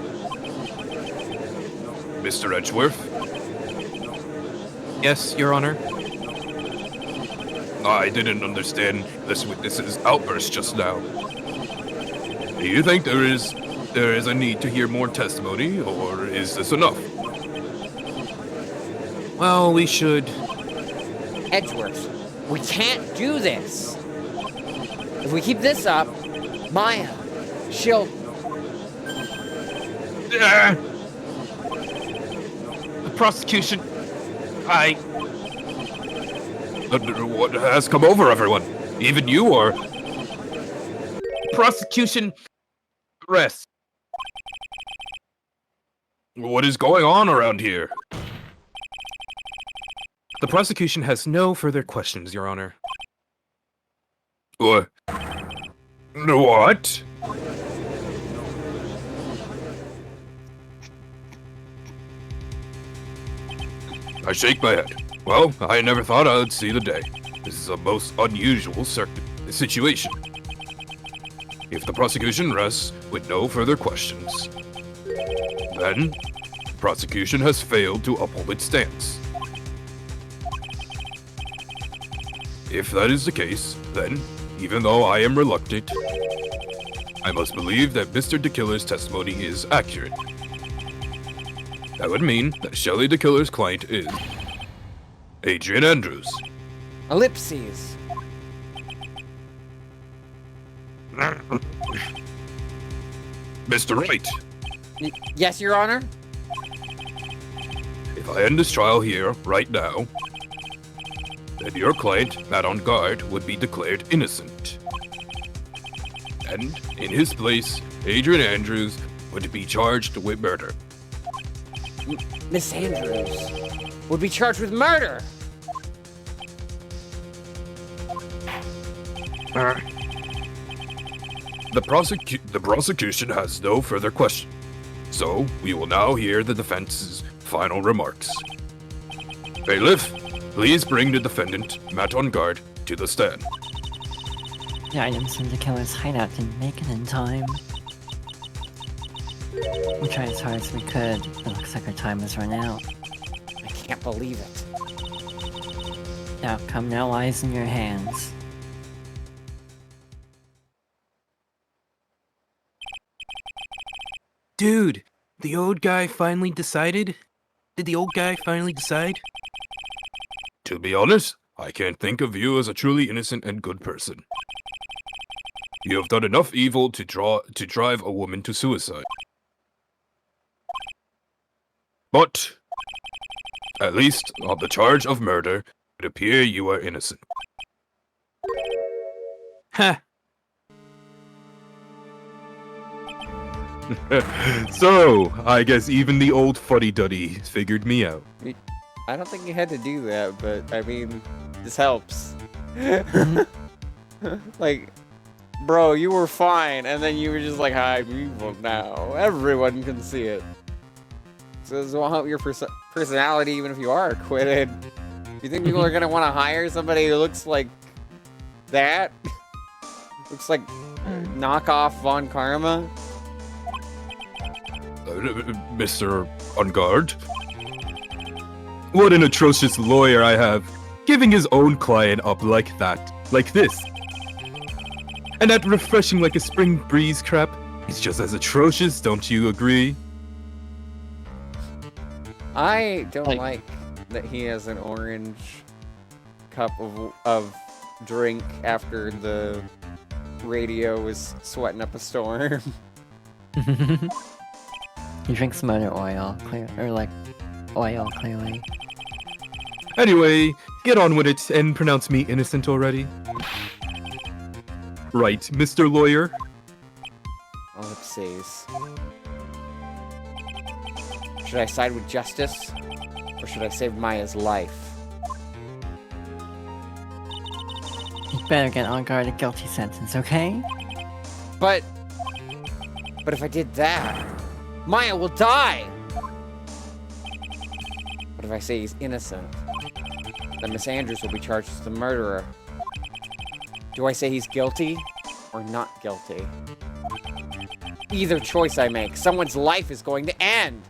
Mr. Edgeworth? Yes, Your Honor. I didn't understand this witness's outburst just now. Do you think there is a need to hear more testimony, or is this enough? Well, we should... Edgeworth, we can't do this. If we keep this up, Maya, she'll... The prosecution... What has come over everyone? Even you, or... Prosecution... Rest. What is going on around here? The prosecution has no further questions, Your Honor. What? What? I shake my head. Well, I never thought I'd see the day. This is a most unusual situation. If the prosecution rests with no further questions, then the prosecution has failed to uphold its stance. If that is the case, then, even though I am reluctant, I must believe that Mr. DeKiller's testimony is accurate. That would mean that Shelley DeKiller's client is Adrian Andrews. Ellipses. Mr. Wright, Yes, Your Honor? if I end this trial here, right now, then your client, Matt on guard, would be declared innocent. And, in his place, Adrian Andrews would be charged with murder. Miss Andrews would be charged with murder. The prosecution has no further question, so we will now hear the defense's final remarks. Bailiff, please bring the defendant, Matt on guard, to the stand. The items in the killer's hideout didn't make it in time. We tried as hard as we could, but looks like our time has run out. I can't believe it. The outcome now lies in your hands. Dude, the old guy finally decided? Did the old guy finally decide? To be honest, I can't think of you as a truly innocent and good person. You have done enough evil to drive a woman to suicide. But, at least on the charge of murder, it appears you are innocent. Ha! So, I guess even the old fuddy-duddy figured me out. I don't think you had to do that, but I mean, this helps. Like, bro, you were fine, and then you were just like, I'm evil now. Everyone can see it. So this won't help your personality even if you are acquitted. You think people are gonna want to hire somebody who looks like that? Looks like knockoff Von Karma? Mr. On Guard? What an atrocious lawyer I have, giving his own client up like that, like this. And that refreshing like a spring breeze crap is just as atrocious, don't you agree? I don't like that he has an orange cup of drink after the radio was sweating up a storm. He drinks motor oil, oil, clearly. Anyway, get on with it and pronounce me innocent already. Right, Mr. Lawyer? Ellipses. Should I side with justice? Or should I save Maya's life? You better get on guard a guilty sentence, okay? But if I did that, Maya will die! What if I say he's innocent? Then Miss Andrews will be charged as the murderer. Do I say he's guilty or not guilty? Either choice I make, someone's life is going to end!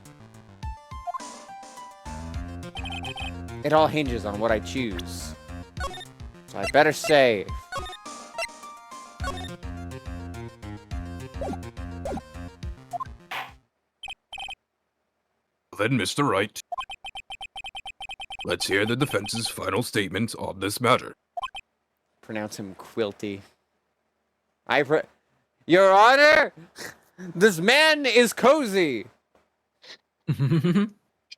It all hinges on what I choose. So I better save. Then, Mr. Wright, let's hear the defense's final statement on this matter. Pronounce him Quilty. Your Honor! This man is cozy!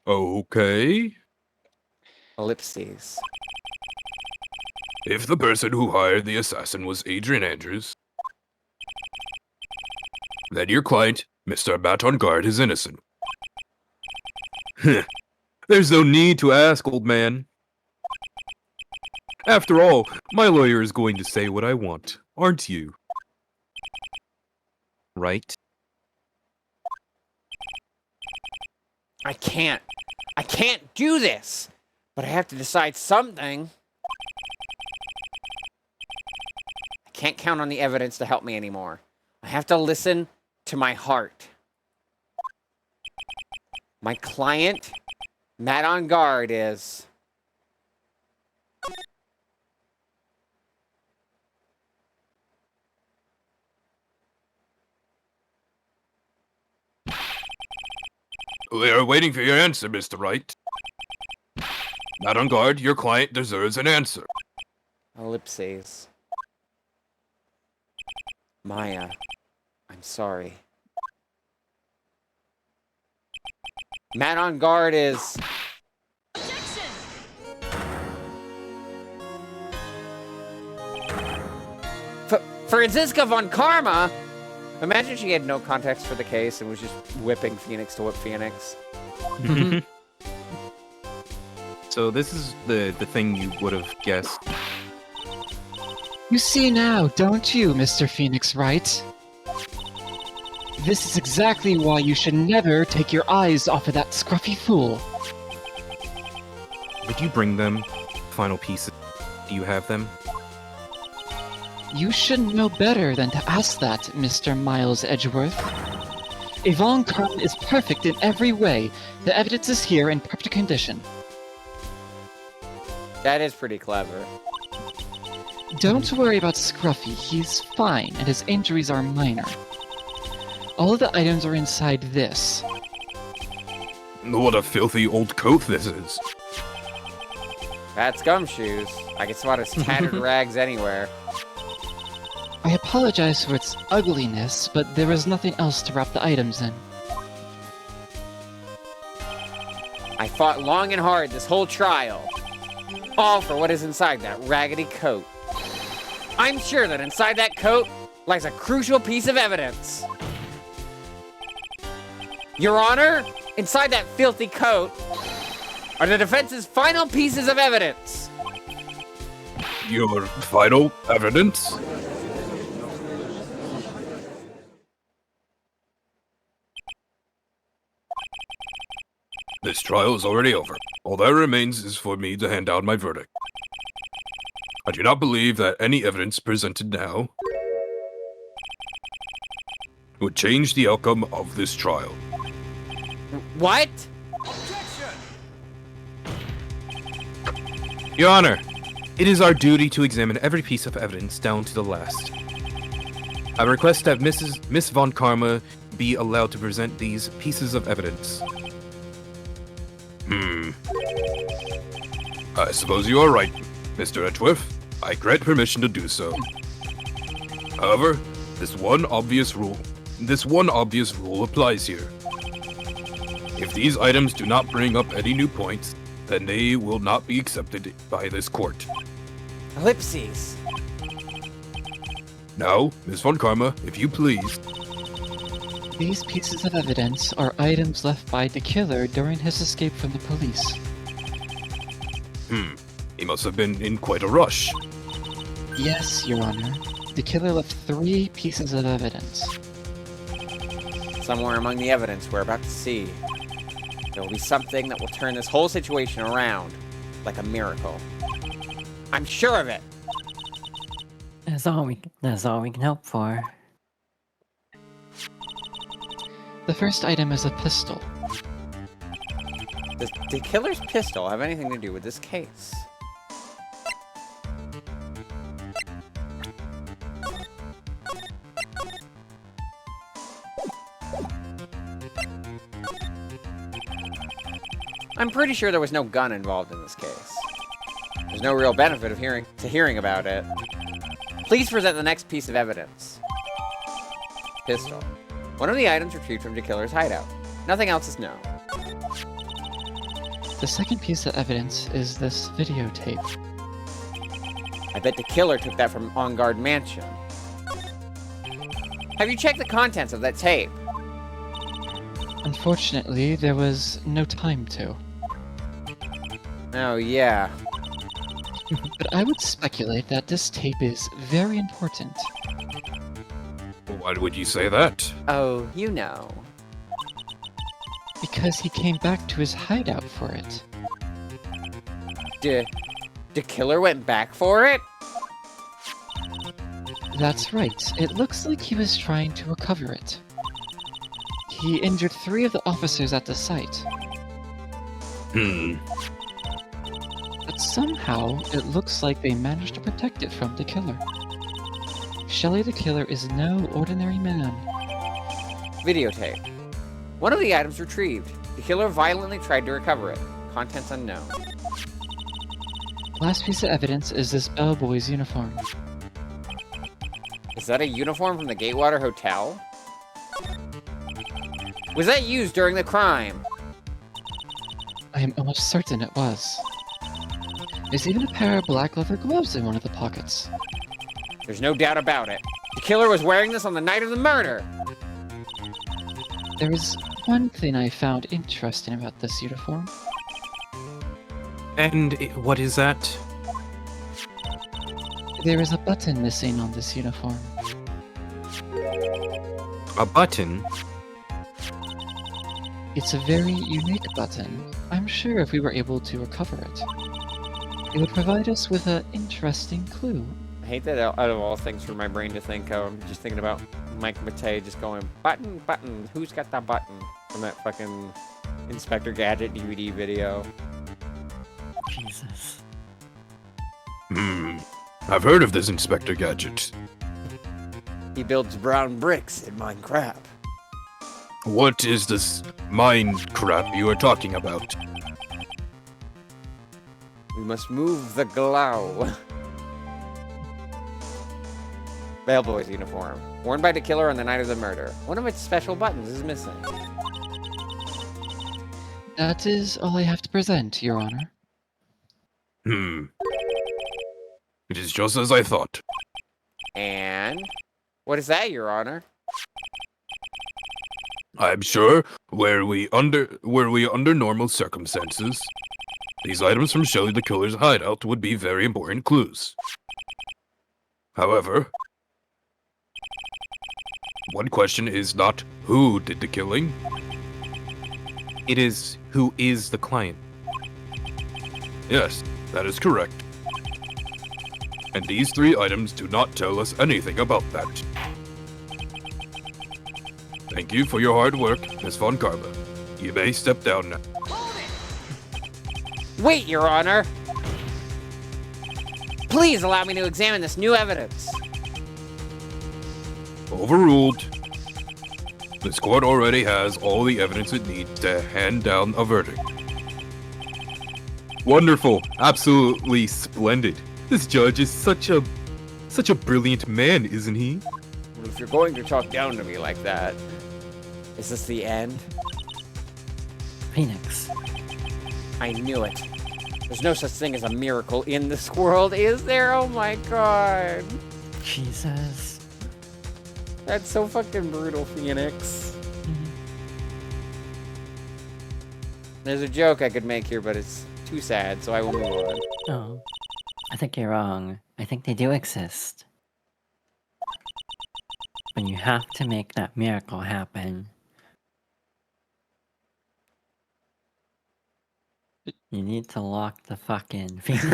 Okay. Ellipses. If the person who hired the assassin was Adrian Andrews, then your client, Mr. Bat on Guard, is innocent. There's no need to ask, old man. After all, my lawyer is going to say what I want, aren't you? Right? I can't do this! But I have to decide something. I can't count on the evidence to help me anymore. I have to listen to my heart. My client, Matt on Guard, is... We are waiting for your answer, Mr. Wright. Not on guard, your client deserves an answer. Ellipses. Maya, I'm sorry. Matt on Guard is... Franziska von Karma? Imagine she had no context for the case and was just whipping Phoenix to whip Phoenix. So this is the thing you would have guessed. You see now, don't you, Mr. Phoenix Wright? This is exactly why you should never take your eyes off of that scruffy fool. Did you bring them? Final pieces. Do you have them? You should know better than to ask that, Mr. Miles Edgeworth. Yvonne Carlin is perfect in every way. The evidence is here in perfect condition. That is pretty clever. Don't worry about Scruffy, he's fine, and his injuries are minor. All of the items are inside this. What a filthy old coat this is. That's Gumshoes. I can spot his tattered rags anywhere. I apologize for its ugliness, but there is nothing else to wrap the items in. I fought long and hard this whole trial. All for what is inside that raggedy coat. I'm sure that inside that coat lies a crucial piece of evidence. Your Honor, inside that filthy coat are the defense's final pieces of evidence. Your final evidence? This trial is already over. All that remains is for me to hand down my verdict. I do not believe that any evidence presented now would change the outcome of this trial. What? Your Honor, it is our duty to examine every piece of evidence down to the last. I request that Miss Von Karma be allowed to present these pieces of evidence. I suppose you are right, Mr. Edgeworth. I grant permission to do so. However, this one obvious rule applies here. If these items do not bring up any new points, then they will not be accepted by this court. Ellipses. Now, Miss Von Karma, if you please. These pieces of evidence are items left by the killer during his escape from the police. He must have been in quite a rush. Yes, Your Honor. The killer left 3 pieces of evidence. Somewhere among the evidence we're about to see, there will be something that will turn this whole situation around like a miracle. I'm sure of it. That's all we can hope for. The first item is a pistol. Does the killer's pistol have anything to do with this case? I'm pretty sure there was no gun involved in this case. There's no real benefit of hearing about it. Please present the next piece of evidence. Pistol. One of the items retrieved from the killer's hideout. Nothing else is known. The second piece of evidence is this videotape. I bet the killer took that from On Guard Mansion. Have you checked the contents of that tape? Unfortunately, there was no time to. Oh, yeah. But I would speculate that this tape is very important. Why would you say that? Oh, you know. Because he came back to his hideout for it. The killer went back for it? That's right. It looks like he was trying to recover it. He injured 3 of the officers at the site. But somehow, it looks like they managed to protect it from the killer. Shelley the killer is no ordinary man. Videotape. One of the items retrieved. The killer violently tried to recover it. Contents unknown. Last piece of evidence is this bellboy's uniform. Is that a uniform from the Gatewater Hotel? Was that used during the crime? I am almost certain it was. There's even a pair of black leather gloves in one of the pockets. There's no doubt about it. The killer was wearing this on the night of the murder. There is one thing I found interesting about this uniform. And what is that? There is a button missing on this uniform. A button? It's a very unique button. I'm sure if we were able to recover it, it would provide us with an interesting clue. I hate that out of all things for my brain to think of. I'm just thinking about Mike Matei just going, button, button, who's got that button? From that fucking Inspector Gadget DVD video. Jesus. I've heard of this Inspector Gadget. He builds brown bricks in Minecraft. What is this mind crap you are talking about? We must move the glow. Bellboy's uniform. Worn by the killer on the night of the murder. One of its special buttons is missing. That is all I have to present, Your Honor. It is just as I thought. And what is that, Your Honor? I'm sure were we under normal circumstances, these items from Shelley the Killer's hideout would be very important clues. However, one question is not who did the killing. It is who is the client. Yes, that is correct. And these 3 items do not tell us anything about that. Thank you for your hard work, Miss Von Carla. You may step down now. Wait, Your Honor! Please allow me to examine this new evidence. Overruled. This court already has all the evidence it needs to hand down a verdict. Wonderful. Absolutely splendid. This judge is such a brilliant man, isn't he? Well, if you're going to talk down to me like that, is this the end? Phoenix. I knew it. There's no such thing as a miracle in this world, is there? Oh my god. Jesus. That's so fucking brutal, Phoenix. There's a joke I could make here, but it's too sad, so I will move on. Oh. I think you're wrong. I think they do exist. But you have to make that miracle happen. You need to lock the fuck in, Phoenix.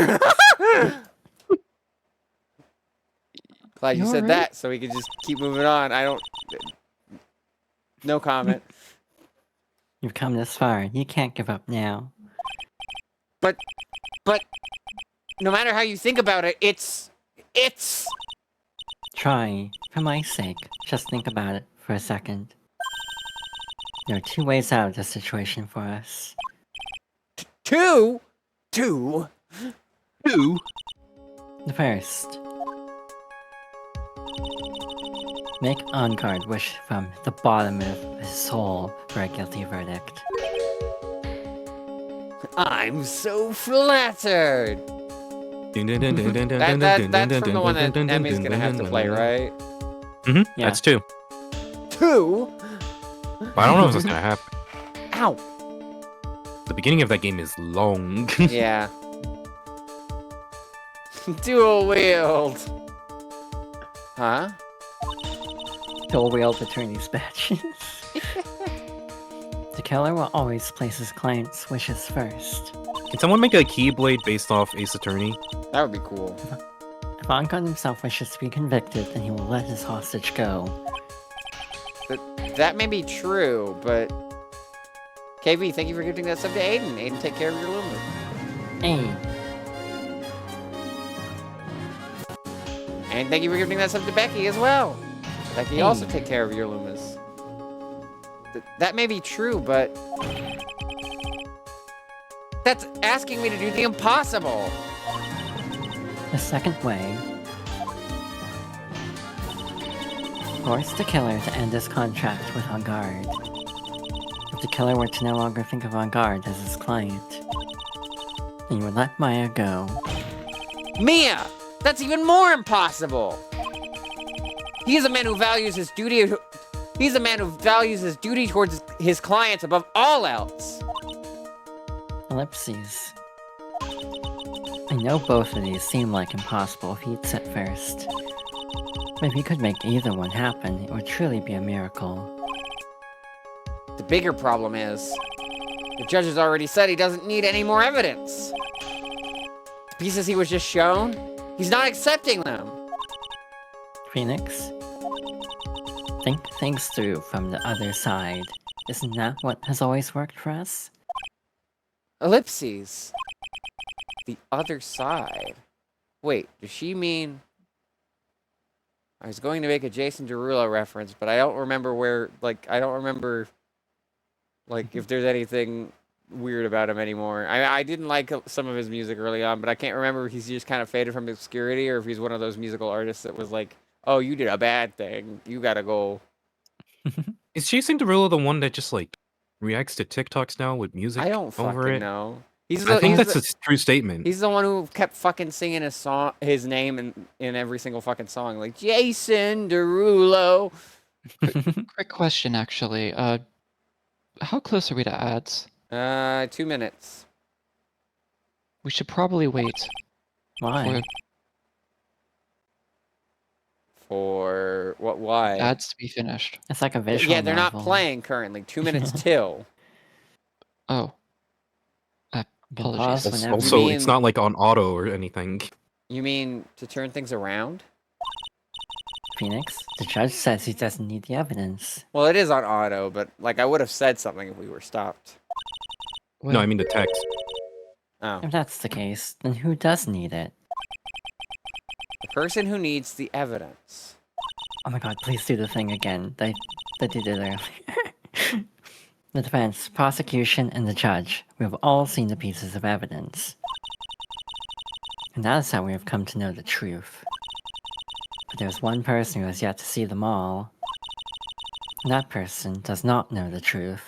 Glad you You said alright? that, so we could just keep moving on. I don't... No comment. You've come this far. You can't give up now. But... No matter how you think about it, it's... Try, for my sake, just think about it for a second. There are 2 ways out of this situation for us. Two? Who? The first. Make On Guard wish from the bottom of his soul for a guilty verdict. I'm so flattered! That's from the one that Emmy's gonna have to play, right? Mm-hmm. Yeah. That's 2. 2? I don't know if that's gonna happen. Ow! The beginning of that game is long. Yeah. Dual wield! Huh? Dual wield attorney's badges. The killer will always place his client's wishes first. Can someone make a Keyblade based off Ace Attorney? That would be cool. If Ankon himself wishes to be convicted, then he will let his hostage go. That may be true, but... KB, thank you for gifting that sub to Aiden. Aiden, take care of your Luma. Hey, And thank you for gifting that sub to Becky as well. Becky, Hey. also take care of your Lumas. That may be true, but... That's asking me to do the impossible! the second way. Force the killer to end his contract with On Guard. If the killer were to no longer think of On Guard as his client, then you would let Maya go. Mia! That's even more impossible! He's a man who values his duty... He's a man who values his duty towards his clients above all else! Ellipses. I know both of these seem like impossible feats at first. But if you could make either one happen, it would truly be a miracle. The bigger problem is... The judge has already said he doesn't need any more evidence! The pieces he was just shown, he's not accepting them! Phoenix? Think things through from the other side. Isn't that what has always worked for us? Ellipses. The other side. Wait, does she mean... I was going to make a Jason Derulo reference, but I don't remember where, like, I don't remember, like, if there's anything weird about him anymore. I didn't like some of his music early on, but I can't remember if he's just kind of faded from obscurity or if he's one of those musical artists that was like, oh, you did a bad thing. You gotta go. Is Jason Derulo the one that just like reacts to TikToks now with music I don't over fucking it? know. He's I think he's that's a true statement. he's the one who kept fucking singing his name in every single fucking song, like Jason Derulo. Quick question, actually. How close are we to ads? 2 minutes. We should probably wait Why? For what? Why? for ads to be finished. It's like a visual Yeah, they're not novel. playing currently. 2 minutes till. Oh. You can Apologies. pause whenever Also, mean- it's not like on auto or anything. You mean to turn things around? Phoenix, the judge says he doesn't need the evidence. Well, it is on auto, but like I would have said something if we were stopped. No, I mean the text. Oh, If that's the case, then who does need it? the person who needs the evidence. Oh my god, please do the thing again. They did it earlier. The defense, prosecution, and the judge. We have all seen the pieces of evidence. And that is how we have come to know the truth. But there's one person who has yet to see them all. And that person does not know the truth.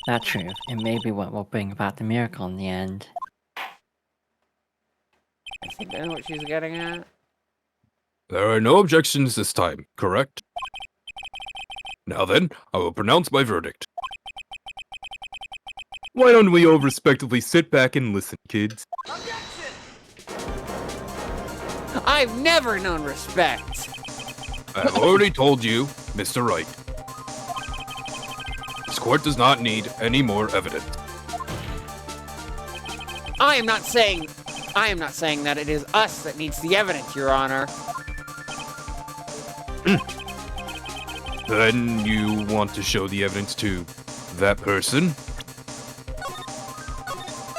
That truth, it may be what will bring about the miracle in the end. I think I know what she's getting at. There are no objections this time, correct? Now then, I will pronounce my verdict. Why don't we all respectively sit back and listen, kids? I've never known respect. I have already told you, Mr. Wright. This court does not need any more evidence. I am not saying that it is us that needs the evidence, Your Honor. Then you want to show the evidence to that person?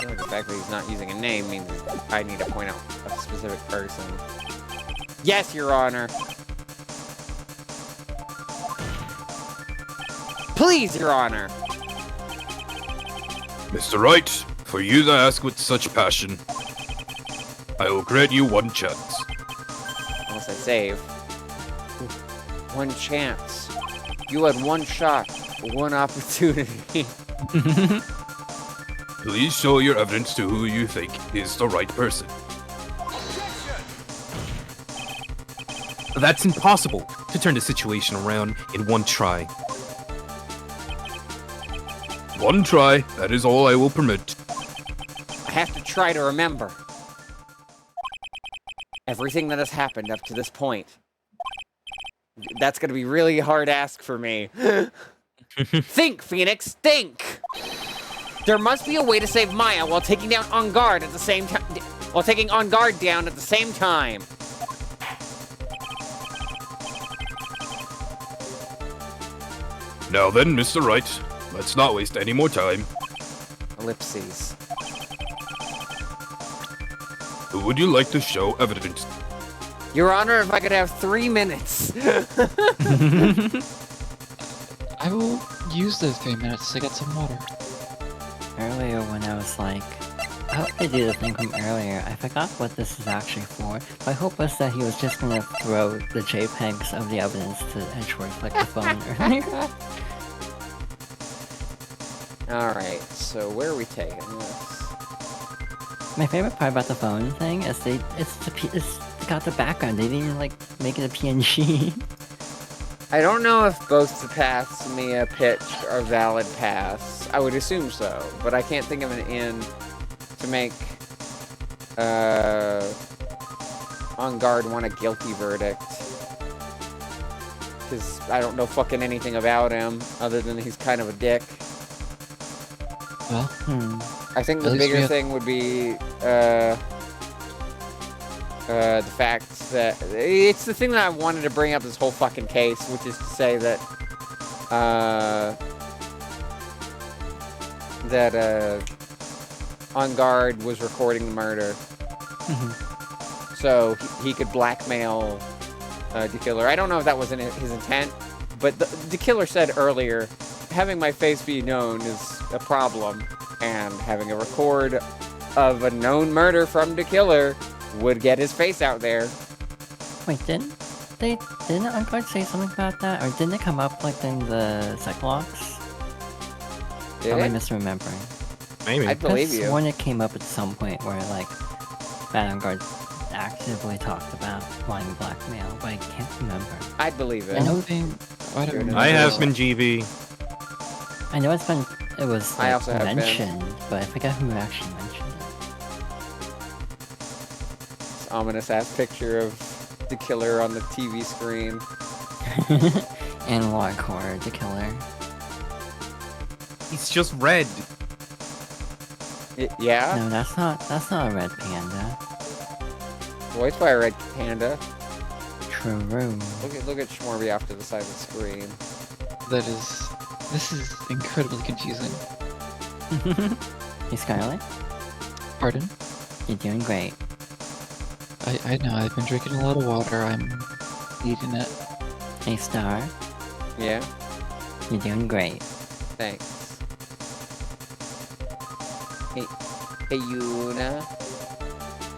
The fact that he's not using a name means I need to point out a specific person. Yes, Your Honor. Please, Your Honor. Mr. Wright, for you to ask with such passion, I will grant you one chance. Unless I save. One chance. You had one shot, one opportunity. Please show your evidence to who you think is the right person. That's impossible to turn the situation around in one try. One try, that is all I will permit. I have to try to remember everything that has happened up to this point. That's gonna be really hard ask for me. Think, Phoenix, think! There must be a way to save Maya while taking down On Guard at the same time. While taking On Guard down at the same time. Now then, Mr. Wright, let's not waste any more time. Ellipses. Who would you like to show evidence? Your Honor, if I could have 3 minutes. I will use those 3 minutes to get some water. Earlier when I was like, I hope they do the thing from earlier. I forgot what this is actually for. My hope was that he was just gonna throw the JPEGs of the evidence to Edgeworth like the phone earlier. Alright, so where are we taking this? My favorite part about the phone thing is it's got the background. They didn't like make it a PNG. I don't know if both the paths Mia pitched are valid paths. I would assume so, but I can't think of an in to make On Guard want a guilty verdict. Because I don't know fucking anything about him other than he's kind of a dick. Well, I think the At least we bigger have- thing would be the fact that it's the thing that I wanted to bring up this whole fucking case, which is to say that on guard was recording the murder. So he could blackmail the killer. I don't know if that was his intent, but the killer said earlier, having my face be known is a problem, and having a record of a known murder from the killer would get his face out there. Wait, didn't Unguard say something about that? Or didn't it come up like in the Cyclops? Did Am I it? misremembering? Maybe. I believe Could've you. sworn it came up at some point where like Vanguard actively talked about wanting blackmail, but I can't remember. I'd believe it. I know- I don't remember. I have been GB. I know it was I like, also have been. mentioned, but I forgot who actually mentioned This ominous ass picture of the killer on the TV screen. it. And Warcore, the killer. He's just red. Yeah? No, that's not a red panda. Voiced by a red panda. True. Look at Schmorby off to the side of the screen. This is incredibly confusing. Hey Scarlet, Pardon? you're doing great. I know, I've been drinking a lot of water, I'm eating it. Hey Star, Yeah? you're doing great. Thanks. Hey Yuna,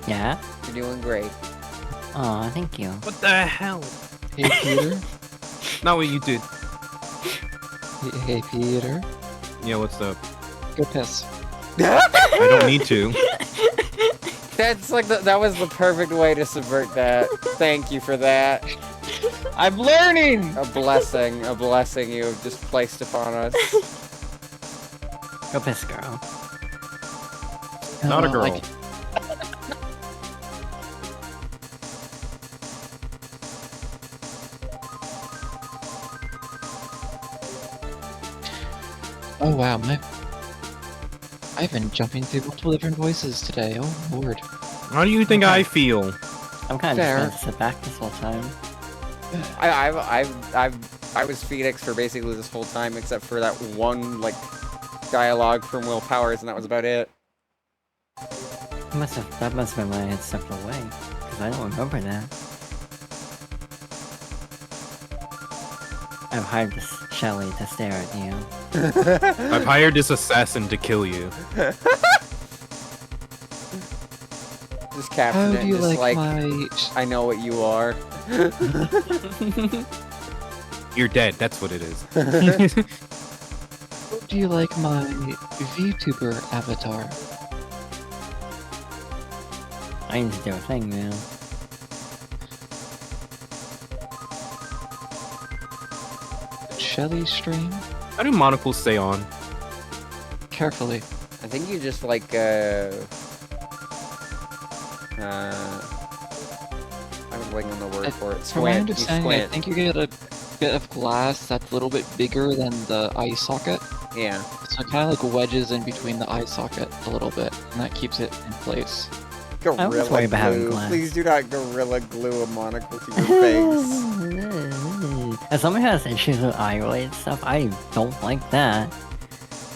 Yeah? you're doing great. Aw, thank you. What the hell? Hey Peter? Not what you did. Hey Peter? Yeah, what's up? Go piss. I don't need to. That's like that was the perfect way to subvert that. Thank you for that. I'm learning! A blessing you have just placed upon us. Go piss, girl. Not a Oh, girl. like- Oh wow, I've been jumping through multiple different voices today. Oh lord. How do you think I feel? I'm kind of Fair. just gonna sit back this whole time. I was Phoenix for basically this whole time, except for that one like dialogue from Will Powers, and that was about it. That must have been when I had stepped away, because I don't remember that. I've hired this Shelly to stare at you. I've hired this assassin to kill you. Just How caption do it, you just like like, my... I know what you are. You're dead, that's what it is. How do you like my VTuber avatar? I need to do a thing, man. Shelly stream? How do monocles stay on? Carefully. I think you just like I'm blanking on the word for it. From my Squint. You understanding, I squint. think you get a bit of glass that's a little bit bigger than the eye socket. Yeah. So it kind of like wedges in between the eye socket a little bit, and that keeps it in place. Gorilla always worry about having glue. glass. Please do not gorilla glue a monocle to your face. As someone who has issues with eye-related stuff, I don't like that.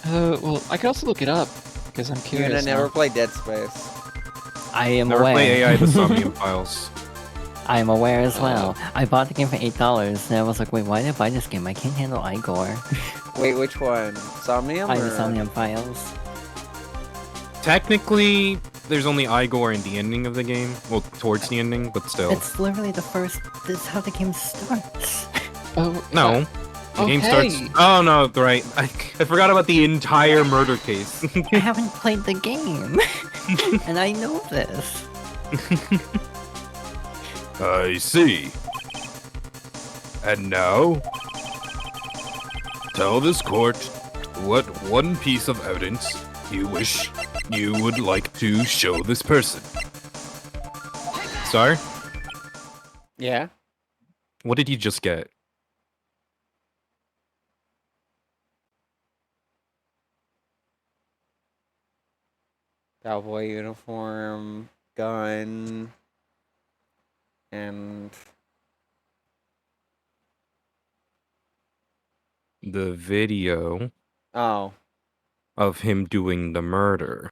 Well, I could also look it up, because I'm You're curious. gonna never now. play Dead Space. I am Never aware. play AI the Somnium Files. I am aware as well. I bought the game for $8, and I was like, wait, why did I buy this game? I can't handle Igor. Wait, which one? Somnium I or? the Somnium Files. Technically, there's only Igor in the ending of the game. Well, towards the ending, but still. It's literally the first. This is how the game starts. Oh, No. The game starts. okay. Oh no, right. I forgot about the entire murder case. I haven't played the game, and I know this. I see. And now, tell this court what one piece of evidence you wish you would like to show this person. Star, Yeah. what did you just get? Cowboy uniform, gun, and The video oh, of him doing the murder.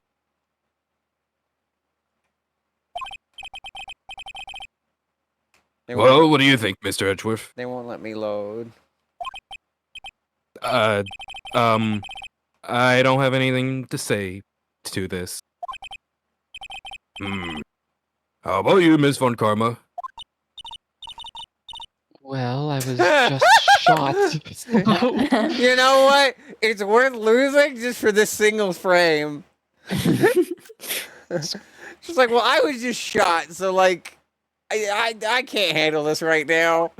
They Well, what do you think, Mr. Edgeworth? they won't let me load. I don't have anything to say to this. How about you, Miss Von Karma? Well, I was just shot. So... You know what? It's worth losing just for this single frame. She's like, well, I was just shot, so like, I can't handle this right now.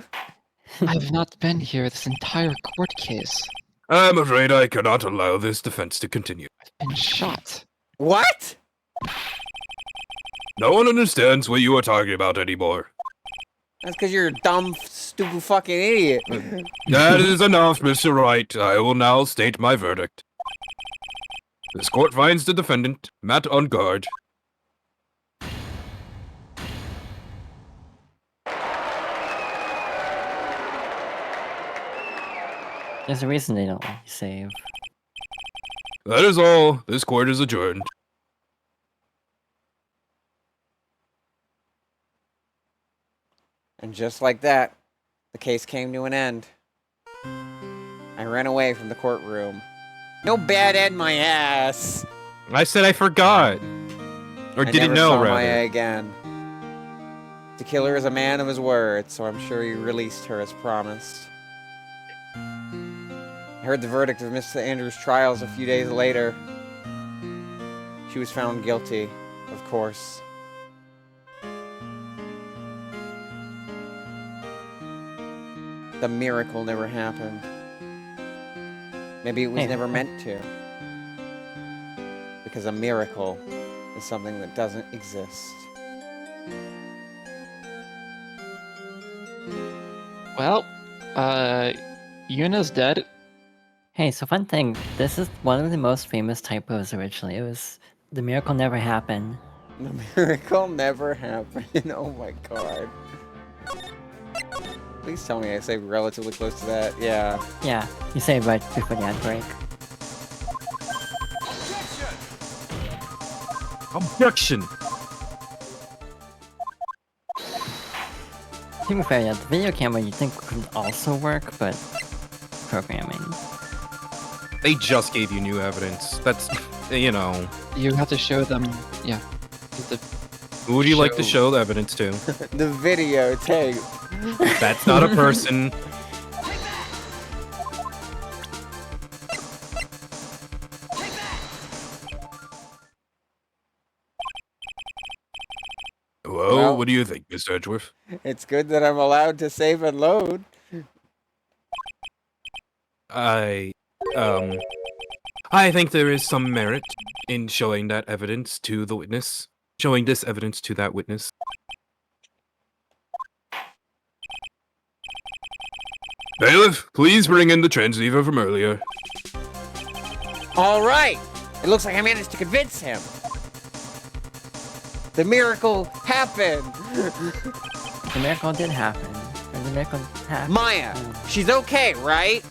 I've not been here this entire court case. I'm afraid I cannot allow this defense to continue. I've been shot. What? No one understands what you are talking about anymore. That's because you're a dumb, stupid fucking idiot. That is enough, Mr. Wright. I will now state my verdict. This court finds the defendant, Matt on guard. There's a reason they don't let you save. That is all. This court is adjourned. And just like that, the case came to an end. I ran away from the courtroom. No bad Ed my ass. I said I forgot. Or I didn't never know, saw rather. Maya again. The killer is a man of his word, so I'm sure he released her as promised. I heard the verdict of Mr. Andrews' trials a few days later. She was found guilty, of course. The miracle never happened. Maybe it was Hey. never meant to. Because a miracle is something that doesn't exist. Well, Yuna's dead. Hey, so fun thing, this is one of the most famous typos originally. It was the miracle never happened. The miracle never happened. Oh my god. Please tell me I saved relatively close to that. Yeah. Yeah, you say it right before the ad break. Objection! To be fair, yeah, the video camera you think could also work, but programming. They just gave you new evidence. That's, you know. You have to show them. Yeah. You have to Who would you like to Show. show the evidence to? The videotape. That's not a person. Well, what do you think, Mr. Edgeworth? It's good that I'm allowed to save and load. I think there is some merit in showing that evidence to the witness. Showing this evidence to that witness. Bailiff, please bring in the transceiver from earlier. All right. It looks like I managed to convince him. The miracle happened. The miracle did happen. Or the miracle happened. Maya, she's okay, right?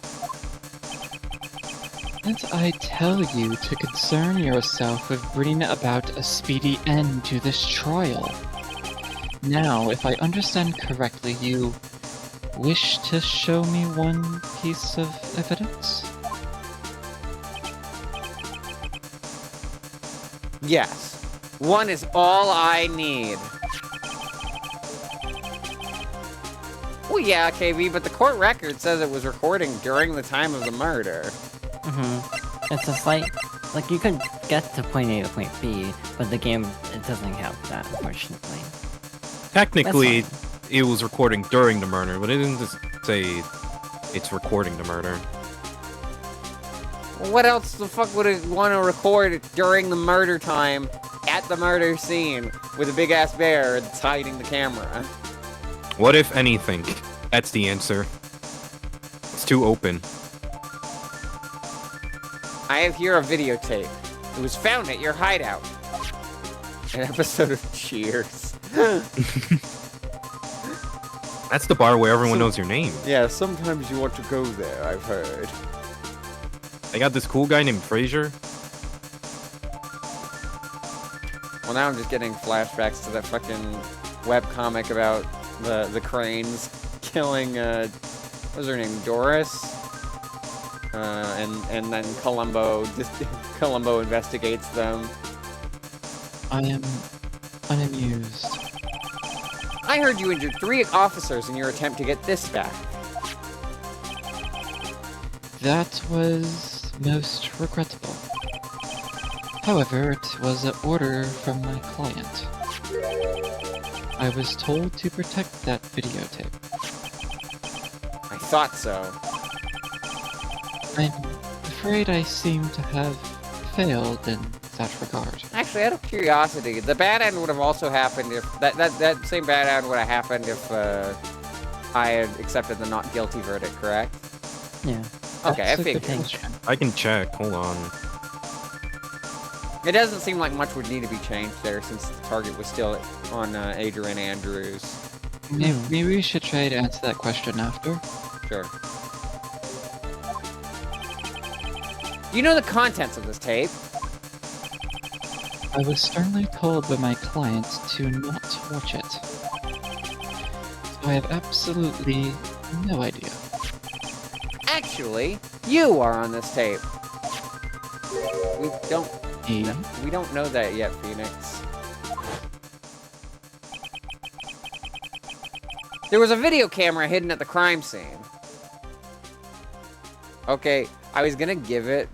Didn't I tell you to concern yourself with bringing about a speedy end to this trial? Now, if I understand correctly, you wish to show me one piece of evidence? Yes. One is all I need. Well, yeah, KB, but the court record says it was recording during the time of the murder. It's just like you could get to point A to point B, but the game, it doesn't have that, unfortunately. Technically, That's it was recording during the murder, but it didn't just say it's recording the murder. What else the fuck would it want to record during the murder time at the murder scene with a big ass bear that's hiding the camera? What if anything? That's the answer. It's too open. I have here a videotape. It was found at your hideout. An episode of Cheers. That's the bar where everyone knows your name. Yeah, sometimes you want to go there, I've heard. They got this cool guy named Fraser. Well, now I'm just getting flashbacks to that fucking webcomic about the cranes killing what was her name, Doris, and then Columbo investigates them. I am unamused. I heard you injured 3 officers in your attempt to get this back. That was most regrettable. However, it was an order from my client. I was told to protect that videotape. I thought so. I'm afraid I seem to have failed in that regard. Actually, out of curiosity, the bad end would have also happened if that same bad end would have happened if I had accepted the not guilty verdict, correct? Yeah. Okay, That's I a good figured. question. I can check. Hold on. It doesn't seem like much would need to be changed there since the target was still on Adrian Andrews. Maybe we should try to answer that question after. Sure. You know the contents of this tape? I was sternly told by my client to not watch it. So I have absolutely no idea. Actually, you are on this tape. Me? We don't know that yet, Phoenix. There was a video camera hidden at the crime scene. Okay, I was gonna give it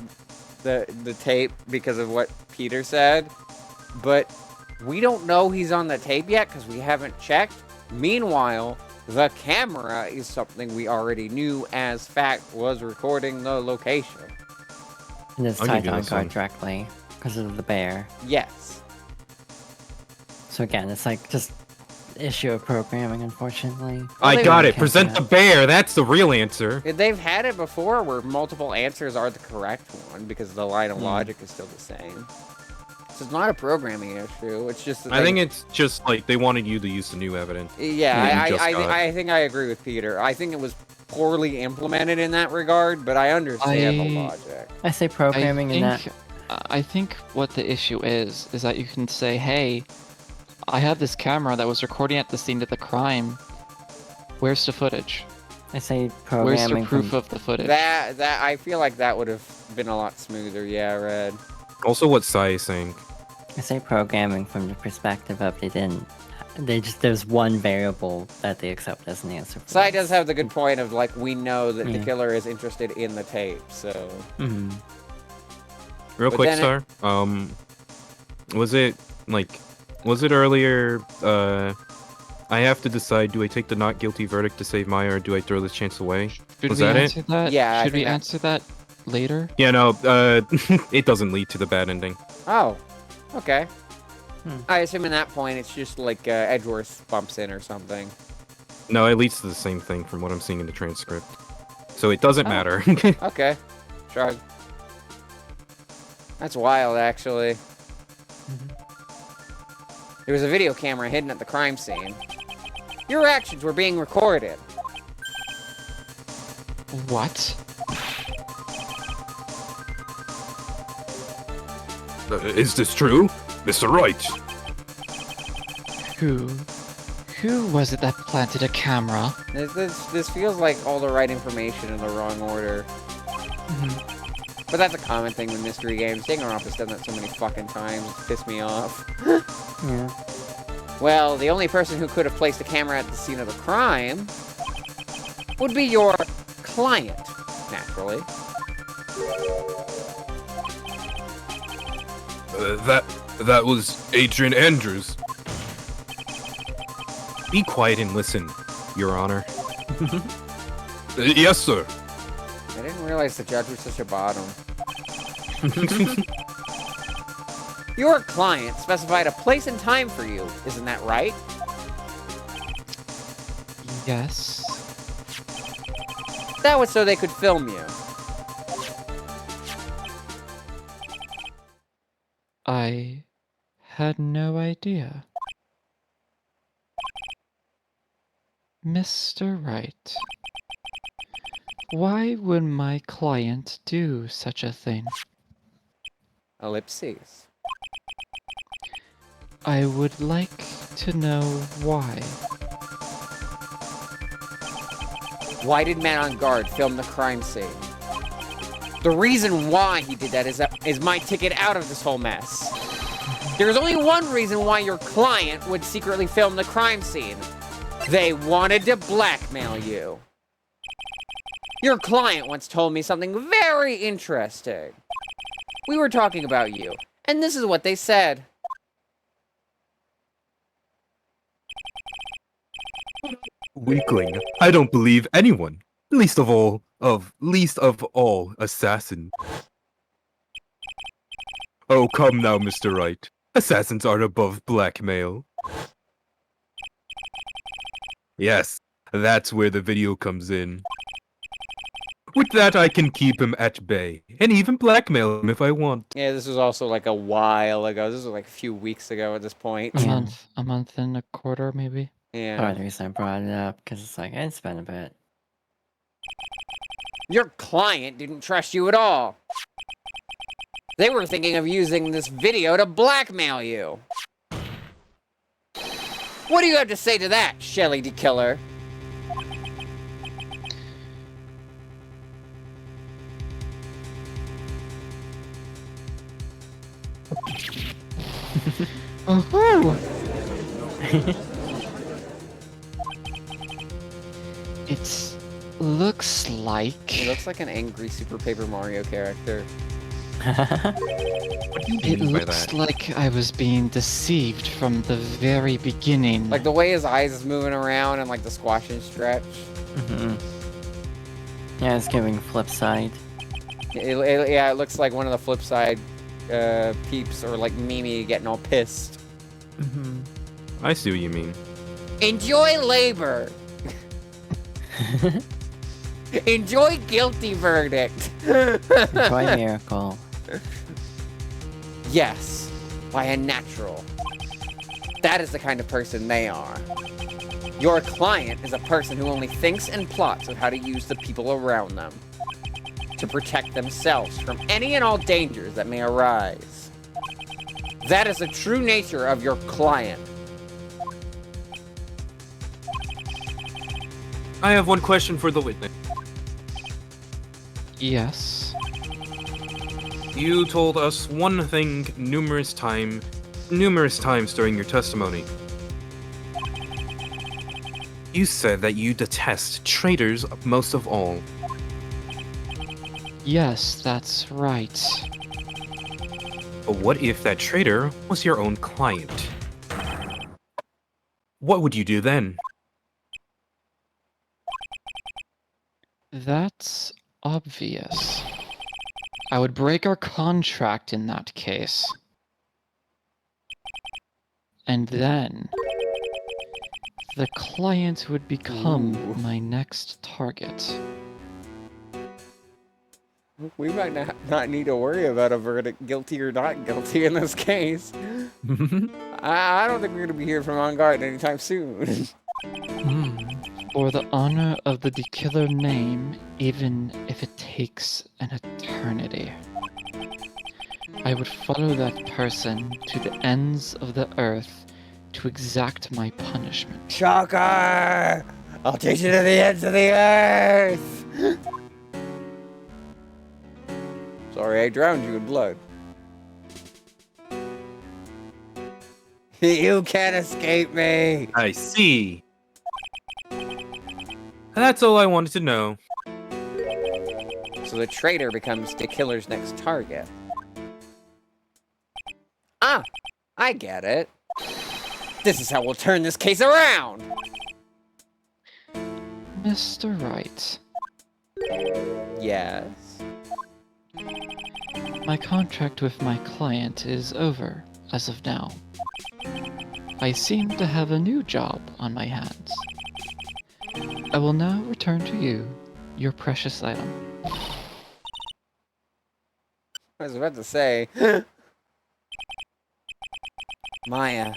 the tape because of what Peter said, but we don't know he's on the tape yet because we haven't checked. Meanwhile, the camera is something we already knew as fact was recording the location. And it's I'll tied give to you this Encore one. directly because of the bear. Yes. So again, it's like just issue of programming, unfortunately. I they got really it. can't Present do the bear. That's the real answer. They've had it before where multiple answers are the correct one because the line of logic is still the same. So it's not a programming issue. It's just that I think it's just like they wanted you to use the new evidence. Yeah, you just got it. I think I agree with Peter. I think it was poorly implemented in that regard, but I understand the logic. I say programming in that. I think what the issue is that you can say, hey, I have this camera that was recording at the scene of the crime. Where's the footage? I say Where's programming the proof from, of the footage? That I feel like that would have been a lot smoother. Yeah, Red. Also, what Sai is saying. I say programming from the perspective of there's one variable that they accept as an answer. For Sai this. does have the good point of like we know that the Yeah. killer is interested in the tape, so Mhm. Real But quick, then Star. Was it earlier? I have to decide: do I take the not guilty verdict to save Maya, or do I throw this chance away? Should Was we that it? answer that? Yeah, I Should we think that- answer that later? Yeah, no. It doesn't lead to the bad ending. oh, okay. Hmm. I assume in that point it's just like Edgeworth bumps in or something. No, it leads to the same thing from what I'm seeing in the transcript. So it doesn't Oh. matter. Okay, shrug. That's wild, actually. There was a video camera hidden at the crime scene. Your actions were being recorded. What? Is this true? Mr. Wright, Who was it that planted a camera? This feels like all the right information in the wrong order. But that's a common thing with mystery games. Danganronpa has done that so many fucking times. It's pissed me off. Yeah. Well, the only person who could have placed a camera at the scene of the crime would be your client, naturally. that was Adrian Andrews. Be quiet and listen, Your Honor. Yes, sir. I didn't realize the judge was such a bottom. Your client specified a place and time for you, isn't that right? Yes. That was so they could film you. I had no idea. Mr. Wright, why would my client do such a thing? Ellipses. I would like to know why. Why did Man on Guard film the crime scene? The reason why he did that is my ticket out of this whole mess. There's only one reason why your client would secretly film the crime scene. They wanted to blackmail you. Your client once told me something very interesting. We were talking about you, and this is what they said. Weakling. I don't believe anyone. Least of all assassin. Oh, come now, Mr. Wright. Assassins aren't above blackmail. Yes, that's where the video comes in. With that, I can keep him at bay, and even blackmail him if I want. Yeah, this was also like a while ago. This was like a few weeks ago at this point. A month and a quarter, maybe. Yeah. Part of the reason I brought it up, because it's like, it's been a bit. Your client didn't trust you at all. They were thinking of using this video to blackmail you. What do you have to say to that, Shelly the Killer? Oh. It looks like. He looks like an angry Super Paper Mario character. It looks like I was being deceived from the very beginning. Like the way his eyes is moving around and like the squash and stretch. Yeah, it's giving flip side. Yeah, it looks like one of the flip side peeps or like Mimi getting all pissed. I see what you mean. Enjoy labor. Enjoy guilty verdict. Quite miracle. Yes, by a natural. That is the kind of person they are. Your client is a person who only thinks and plots of how to use the people around them to protect themselves from any and all dangers that may arise. That is the true nature of your client. I have one question for the witness. Yes. You told us one thing numerous times during your testimony. You said that you detest traitors most of all. Yes, that's right. But what if that traitor was your own client? What would you do then? That's obvious. I would break our contract in that case. And then the client would become my next target. We might not need to worry about a verdict, guilty or not guilty, in this case. I don't think we're going to be here from On Guard anytime soon. For the honor of the killer name, even if it takes an eternity. I would follow that person to the ends of the earth to exact my punishment. Shocker! I'll take you to the ends of the earth! Sorry, I drowned you in blood. You can't escape me! I see. That's all I wanted to know. So the traitor becomes the killer's next target. Ah! I get it. This is how we'll turn this case around! Mr. Wright, Yes. my contract with my client is over as of now. I seem to have a new job on my hands. I will now return to you your precious item. I was about to say... Maya,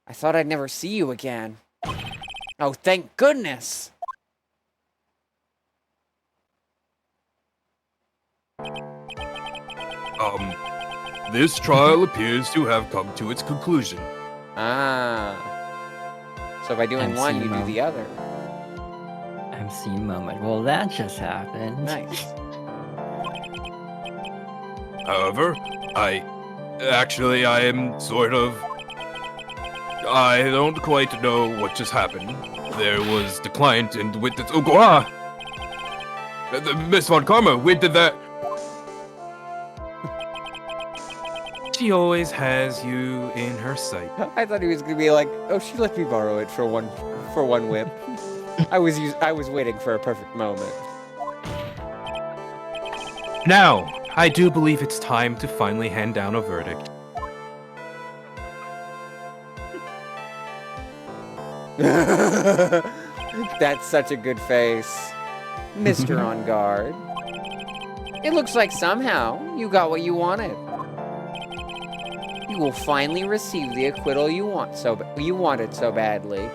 I thought I'd never see you again. Oh, thank goodness! This trial appears to have come to its conclusion. Ah. So by doing And one, you do Simo. the other. I'm MC moment. Well, that just happened. Nice. However, I am sort of. I don't quite know what just happened. There was the client and with the. Oh, Miss Von Karma, where did that. She always has you in her sight. I thought he was gonna be like, "Oh, she let me borrow it for one whip." I was waiting for a perfect moment. Now, I do believe it's time to finally hand down a verdict. That's such a good face, Mr. On Guard. It looks like somehow you got what you wanted. You will finally receive the acquittal you wanted so badly.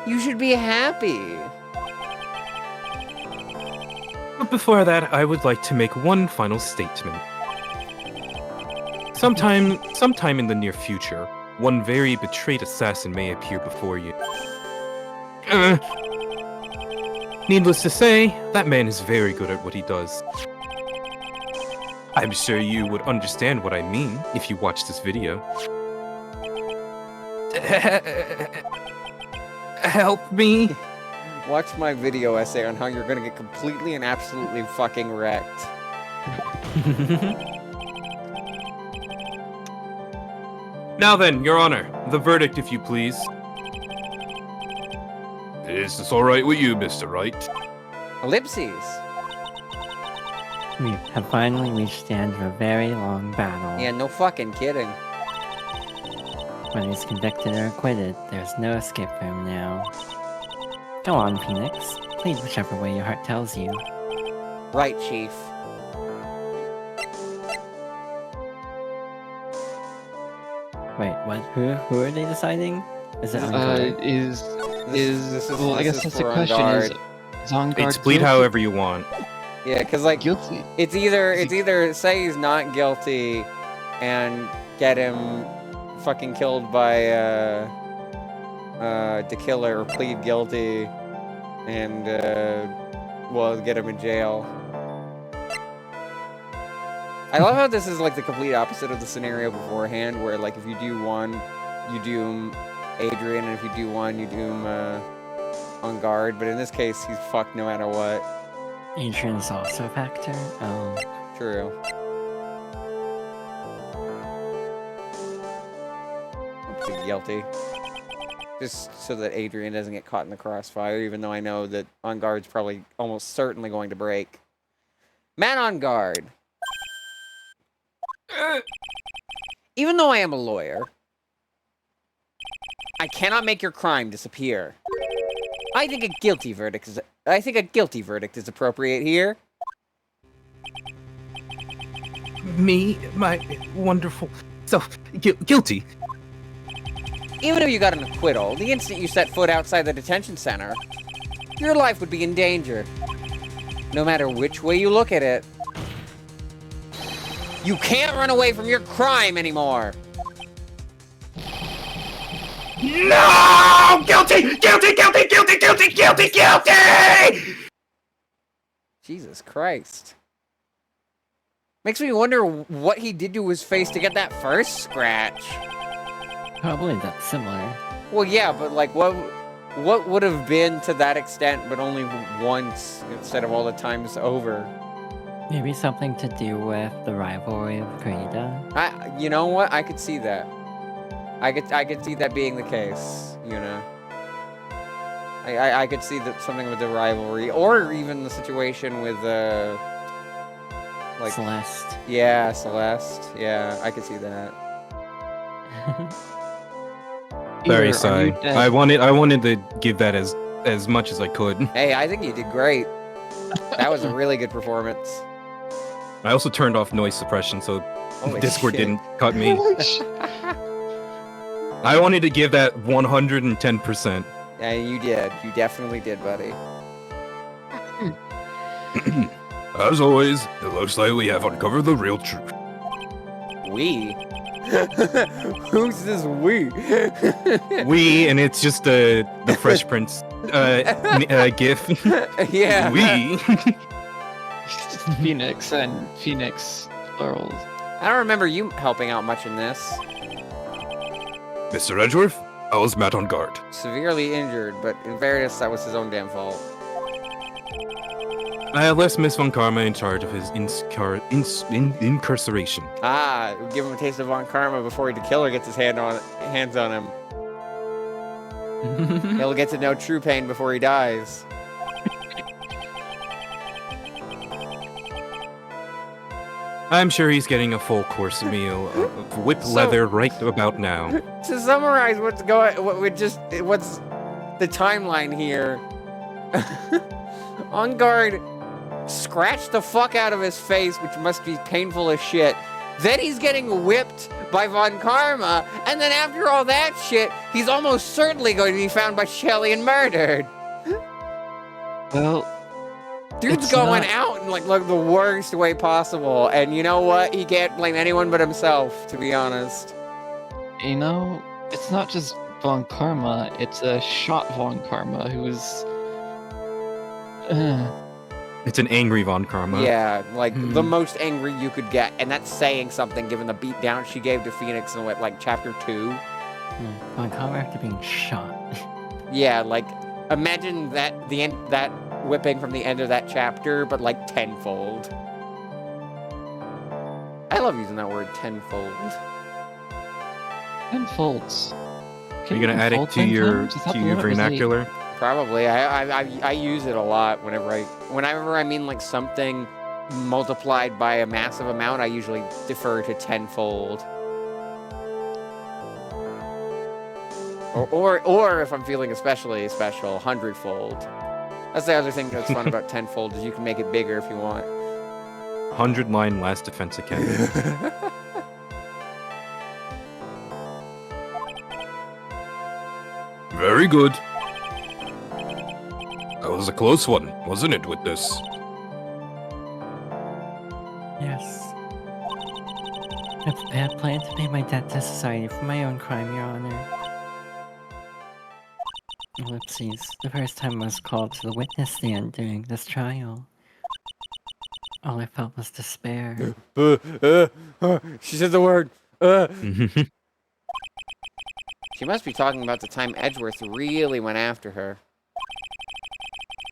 You should be happy. But before that, I would like to make one final statement. Sometime in the near future, one very betrayed assassin may appear before you. Needless to say, that man is very good at what he does. I'm sure you would understand what I mean if you watch this video. Help me. Watch my video essay on how you're gonna get completely and absolutely fucking wrecked. Now then, Your Honor, the verdict, if you please. Is this alright with you, Mr. Wright? Ellipses. We have finally reached the end of a very long battle. Yeah, no fucking kidding. Whether he's convicted or acquitted, there's no escape for him now. Go on, Phoenix. Plead whichever way your heart tells you. Right, Chief. Wait, what? Who are they deciding? Is it on guard? This Well, I this guess is that's the for On question. Guard. Is On Guard It's plead guilty? however you want. Yeah, cause like Guilty. it's either say he's not guilty and get him fucking killed by the killer, or plead guilty and well, get him in jail. I love how this is like the complete opposite of the scenario beforehand, where like if you do one, you doom Adrian, and if you do one, you doom On Guard. But in this case, he's fucked no matter what. Adrian's also a factor? Oh. True. I'm plead guilty. Just so that Adrian doesn't get caught in the crossfire, even though I know that On Guard's probably almost certainly going to break. Man On Guard. Even though I am a lawyer, I cannot make your crime disappear. I think a guilty verdict is appropriate here. Me, my wonderful self, guilty. Even if you got an acquittal, the instant you set foot outside the detention center, your life would be in danger. No matter which way you look at it, you can't run away from your crime anymore. No! Guilty! Guilty! Guilty! Guilty! Guilty! Guilty! Guilty! Jesus Christ. Makes me wonder what he did to his face to get that first scratch. Probably that's similar. Well, yeah, but like, what would have been to that extent, but only once instead of all the times over? Maybe something to do with the rivalry of Greta. You know what? I could see that. I could see that being the case. You know, I could see that something with the rivalry, or even the situation with like Celeste. Yeah, Celeste. Yeah, I could see that. Very Either are sorry. you dead- I wanted to give that as much as I could. Hey, I think you did great. That was a really good performance. I also turned off noise suppression so Holy Discord shit. didn't cut me. I wanted to give that 110%. Yeah, you did. You definitely did, buddy. As always, it looks like we have uncovered the real truth. We? Who's this we? We, and it's just the Fresh Prince gif. Yeah. We. Phoenix and Phoenix plural. I don't remember you helping out much in this. Mr. Edgeworth, I was Matt on guard. Severely injured, but in fairness, that was his own damn fault. I left Miss Von Karma in charge of his incarceration. Ah, give him a taste of Von Karma before the killer gets his hands on him. He'll get to know true pain before he dies. I'm sure he's getting a full course meal of whip leather right about now. To summarize what's the timeline here. On guard scratched the fuck out of his face, which must be painful as shit. Then he's getting whipped by Von Karma, and then after all that shit, he's almost certainly going to be found by Shelly and murdered. Well, Dude's it's going not- out in like the worst way possible, and you know what? He can't blame anyone but himself, to be honest. you know, it's not just Von Karma, it's a shot Von Karma who's. It's an angry Von Karma. Yeah, like the most angry you could get, and that's saying something given the beatdown she gave to Phoenix in like chapter 2. Von Karma after being shot. Yeah, like imagine that that whipping from the end of that chapter, but like tenfold. I love using that word tenfold. Tenfolds. Are you gonna add it to your vernacular? Probably. I use it a lot whenever I mean like something multiplied by a massive amount. I usually defer to tenfold. Or if I'm feeling especially special, hundredfold. That's the other thing that's fun about tenfold is you can make it bigger if you want. 100-line last defense academy. Very good. That was a close one, wasn't it, Witness? Yes. It's a bad plan to pay my debt to society for my own crime, Your Honor. Whoopsies. The first time I was called to the witness stand during this trial, all I felt was despair. She said the word. She must be talking about the time Edgeworth really went after her.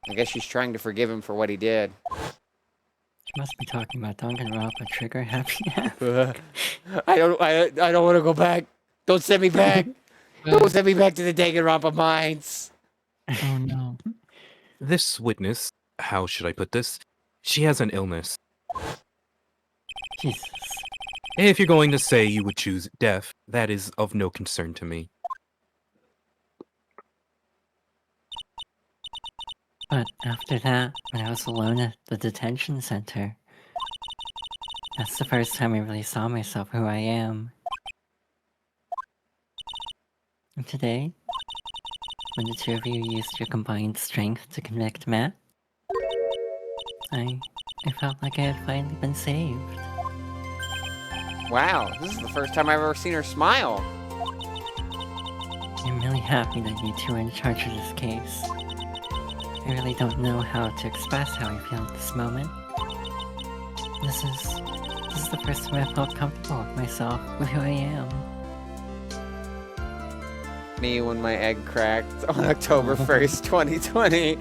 I guess she's trying to forgive him for what he did. She must be talking about Danganronpa Trigger Happy I don't want to go back. Don't send me back. Don't send me back to the Danganronpa mines. Oh no. This witness, how should I put this? She has an illness. Jesus. If you're going to say you would choose death, that is of no concern to me. But after that, when I was alone at the detention center, that's the first time I really saw myself who I am. And today, when the two of you used your combined strength to convict Matt, I felt like I had finally been saved. Wow, this is the first time I've ever seen her smile. I'm really happy that you two are in charge of this case. I really don't know how to express how I feel at this moment. This is the first time I felt comfortable with myself, with who I am. Me when my egg cracked on October 1st, 2020.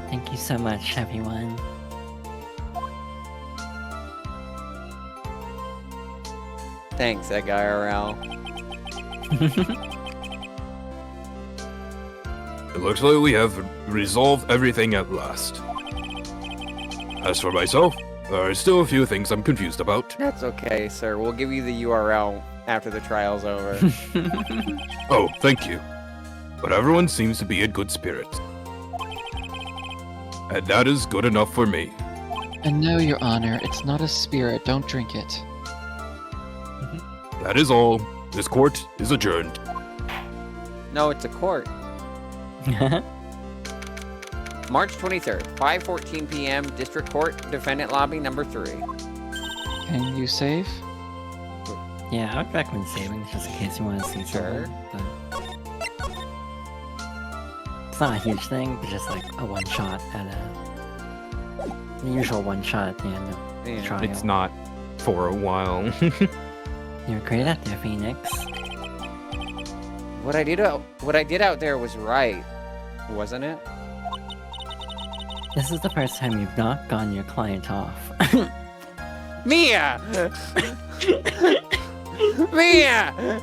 Thank you so much, everyone. Thanks, Egg IRL. It looks like we have resolved everything at last. As for myself, there are still a few things I'm confused about. That's okay, sir. We'll give you the URL after the trial's over. Oh, thank you. But everyone seems to be in good spirits. And that is good enough for me. And no, Your Honor, it's not a spirit. Don't drink it. That is all. This court is adjourned. No, it's a court. March 23rd, 5:14 p.m., District Court, Defendant Lobby number 3. Can you save? Yeah, I would recommend saving just in case you want to see Sure. something. But it's not a huge thing, but just like a one shot at the usual one shot at the end of the Yeah. trial. It's not for a while. You're great at there, Phoenix. What I did out there was right, wasn't it? This is the first time you've not gone your client off. Mia! Mia!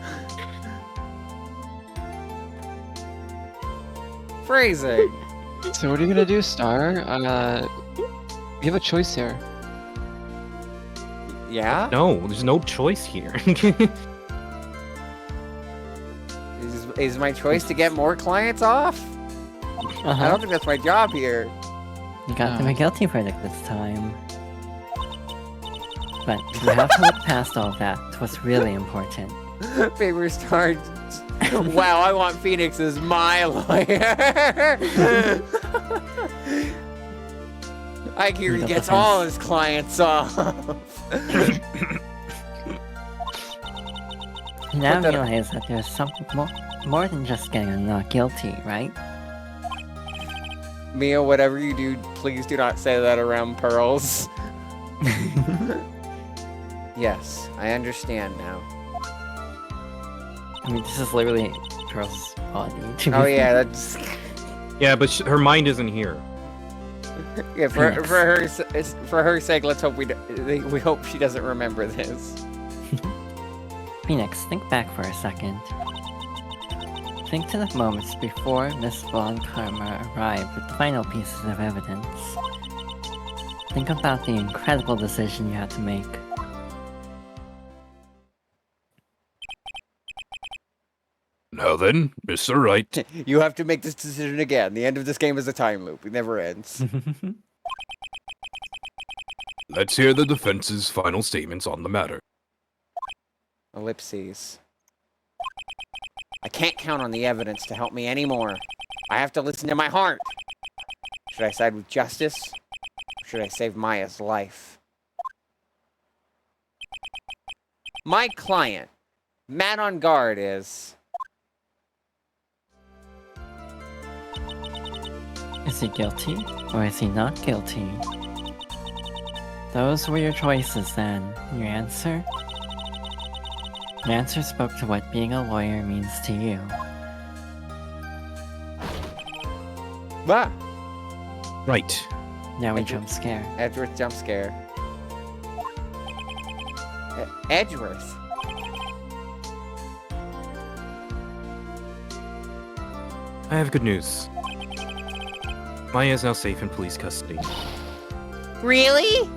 Phrasing. So what are you gonna do, Star? You have a choice here. Yeah? No, there's no choice here. Is my choice to get more clients off? I don't think that's my job here. You got them No. a guilty verdict this time. But you have to look past all that to what's really important. Paper Star. Wow, I want Phoenix as my lawyer. I hear he The gets defense. all his clients off. You now that- realize that there's something more than just getting a not guilty, right? Mia, whatever you do, please do not say that around Pearls. Yes, I understand now. I mean, this is literally Pearl's body. to be Oh fair. yeah, that's Yeah, but her mind isn't here. yeah. For Phoenix. for her sake, let's hope we hope she doesn't remember this. Phoenix, think back for a second. Think to the moments before Miss Von Karma arrived with the final pieces of evidence. Think about the incredible decision you had to make. Now then, Mr. Wright, You have to make this decision again. The end of this game is a time loop. It never ends. let's hear the defense's final statements on the matter. Ellipses. I can't count on the evidence to help me anymore. I have to listen to my heart. Should I side with justice? Or should I save Maya's life? My client, Matt on guard, is... Is he guilty, or is he not guilty? Those were your choices then. And your answer? Your answer spoke to what being a lawyer means to you. Ah! Right. Now we Thank you. jump scare. Edgeworth jump scare. Edgeworth. I have good news. Maya is now safe in police custody. Really?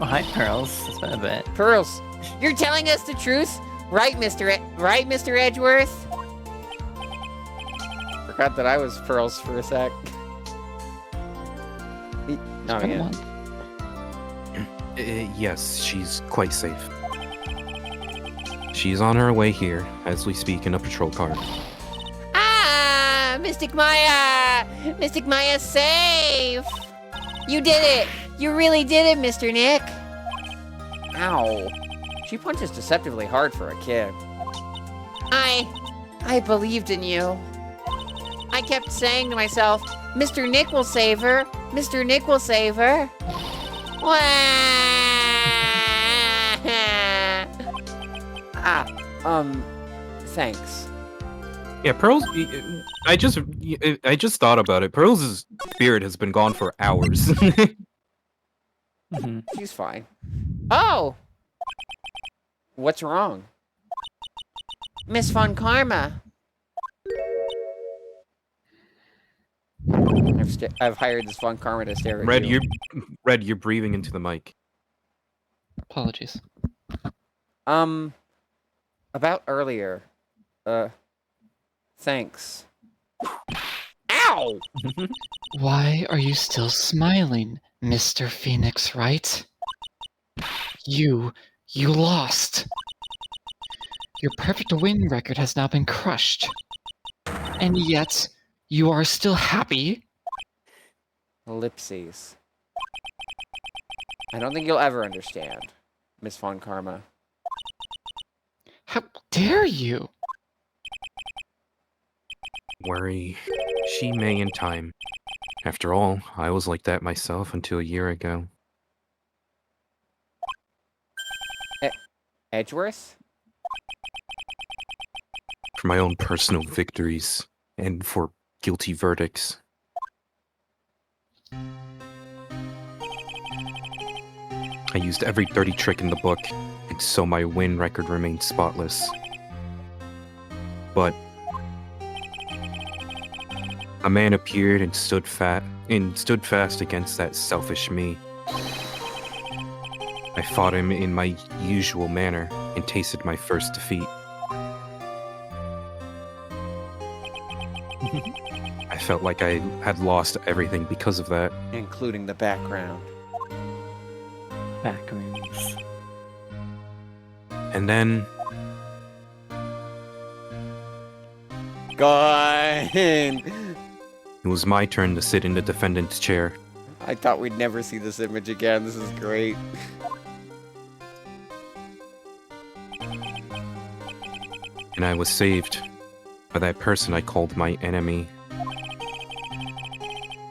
Oh, hi, Pearls. It's been a bit. Pearls, you're telling us the truth? Right, right, Mr. Edgeworth? Forgot that I was Pearls for a sec. It's Oh, been a yeah. month. Yes, she's quite safe. She's on her way here as we speak in a patrol car. Ah, Mystic Maya! Mystic Maya's safe! You did it! You really did it, Mr. Nick! Ow. She punches deceptively hard for a kid. I believed in you. I kept saying to myself, Mr. Nick will save her. Mr. Nick will save her. Wah! Thanks. Yeah, Pearl's. I just thought about it. Pearl's spirit has been gone for hours. Mhm. She's fine. Oh! What's wrong? Miss Von Karma. I've hired this Von Karma to stare at you. Red, you're breathing into the mic. Apologies. About earlier. Thanks. Ow! Why are you still smiling, Mr. Phoenix Wright? You lost. Your perfect win record has now been crushed. And yet, you are still happy? Ellipses. I don't think you'll ever understand. Miss Von Karma. How dare you? Worry. She may in time. After all, I was like that myself until a year ago. Edgeworth? For my own personal victories, and for guilty verdicts. I used every dirty trick in the book, and so my win record remained spotless. But a man appeared and stood fast against that selfish me. I fought him in my usual manner and tasted my first defeat. I felt like I had lost everything because of that. Including the background. Backrooms. And then Gone! it was my turn to sit in the defendant's chair. I thought we'd never see this image again. This is great. And I was saved by that person I called my enemy.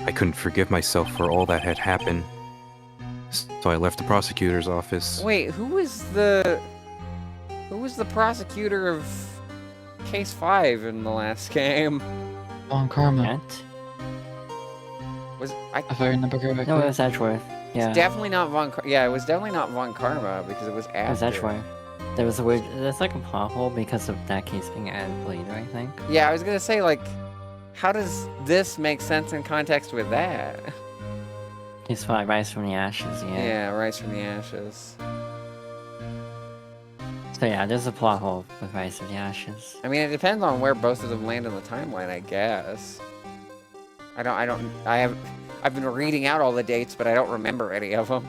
I couldn't forgive myself for all that had happened. So I left the prosecutor's office. Wait, who was the prosecutor of Case 5 in the last game? Von Karma, Yet? Was if I remember correctly. No, it was Edgeworth. Yeah. definitely not yeah, it was definitely not Von Karma because it was after. It was Edgeworth. There was a weird. There's like a plot hole because of that case being added later, I think. Yeah, I was gonna say, like, how does this make sense in context with that? Case 5, Rise from the Ashes, Yeah, Rise from the Ashes. So yeah, there's a plot hole with Rise of the Ashes. I mean, it depends on where both of them land in the timeline, I guess. I've been reading out all the dates, but I don't remember any of them.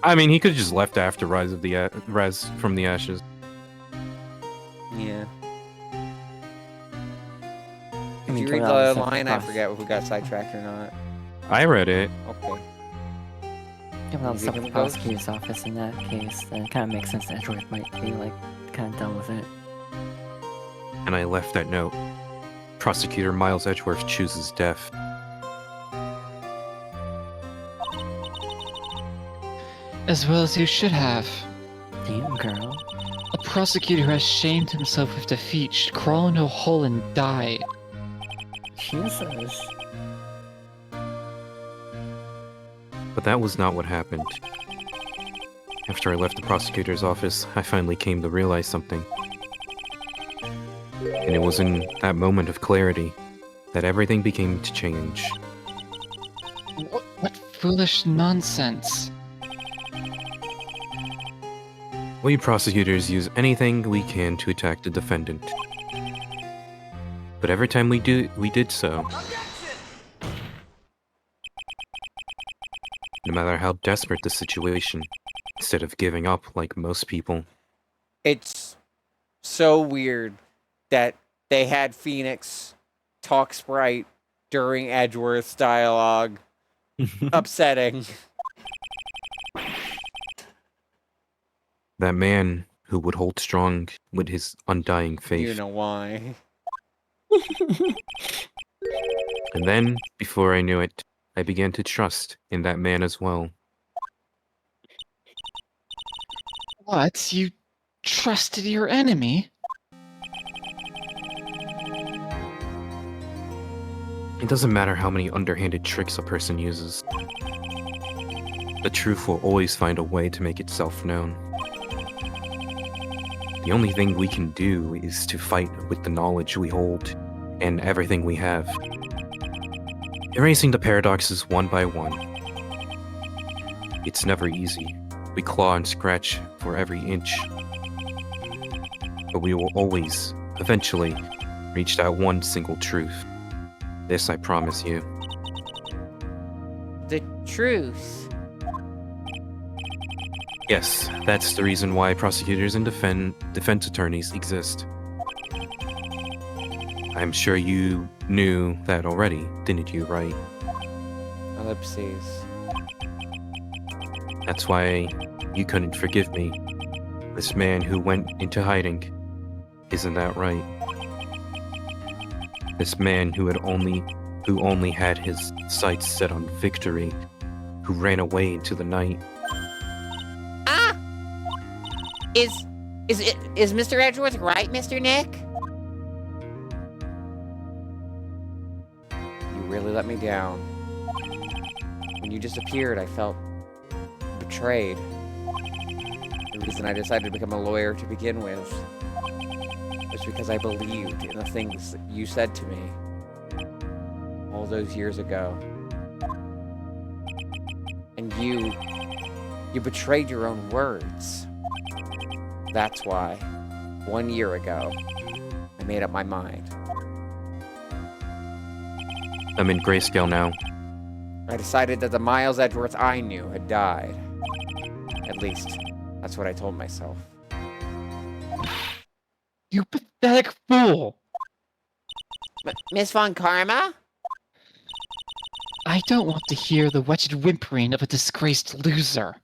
I mean, he could have just left after Rise from the Ashes. Yeah. I Did mean, you read coming out the of the line? I cross. forget if we got sidetracked or not. I read it. Okay. Given all You the stuff give with it the a go? prosecutor's office in that case, then it kind of makes sense that Edgeworth might be like kind of done with it. And I left that note. Prosecutor Miles Edgeworth chooses death. As well as you should have. Damn, girl. A prosecutor who has shamed himself with defeat should crawl into a hole and die. Jesus. But that was not what happened. After I left the prosecutor's office, I finally came to realize something. And it was in that moment of clarity that everything began to change. What foolish nonsense. We prosecutors use anything we can to attack the defendant. But every time we did so. No matter how desperate the situation, instead of giving up like most people. It's so weird that they had Phoenix talk Sprite during Edgeworth's dialogue. Upsetting. That man who would hold strong with his undying faith. You know why. And then, before I knew it, I began to trust in that man as well. What? You trusted your enemy? It doesn't matter how many underhanded tricks a person uses. The truth will always find a way to make itself known. The only thing we can do is to fight with the knowledge we hold and everything we have. Erasing the paradoxes one by one. It's never easy. We claw and scratch for every inch. But we will always, eventually, reach that one single truth. This I promise you. The truth. Yes, that's the reason why prosecutors and defense attorneys exist. I'm sure you knew that already, didn't you, right? Ellipses. That's why you couldn't forgive me. This man who went into hiding. Isn't that right? This man who only had his sights set on victory, who ran away into the night. Ah! Is Mr. Edgeworth right, Mr. Nick? You really let me down. When you disappeared, I felt betrayed. The reason I decided to become a lawyer to begin with was because I believed in the things that you said to me all those years ago. And you betrayed your own words. That's why, 1 year ago, I made up my mind. I'm in grayscale now. I decided that the Miles Edgeworth I knew had died. At least, that's what I told myself. You pathetic fool! Miss Von Karma? I don't want to hear the wretched whimpering of a disgraced loser.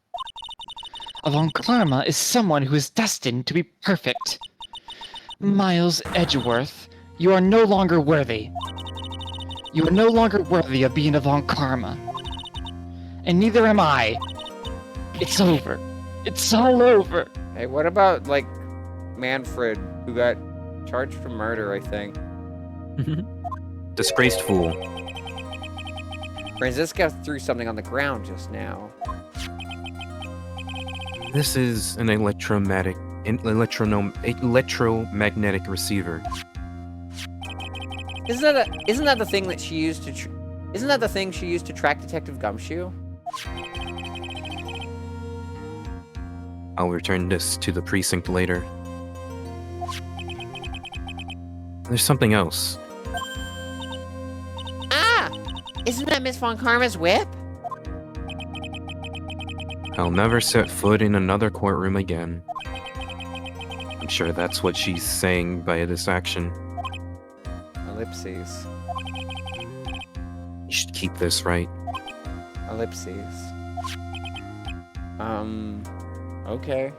Von Karma is someone who is destined to be perfect. Miles Edgeworth, you are no longer worthy. You are no longer worthy of being a Von Karma. And neither am I. It's over. It's all over. Hey, what about, like, Manfred, who got charged for murder, I think? Disgraced fool. Franziska threw something on the ground just now. This is an electromagnetic receiver. Isn't that the thing that she used to isn't that the thing she used to track Detective Gumshoe? I'll return this to the precinct later. There's something else. Ah! Isn't that Miss Von Karma's whip? I'll never set foot in another courtroom again. I'm sure that's what she's saying by this action. Ellipses. You should keep this, right? Ellipses. Okay.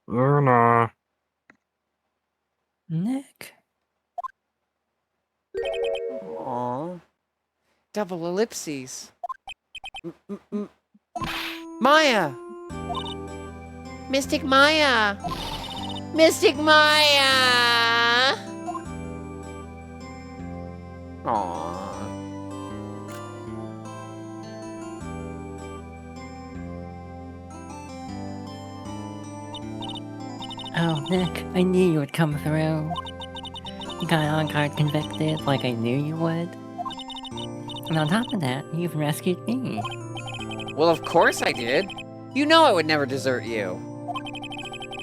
Luna. Nick? Aww. Double ellipses. Maya! Mystic Maya! Mystic Maya! Aww. Oh, Nick, I knew you would come through. You got on-guard convicted like I knew you would. And on top of that, you even rescued me. Well, of course I did. You know I would never desert you.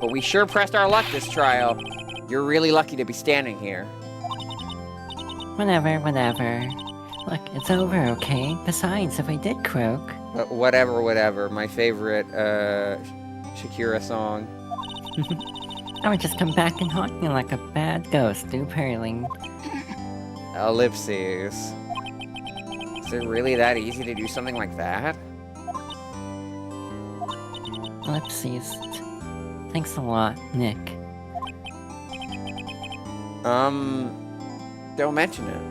But we sure pressed our luck this trial. You're really lucky to be standing here. Whatever. Look, it's over, okay? Besides, if I did croak... Whatever. My favorite, Shakira song. I would just come back and haunt you like a bad ghost, do Perling. Ellipses. Is it really that easy to do something like that? Ellipses. Thanks a lot, Nick. Don't mention it.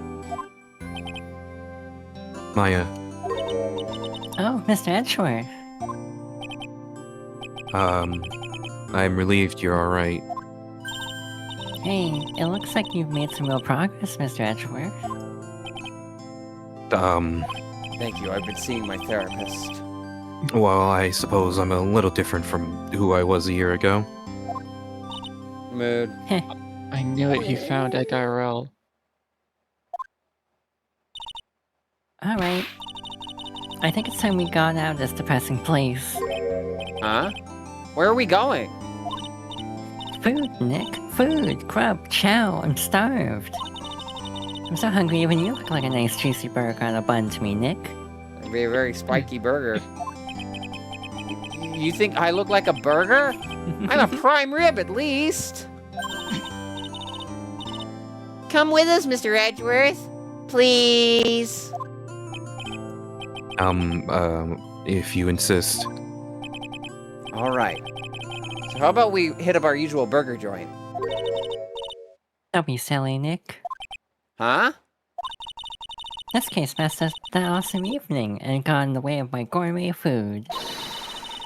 Maya. Oh, Mr. Edgeworth. I'm relieved you're alright. Hey, it looks like you've made some real progress, Mr. Edgeworth. Thank you, I've been seeing my therapist. Well, I suppose I'm a little different from who I was a year ago. Mood. I knew it, you found IRL. Alright. I think it's time we got out of this depressing place. Huh? Where are we going? Food, Nick. Food. Grub. Chow. I'm starved. I'm so hungry even you look like a nice juicy burger on a bun to me, Nick. It'd be a very spiky burger. You think I look like a burger? I'm a prime rib, at least. Come with us, Mr. Edgeworth. Please. If you insist. All right. So how about we hit up our usual burger joint? Don't be silly, Nick. Huh? This case messed up the awesome evening and got in the way of my gourmet food.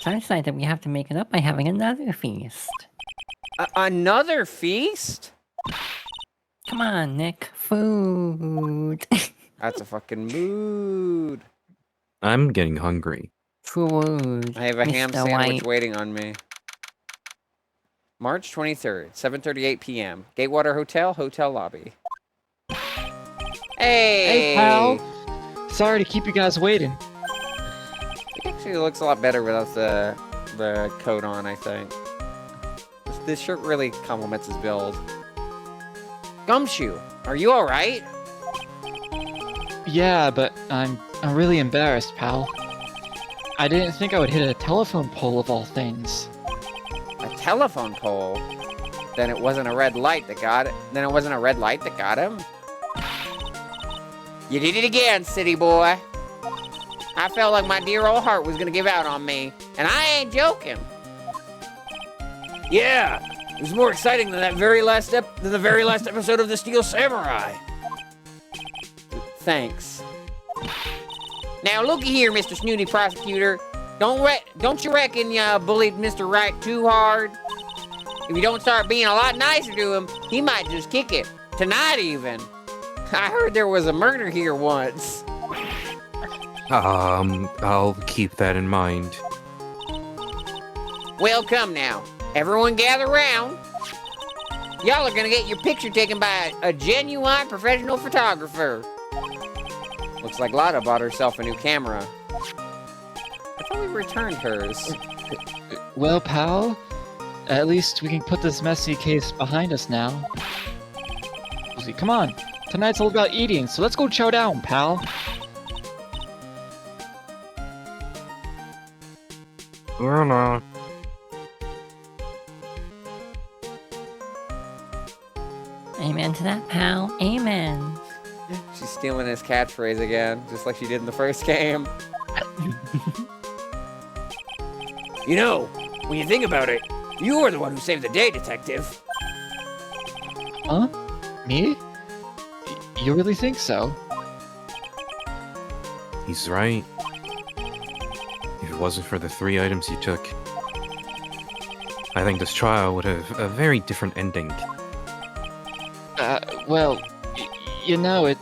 So I decided we have to make it up by having another feast. Another feast? Come on, Nick. Food. That's a fucking mood. I'm getting hungry. Food. I have a ham Mr. sandwich White. waiting on me. March 23rd, 7:38 p.m. Gatewater Hotel, hotel lobby. Hey! Hey, pal. Sorry to keep you guys waiting. It actually looks a lot better without the coat on, I think. This shirt really complements his build. Gumshoe, are you alright? Yeah, but I'm really embarrassed, pal. I didn't think I would hit a telephone pole of all things. A telephone pole? Then it wasn't a red light that got it. Then it wasn't a red light that got him? You did it again, city boy. I felt like my dear old heart was gonna give out on me, and I ain't joking. Yeah, it was more exciting than the very last episode of The Steel Samurai. Thanks. Now looky here, Mr. Snooty Prosecutor. Don't you reckon you bullied Mr. Wright too hard? If you don't start being a lot nicer to him, he might just kick it. Tonight even. I heard there was a murder here once. I'll keep that in mind. Well, come now. Everyone gather round. Y'all are gonna get your picture taken by a genuine professional photographer. Looks like Lada bought herself a new camera. I thought we returned hers. Well, pal, at least we can put this messy case behind us now. Susie, come on. Tonight's all about eating, so let's go chow down, pal. Well, no. Amen to that, pal. Amen. She's stealing his catchphrase again, just like she did in the first game. You know, when you think about it, you were the one who saved the day, detective. Huh? Me? You really think so? He's right. If it wasn't for the 3 items you took, I think this trial would have a very different ending. Well, you know,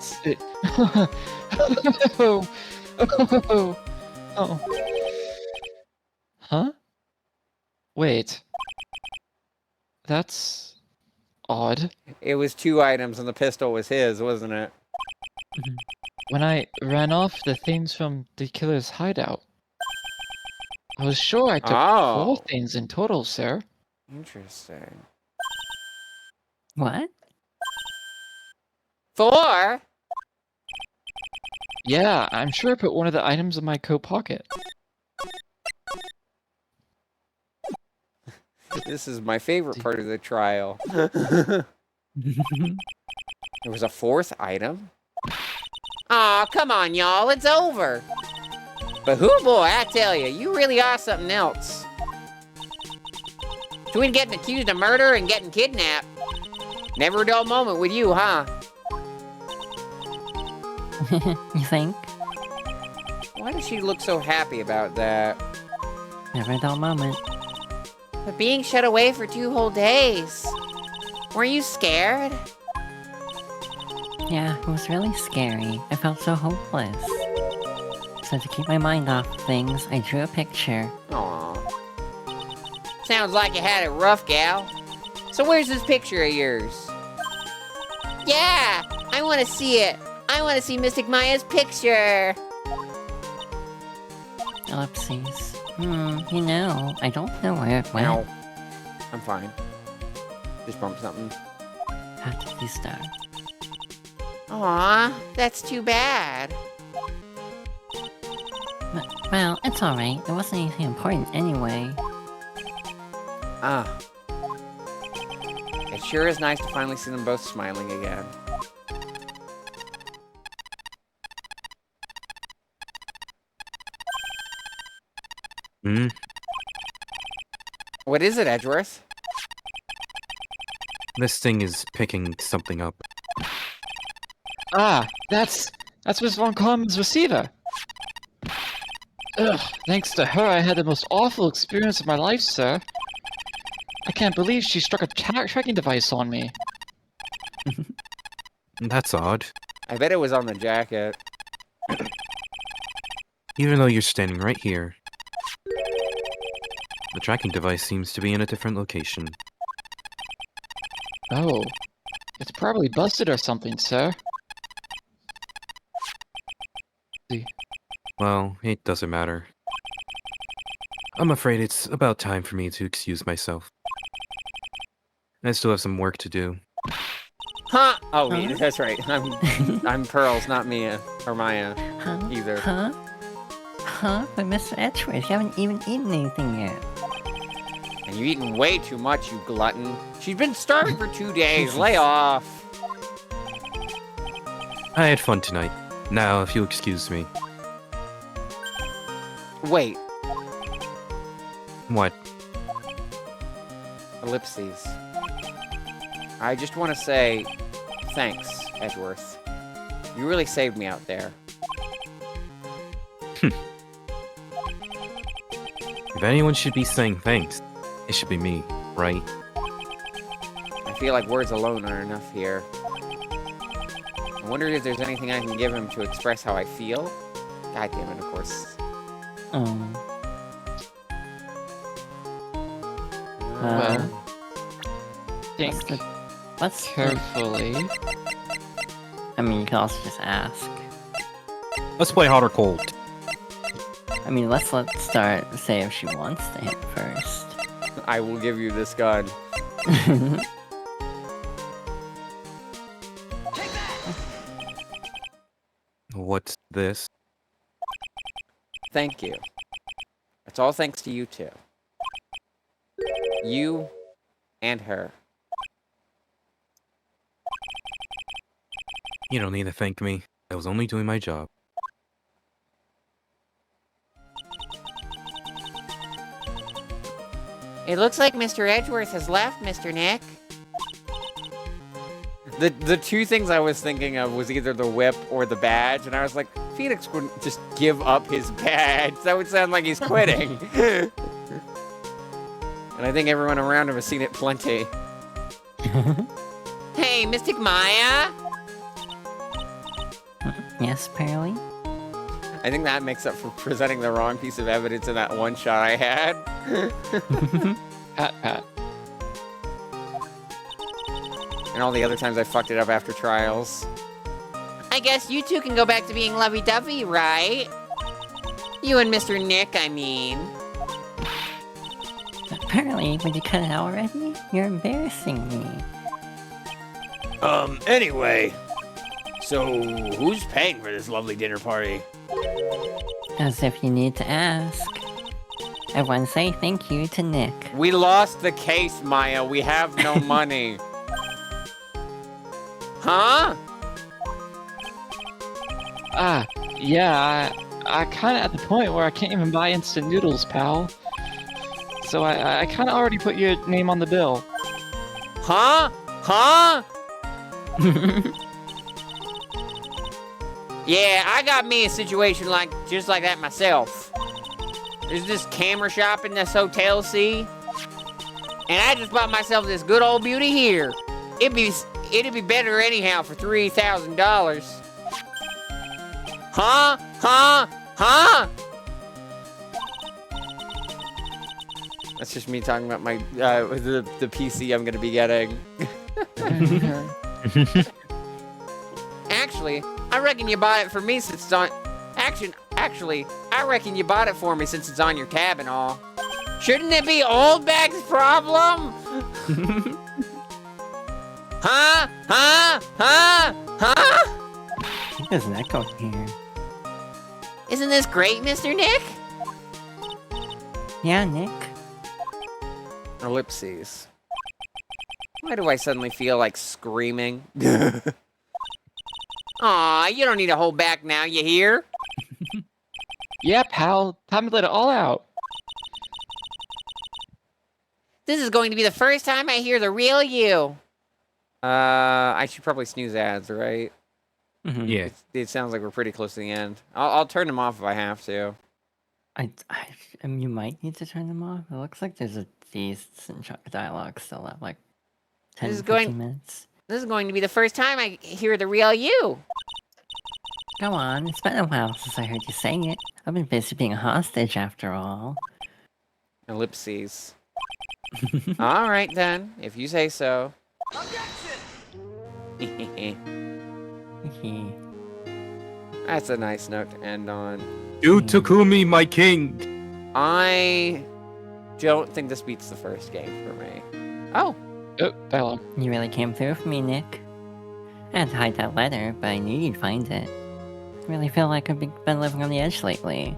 oh. Huh? Wait. That's odd. It was 2 items and the pistol was his, wasn't it? When I ran off the things from the killer's hideout, I was sure I took 4 things in total, sir. Interesting. What? 4? Yeah, I'm sure I put one of the items in my coat pocket. This is my favorite part of the trial. There was a 4th item? Aw, come on, y'all, it's over. But hoo boy, I tell you, you really are something else. Between getting accused of murder and getting kidnapped. Never a dull moment with you, huh? You think? Why does she look so happy about that? Never a dull moment. But being shut away for 2 whole days. Were you scared? Yeah, it was really scary. I felt so hopeless. So to keep my mind off things, I drew a picture. Aw. Sounds like you had it rough, gal. So where's this picture of yours? Yeah, I want to see it. I want to see Mystic Maya's picture. Ellipses. You know, I don't know where it went. No. I'm fine. Just bumped something. Had to be star. Aw, that's too bad. Well, it's alright. It wasn't anything important anyway. Ah. It sure is nice to finally see them both smiling again. Hmm? What is it, Edgeworth? This thing is picking something up. Ah, that's Miss Von Common's receiver. Ugh, thanks to her, I had the most awful experience of my life, sir. I can't believe she struck a tracking device on me. That's odd. I bet it was on the jacket. Even though you're standing right here. The tracking device seems to be in a different location. Oh, it's probably busted or something, sir. Well, it doesn't matter. I'm afraid it's about time for me to excuse myself. I still have some work to do. Huh? Oh, Huh? that's right. I'm Pearls, not Mia or Maya Huh? either. Huh? Huh? But Mr. Edgeworth, you haven't even eaten anything yet. And you've eaten way too much, you glutton. She's been starving for 2 days. Lay off. I had fun tonight. Now, if you'll excuse me. Wait. What? Ellipses. I just want to say thanks, Edgeworth. You really saved me out there. If anyone should be saying thanks, it should be me, right? I feel like words alone are enough here. I wonder if there's anything I can give him to express how I feel. God damn it, of course. Oh. Well, think What's the... carefully. I mean, you can also just ask. Let's play hot or cold. I mean, let's start, say if she wants to hit first. I will give you this gun. What's this? Thank you. It's all thanks to you two. You and her. You don't need to thank me. I was only doing my job. It looks like Mr. Edgeworth has left, Mr. Nick. The two things I was thinking of was either the whip or the badge, and I was like, Phoenix wouldn't just give up his badge. That would sound like he's quitting. And I think everyone around him has seen it plenty. Hey, Mystic Maya! Yes, Pearly? I think that makes up for presenting the wrong piece of evidence in that one shot I had. Pat. And all the other times I fucked it up after trials. I guess you two can go back to being lovey-dovey, right? You and Mr. Nick, I mean. Pearly, would you cut it out already? You're embarrassing me. Anyway. So, who's paying for this lovely dinner party? As if you need to ask. I want to say thank you to Nick. We lost the case, Maya. We have no money. Huh? Yeah, I kind of at the point where I can't even buy instant noodles, pal. So I kind of already put your name on the bill. Huh? Huh? Yeah, I got me a situation just like that myself. There's this camera shop in this hotel, see? And I just bought myself this good old beauty here. It'd be better anyhow for $3,000. Huh? Huh? Huh? That's just me talking about my the PC I'm gonna be getting. Actually, I reckon you bought it for me since it's on. Actually, I reckon you bought it for me since it's on your tab and all. Shouldn't it be Oldback's problem? Huh? Huh? Huh? Huh? There's an echo here. Isn't this great, Mr. Nick? Yeah, Nick. Ellipses. Why do I suddenly feel like screaming? Aw, you don't need to hold back now, you hear? Yeah, pal. Time to let it all out. This is going to be the first time I hear the real you. I should probably snooze ads, right? Mhm. Yeah. It sounds like we're pretty close to the end. I'll turn them off if I have to. You might need to turn them off. It looks like there's a decent chunk of dialogue still at like 10 This is 15 minutes. This is going to be the first time I hear the real you. Go on, it's been a while since I heard you say it. I've been busy being a hostage after all. Ellipses. All right then, if you say so. That's a nice note to end on. You Takumi, my king. I don't think this beats the first game for me. Oh, Oh, dialogue. You really came through for me, Nick. I had to hide that letter, but I knew you'd find it. I really feel like I've been living on the edge lately.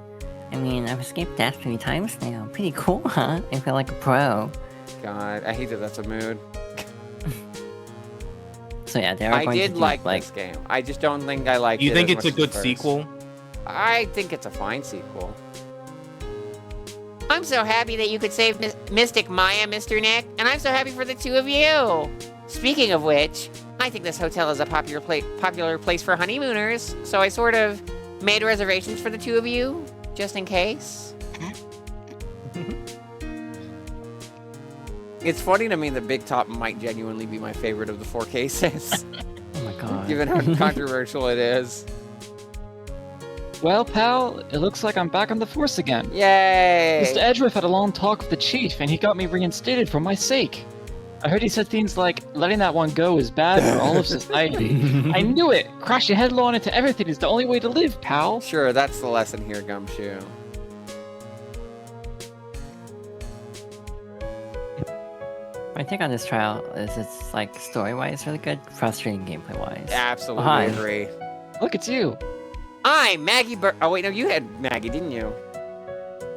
I mean, I've escaped death 3 times now. Pretty cool, huh? I feel like a pro. God, I hate that that's a mood. So yeah, they are I going to did do, like this game. I just don't think I liked it. You think as it's a much as the good first. sequel? I think it's a fine sequel. I'm so happy that you could save Mystic Maya, Mr. Nick, and I'm so happy for the two of you. Speaking of which, I think this hotel is a popular place for honeymooners, so I sort of made reservations for the two of you, just in case. It's funny to me that Big Top might genuinely be my favorite of the 4 cases, Oh my god. given how controversial it is. Well, pal, it looks like I'm back on the force again. Yay! Mr. Edgeworth had a long talk with the chief, and he got me reinstated for my sake. I heard he said things like, letting that one go is bad for all of society. I knew it! Crashing headlong into everything is the only way to live, pal. Sure, that's the lesson here, Gumshoe. My take on this trial is it's like story-wise really good, frustrating gameplay-wise. Absolutely Hi. agree. Look, it's you. I'm Maggie Oh, wait, no, you had Maggie, didn't you?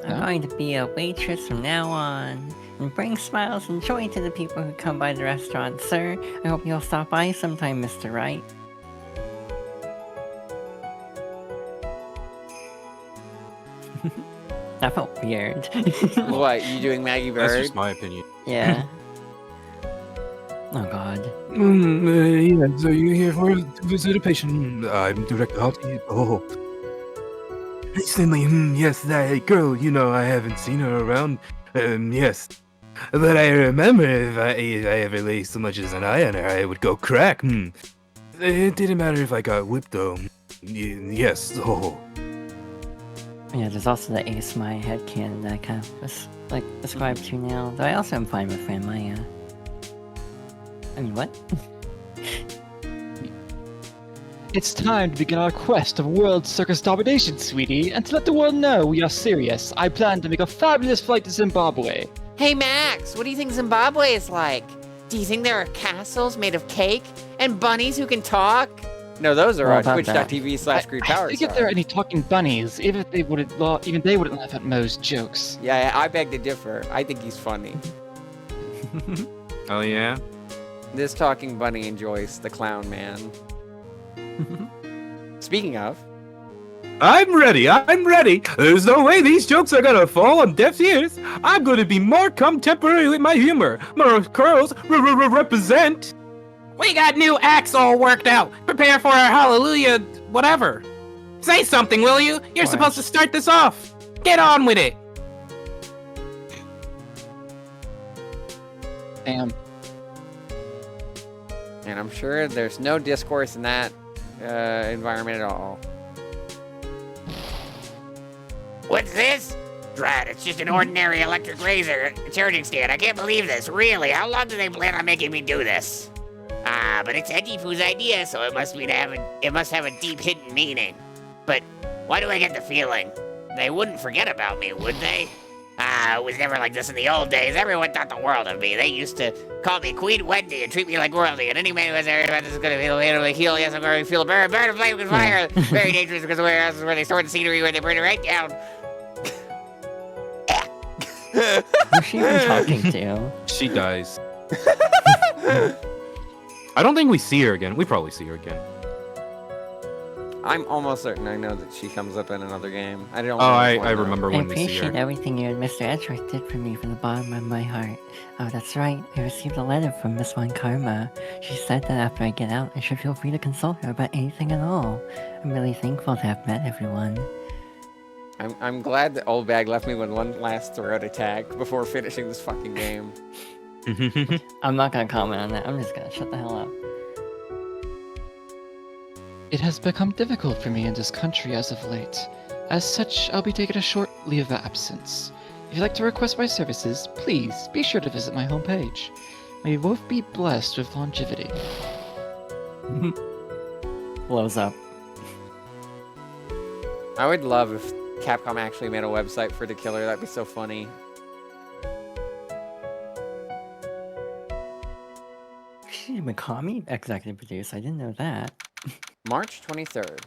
I'm going to be a waitress from now on and bring smiles and joy to the people who come by the restaurant, sir. I hope you'll stop by sometime, Mr. Wright. That felt weird. What, you doing Maggie That's Bird? just my opinion. Yeah. Oh god. Yeah, so you're here for to visit a patient. I'm Director Hottie. Oh. Recently, yes, that girl, I haven't seen her around. Yes. But I remember if I ever lay so much as an eye on her, I would go crack. It didn't matter if I got whipped, though. Yes, oh. Yeah, there's also the Ace My headcanon that I kind of ascribe to now. Though I also am fine with Fran Maya. I mean, what? It's time to begin our quest of world circus domination, sweetie, and to let the world know we are serious. I plan to make a fabulous flight to Zimbabwe. Hey, Max, what do you think Zimbabwe is like? Do you think there are castles made of cake and bunnies who can talk? No, those are Well, on about that. twitch.tv/GreedPower. I think if there are any talking bunnies, even they wouldn't laugh at Mo's jokes. Yeah, I beg to differ. I think he's funny. Oh yeah? This talking bunny and Joyce, the clown man. Speaking of, I'm ready. There's no way these jokes are gonna fall on deaf ears. I'm gonna be more contemporary with my humor. More curls represent. We got new acts all worked out. Prepare for our hallelujah, whatever. Say something, will you? You're What? supposed to start this off. Get on with it. Damn. and I'm sure there's no discourse in that environment at all. What's this? Drat, it's just an ordinary electric razor charging stand. I can't believe this. Really? How long do they plan on making me do this? Ah, but it's Edifu's idea, so it must have a deep hidden meaning. But why do I get the feeling they wouldn't forget about me, would they? Ah, it was never like this in the old days. Everyone thought the world of me. They used to call me Queen Wendy and treat me like royalty. And any man who has ever about this is going to feel a heal. Yes, I'm going to feel a burn of flame with fire. Very dangerous because the warehouses where they store the scenery where they burn it right down. Who's she even talking to? She dies. I don't think we see her again. We probably see her again. I'm almost certain I know that she comes up in another game. I don't. Oh, know I which one, though. remember I when we see appreciate her. everything you and Mr. Edgeworth did for me from the bottom of my heart. Oh, that's right. I received a letter from Miss Von Karma. She said that after I get out, I should feel free to consult her about anything at all. I'm really thankful to have met everyone. I'm glad that Old Bag left me with one last throat attack before finishing this fucking game. I'm not gonna comment on that. I'm just gonna shut the hell up. It has become difficult for me in this country as of late. As such, I'll be taking a short leave of absence. If you'd like to request my services, please be sure to visit my homepage. May you both be blessed with longevity. Blows up. I would love if Capcom actually made a website for the killer. That'd be so funny. She Mikami, executive producer. I didn't know that. March 23rd,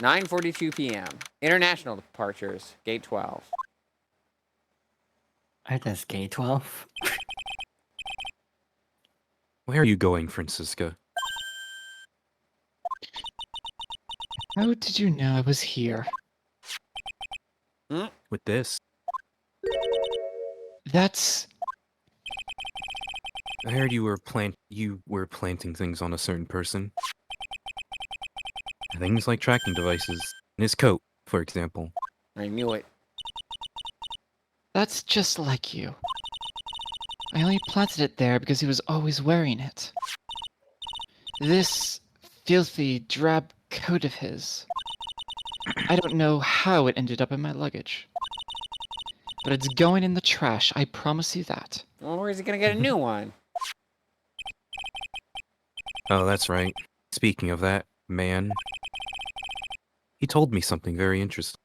9:42 p.m. International departures, Gate 12. Are those gay 12? Where are you going, Francisca? How did you know I was here? With this? That's... I heard you were planting things on a certain person. Things like tracking devices. In his coat, for example. I knew it. That's just like you. I only planted it there because he was always wearing it. This filthy, drab coat of his. I don't know how it ended up in my luggage. But it's going in the trash, I promise you that. Well, where's he gonna get a new one? Oh, that's right. Speaking of that, man. He told me something very interesting.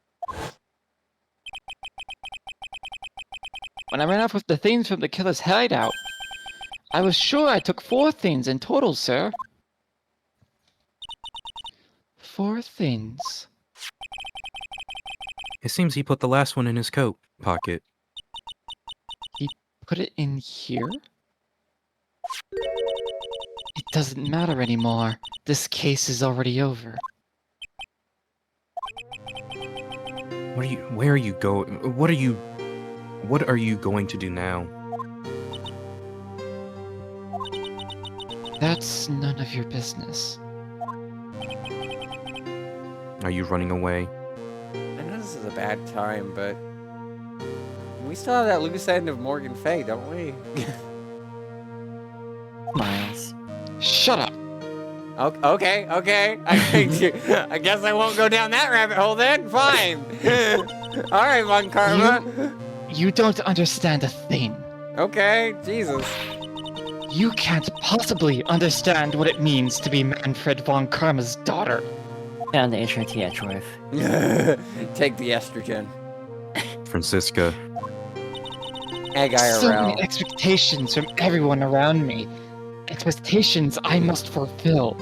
When I ran off with the things from the killer's hideout, I was sure I took 4 things in total, sir. 4 things. It seems he put the last one in his coat pocket. Put it in here? It doesn't matter anymore. This case is already over. Where are you going? What are you going to do now? That's none of your business. Are you running away? I know this is a bad time, but we still have that loose end of Morgan Fay, don't we? Miles. Shut up! Okay. I guess I won't go down that rabbit hole then. Fine. All right, Von Karma. You don't understand a thing. Okay, Jesus. You can't possibly understand what it means to be Manfred von Karma's daughter. Found the HRT Edgeworth. Take the estrogen. Francisca. Egg So many IRL. expectations from everyone around me. Expectations I must fulfill.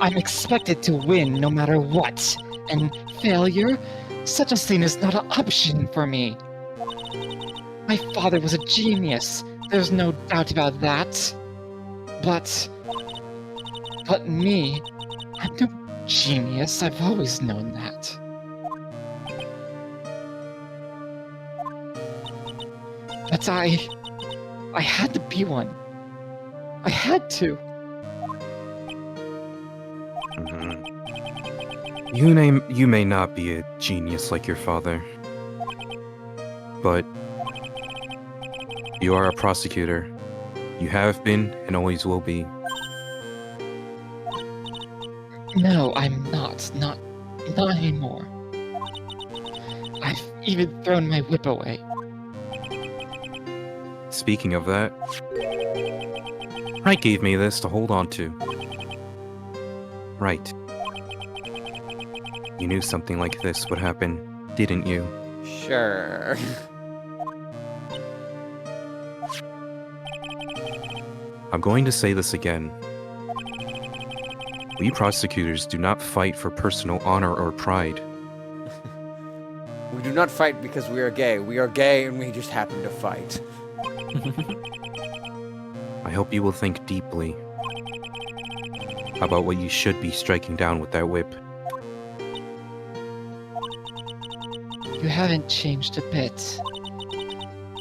I'm expected to win no matter what, and failure? Such a thing is not an option for me. My father was a genius, there's no doubt about that. But me, I'm no genius, I've always known that. But I had to be one. I had to. You may not be a genius like your father, but you are a prosecutor. You have been and always will be. No, I'm not. Not anymore. I've even thrown my whip away. Speaking of that, Wright gave me this to hold on to. Right. You knew something like this would happen, didn't you? Sure. I'm going to say this again. We prosecutors do not fight for personal honor or pride. We do not fight because we are gay. We are gay and we just happen to fight. I hope you will think deeply about what you should be striking down with that whip. You haven't changed a bit.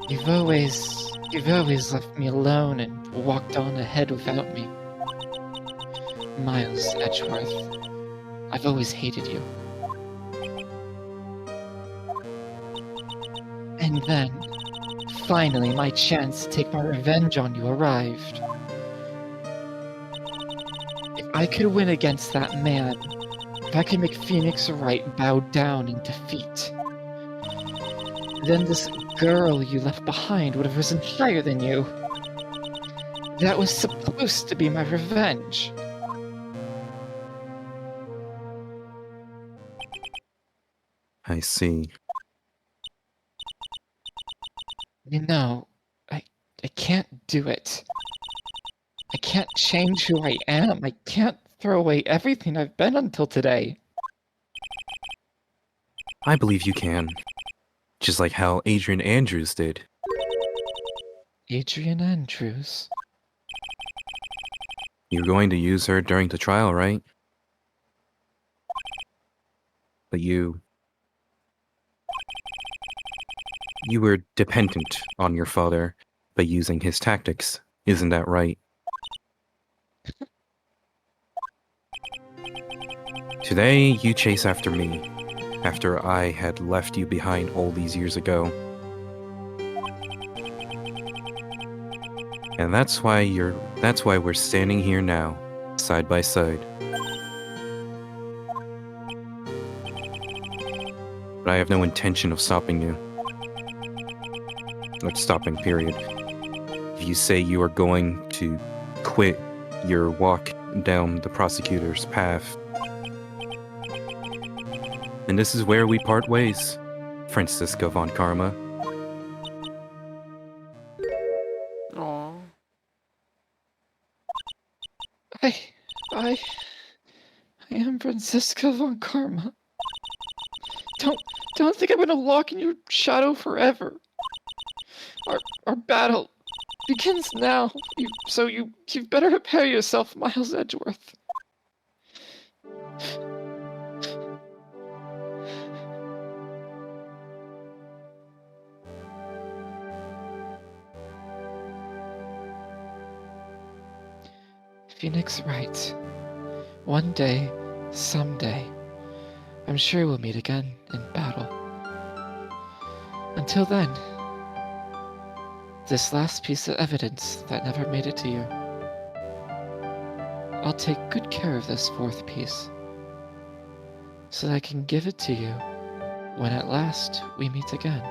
You've always left me alone and walked on ahead without me. Miles Edgeworth, I've always hated you. And then, finally, my chance to take my revenge on you arrived. If I could win against that man, if I could make Phoenix Wright bow down in defeat, then this girl you left behind would have risen higher than you. That was supposed to be my revenge. I see. You know, I can't do it. I can't change who I am. I can't throw away everything I've been until today. I believe you can. Just like how Adrian Andrews did. Adrian Andrews? You're going to use her during the trial, right? But you were dependent on your father by using his tactics. Isn't that right? Today, you chase after me, after I had left you behind all these years ago. And that's why we're standing here now, side by side. But I have no intention of stopping you. Like stopping, period. If you say you are going to quit your walk down the prosecutor's path, and this is where we part ways, Francisco von Karma. Aw. I am Francisco von Karma. Don't think I'm gonna walk in your shadow forever. Our battle begins now. You've better prepare yourself, Miles Edgeworth. Phoenix Wright. One day, someday, I'm sure we'll meet again in battle. Until then, this last piece of evidence that never made it to you. I'll take good care of this fourth piece, so that I can give it to you when at last we meet again.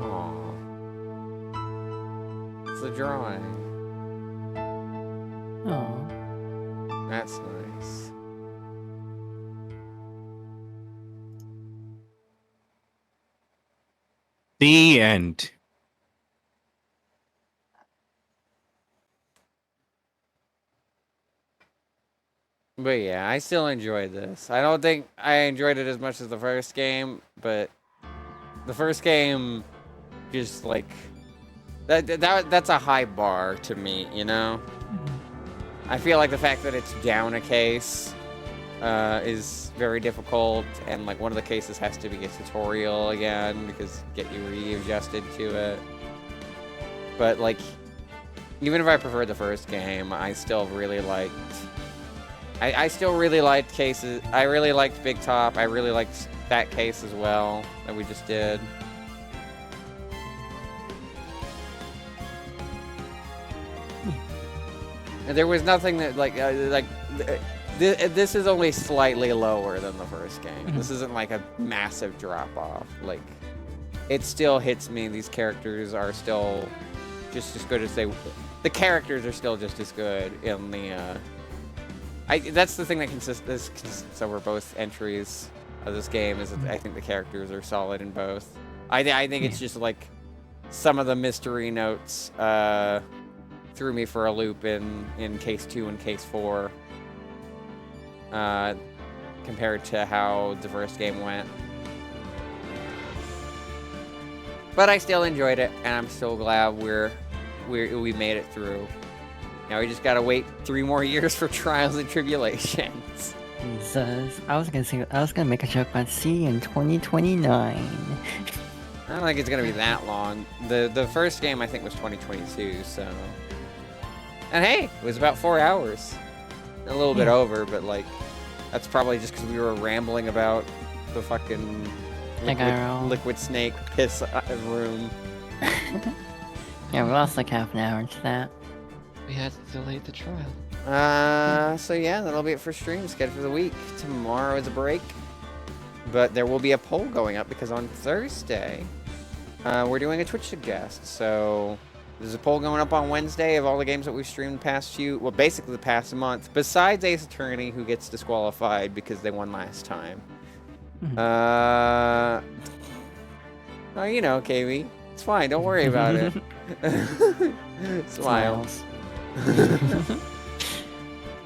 Aw. It's a drawing. Oh. That's nice. The end. But yeah, I still enjoyed this. I don't think I enjoyed it as much as the first game, but the first game just like that's a high bar to me, you know? I feel like the fact that it's down a case is very difficult, and like one of the cases has to be a tutorial again because get you readjusted to it. But like, even if I preferred the first game, I still really liked. I still really liked cases. I really liked Big Top. I really liked that case as well that we just did. And there was nothing that this is only slightly lower than the first game. Mhm. This isn't like a massive drop off. Like, it still hits me. These characters are still just as good as they. The characters are still just as good in the. That's the thing that consists over both entries of this game is that I think the characters are solid in both. I think it's just like some of the mystery notes threw me for a loop in case 2 and case 4 compared to how the first game went. But I still enjoyed it, and I'm so glad we made it through. Now we just gotta wait 3 more years for Trials and Tribulations. Jesus. I was gonna make a joke about C in 2029. I don't think it's gonna be that long. The first game I think was 2022, so. And hey, it was about 4 hours. A little bit over, but like, that's probably just because we were rambling about the fucking liquid snake piss room. Yeah, we lost like half an hour into that. We had to delay the trial. So yeah, that'll be it for stream schedule for the week. Tomorrow is a break, but there will be a poll going up because on Thursday, we're doing a Twitch suggest. So there's a poll going up on Wednesday of all the games that we've streamed basically the past month, besides Ace Attorney, who gets disqualified because they won last time. Oh, you know, KB. It's fine, don't worry about it. Smile.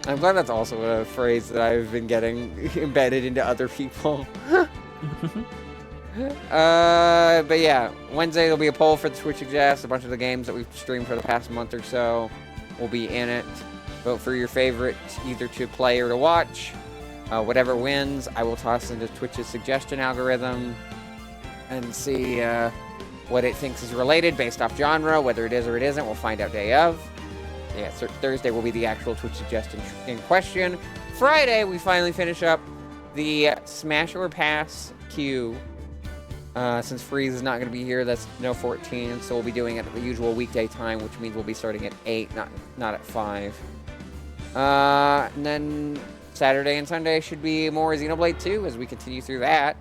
I'm glad that's also a phrase that I've been getting embedded into other people. But yeah, Wednesday there'll be a poll for the Twitch Suggest. A bunch of the games that we've streamed for the past month or so will be in it. Vote for your favorite, either to play or to watch. Whatever wins, I will toss into Twitch's suggestion algorithm and see what it thinks is related based off genre. Whether it is or it isn't, we'll find out day of. Yeah, so Thursday will be the actual Twitch suggestion in question. Friday, we finally finish up the Smash or Pass queue. Since Freeze is not going to be here, that's no 14, so we'll be doing it at the usual weekday time, which means we'll be starting at 8, not at 5. And then Saturday and Sunday should be more Xenoblade 2 as we continue through that.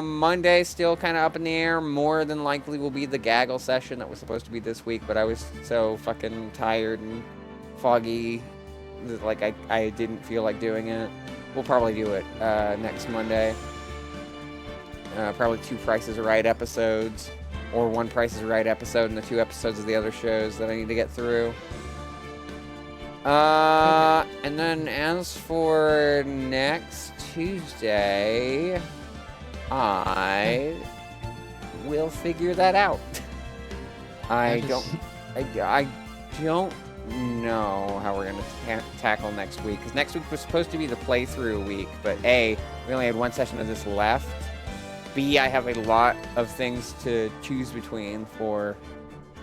Monday still kind of up in the air. More than likely will be the Gaggle session that was supposed to be this week, but I was so fucking tired and foggy that, like, I didn't feel like doing it. We'll probably do it next Monday. Probably 2 Prices Are Right episodes, or 1 Price is Right episode and the 2 episodes of the other shows that I need to get through. And then as for next Tuesday, I will figure that out. I don't know how we're gonna tackle next week, because next week was supposed to be the playthrough week, but A, we only had 1 session of this left. B, I have a lot of things to choose between for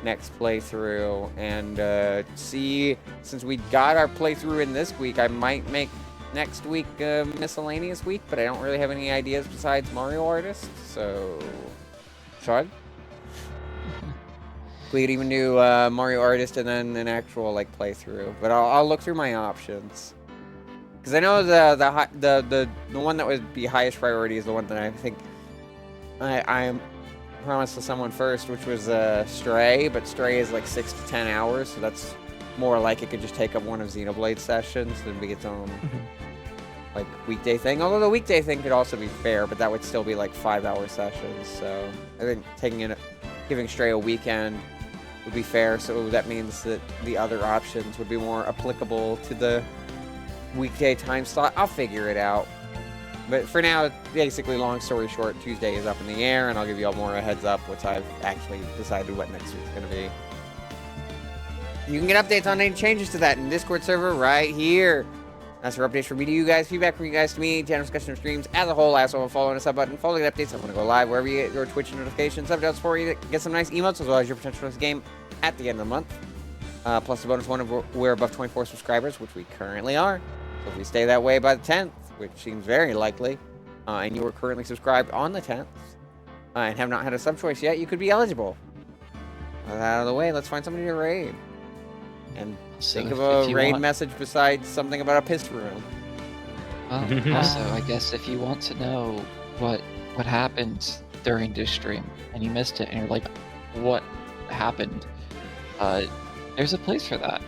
next playthrough, and C, since we got our playthrough in this week, I might make next week a miscellaneous week, but I don't really have any ideas besides Mario Artist, so... Sean? We could even do Mario Artist and then an actual, like, playthrough, but I'll look through my options. Because I know the one that would be highest priority is the one that I think I promised to someone first, which was Stray, but Stray is like 6 to 10 hours, so that's more like it could just take up one of Xenoblade's sessions than be its own like weekday thing. Although the weekday thing could also be fair, but that would still be like 5-hour sessions. So I think giving Stray a weekend would be fair. So that means that the other options would be more applicable to the weekday time slot. I'll figure it out. But for now, basically, long story short, Tuesday is up in the air, and I'll give you all more a heads up once I've actually decided what next week's going to be. You can get updates on any changes to that in the Discord server right here. That's for updates from me to you guys, feedback from you guys to me, general discussion of streams as a whole. I also follow and a sub button, follow the updates. I want to go live wherever you get your Twitch notifications. Sub down for you to get some nice emotes, as well as your potential next game at the end of the month. Plus the bonus one of we're above 24 subscribers, which we currently are. So if we stay that way by the 10th, which seems very likely, and you are currently subscribed on the 10th, and have not had a sub choice yet, you could be eligible. With that out of the way, let's find somebody to raid. And So think of if a you raid want- message besides something about a piss room. Well, also, I guess if you want to know what happened during this stream and you missed it and you're like, what happened? There's a place for that.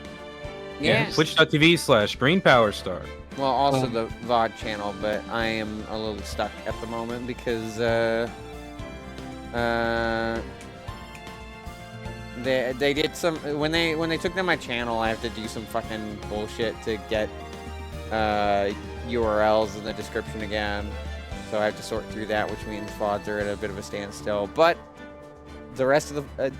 Yeah. Twitch.tv/GreenPowerStar. Well, also Well- the VOD channel, but I am a little stuck at the moment because they did some when they took down my channel. I have to do some fucking bullshit to get URLs in the description again. So I have to sort through that, which means VODs are at a bit of a standstill. But the rest of the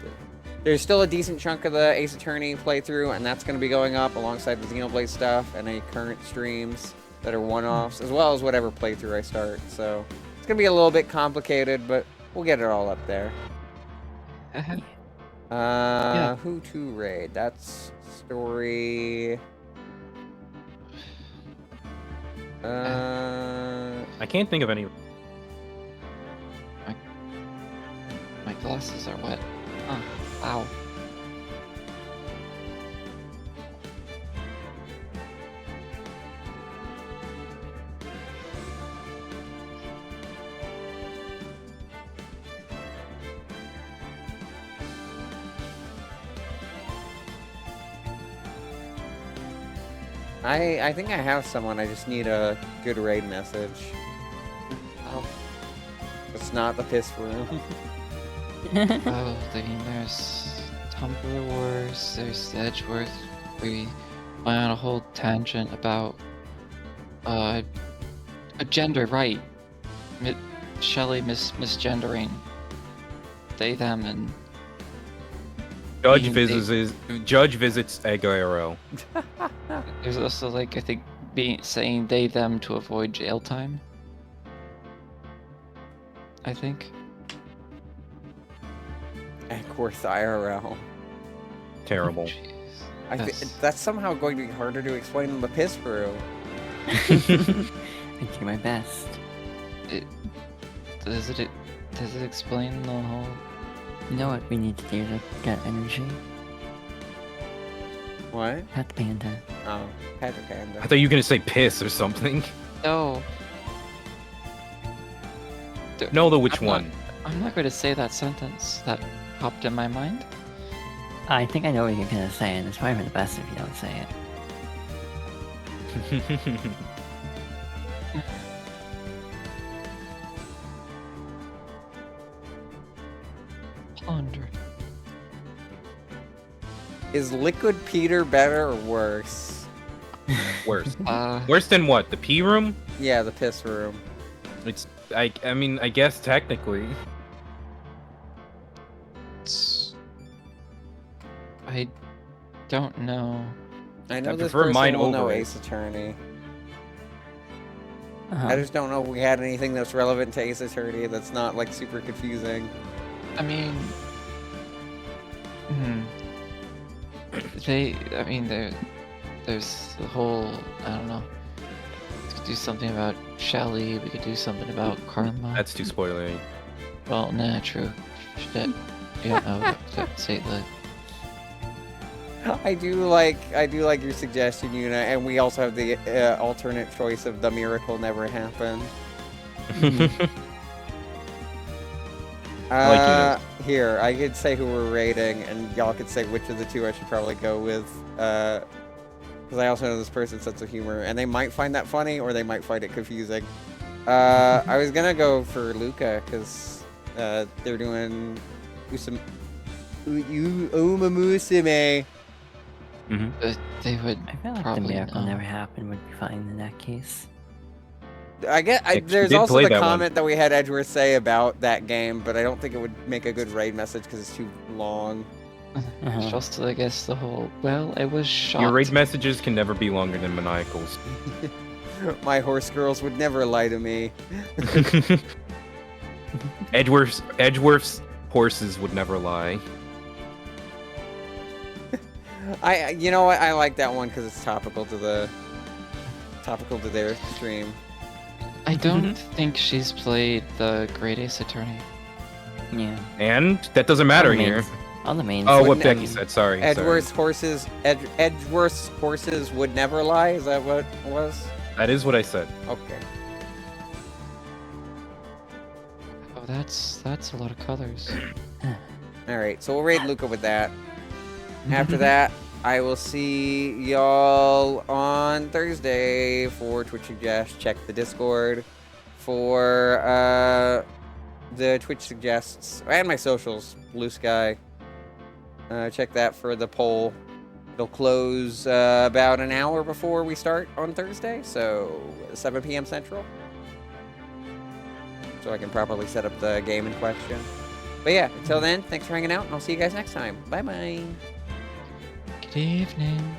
There's still a decent chunk of the Ace Attorney playthrough, and that's going to be going up alongside the Xenoblade stuff and any current streams that are one-offs, as well as whatever playthrough I start. So it's going to be a little bit complicated, but we'll get it all up there. Who to raid? That's story. I can't think of any. My glasses are wet. Oh, wow. I think I have someone. I just need a good raid message. Oh, It's not the piss room. oh, there's Tumblr Wars, there's Edgeworth. We went on a whole tangent about a gender right. Shelley misgendering they, them, and Judge Being visits Aguero. there's also like I think saying they them to avoid jail time. I think. Eckworth IRL. Terrible. Jeez. That's somehow going to be harder to explain than the piss brew. I do my best. Does it explain the whole? You know what we need to do to get energy? What? Pet the panda. Oh, Patrick I Panda. thought you were gonna say piss or something. No. No, which I'm one? I'm not going to say that sentence that popped in my mind. I think I know what you're gonna say, and it's probably for the best if you don't say it. Pondered. Is Liquid Peter better or worse? Worse. Uh, Worse than what? The pee room? Yeah, the piss room. It's. I mean, I guess technically. I don't know. I know I this prefer person mine will know over it. Ace Attorney. Uh-huh. I just don't know if we had anything that's relevant to Ace Attorney that's not like super confusing. I mean, there's the whole. I don't know. We could do something about Shelley. We could do something about Karma. That's too spoilery. Well, nah, true. Shit. You don't know. Say the. I do like your suggestion, Yuna, and we also have the alternate choice of the miracle never happened. I like Yuna's. Here, I could say who we're rating, and y'all could say which of the two I should probably go with. Because I also know this person's sense of humor, and they might find that funny, or they might find it confusing. I was gonna go for Luca, because they're doing Umamusume. But they would I feel like the probably miracle know. never happened would be fine in that case. I get. Actually, There's did also play the that one. comment that we had Edgeworth say about that game, but I don't think it would make a good raid message because it's too long. It's also, I guess, the whole. Well, I was shot. Your raid messages can never be longer than maniacals. My horse girls would never lie to me. Edgeworth's horses would never lie. You know what? I like that one because it's topical to their stream. I don't think she's played the Great Ace Attorney. Yeah. And that doesn't matter All the here. mains- All the mains. Oh, what Wouldn't- Becky said. Sorry. Edgeworth's horses would never lie. Is that what it was? That is what I said. Okay. Oh, that's a lot of colors. All right. So we'll raid Luca with that. After that, I will see y'all on Thursday for Twitch Suggest. Check the Discord for the Twitch Suggests and my socials. Blue Sky. Check that for the poll. It'll close about an hour before we start on Thursday, so 7 p.m. Central. So I can properly set up the game in question. But yeah, until then, thanks for hanging out, and I'll see you guys next time. Bye bye. Good evening.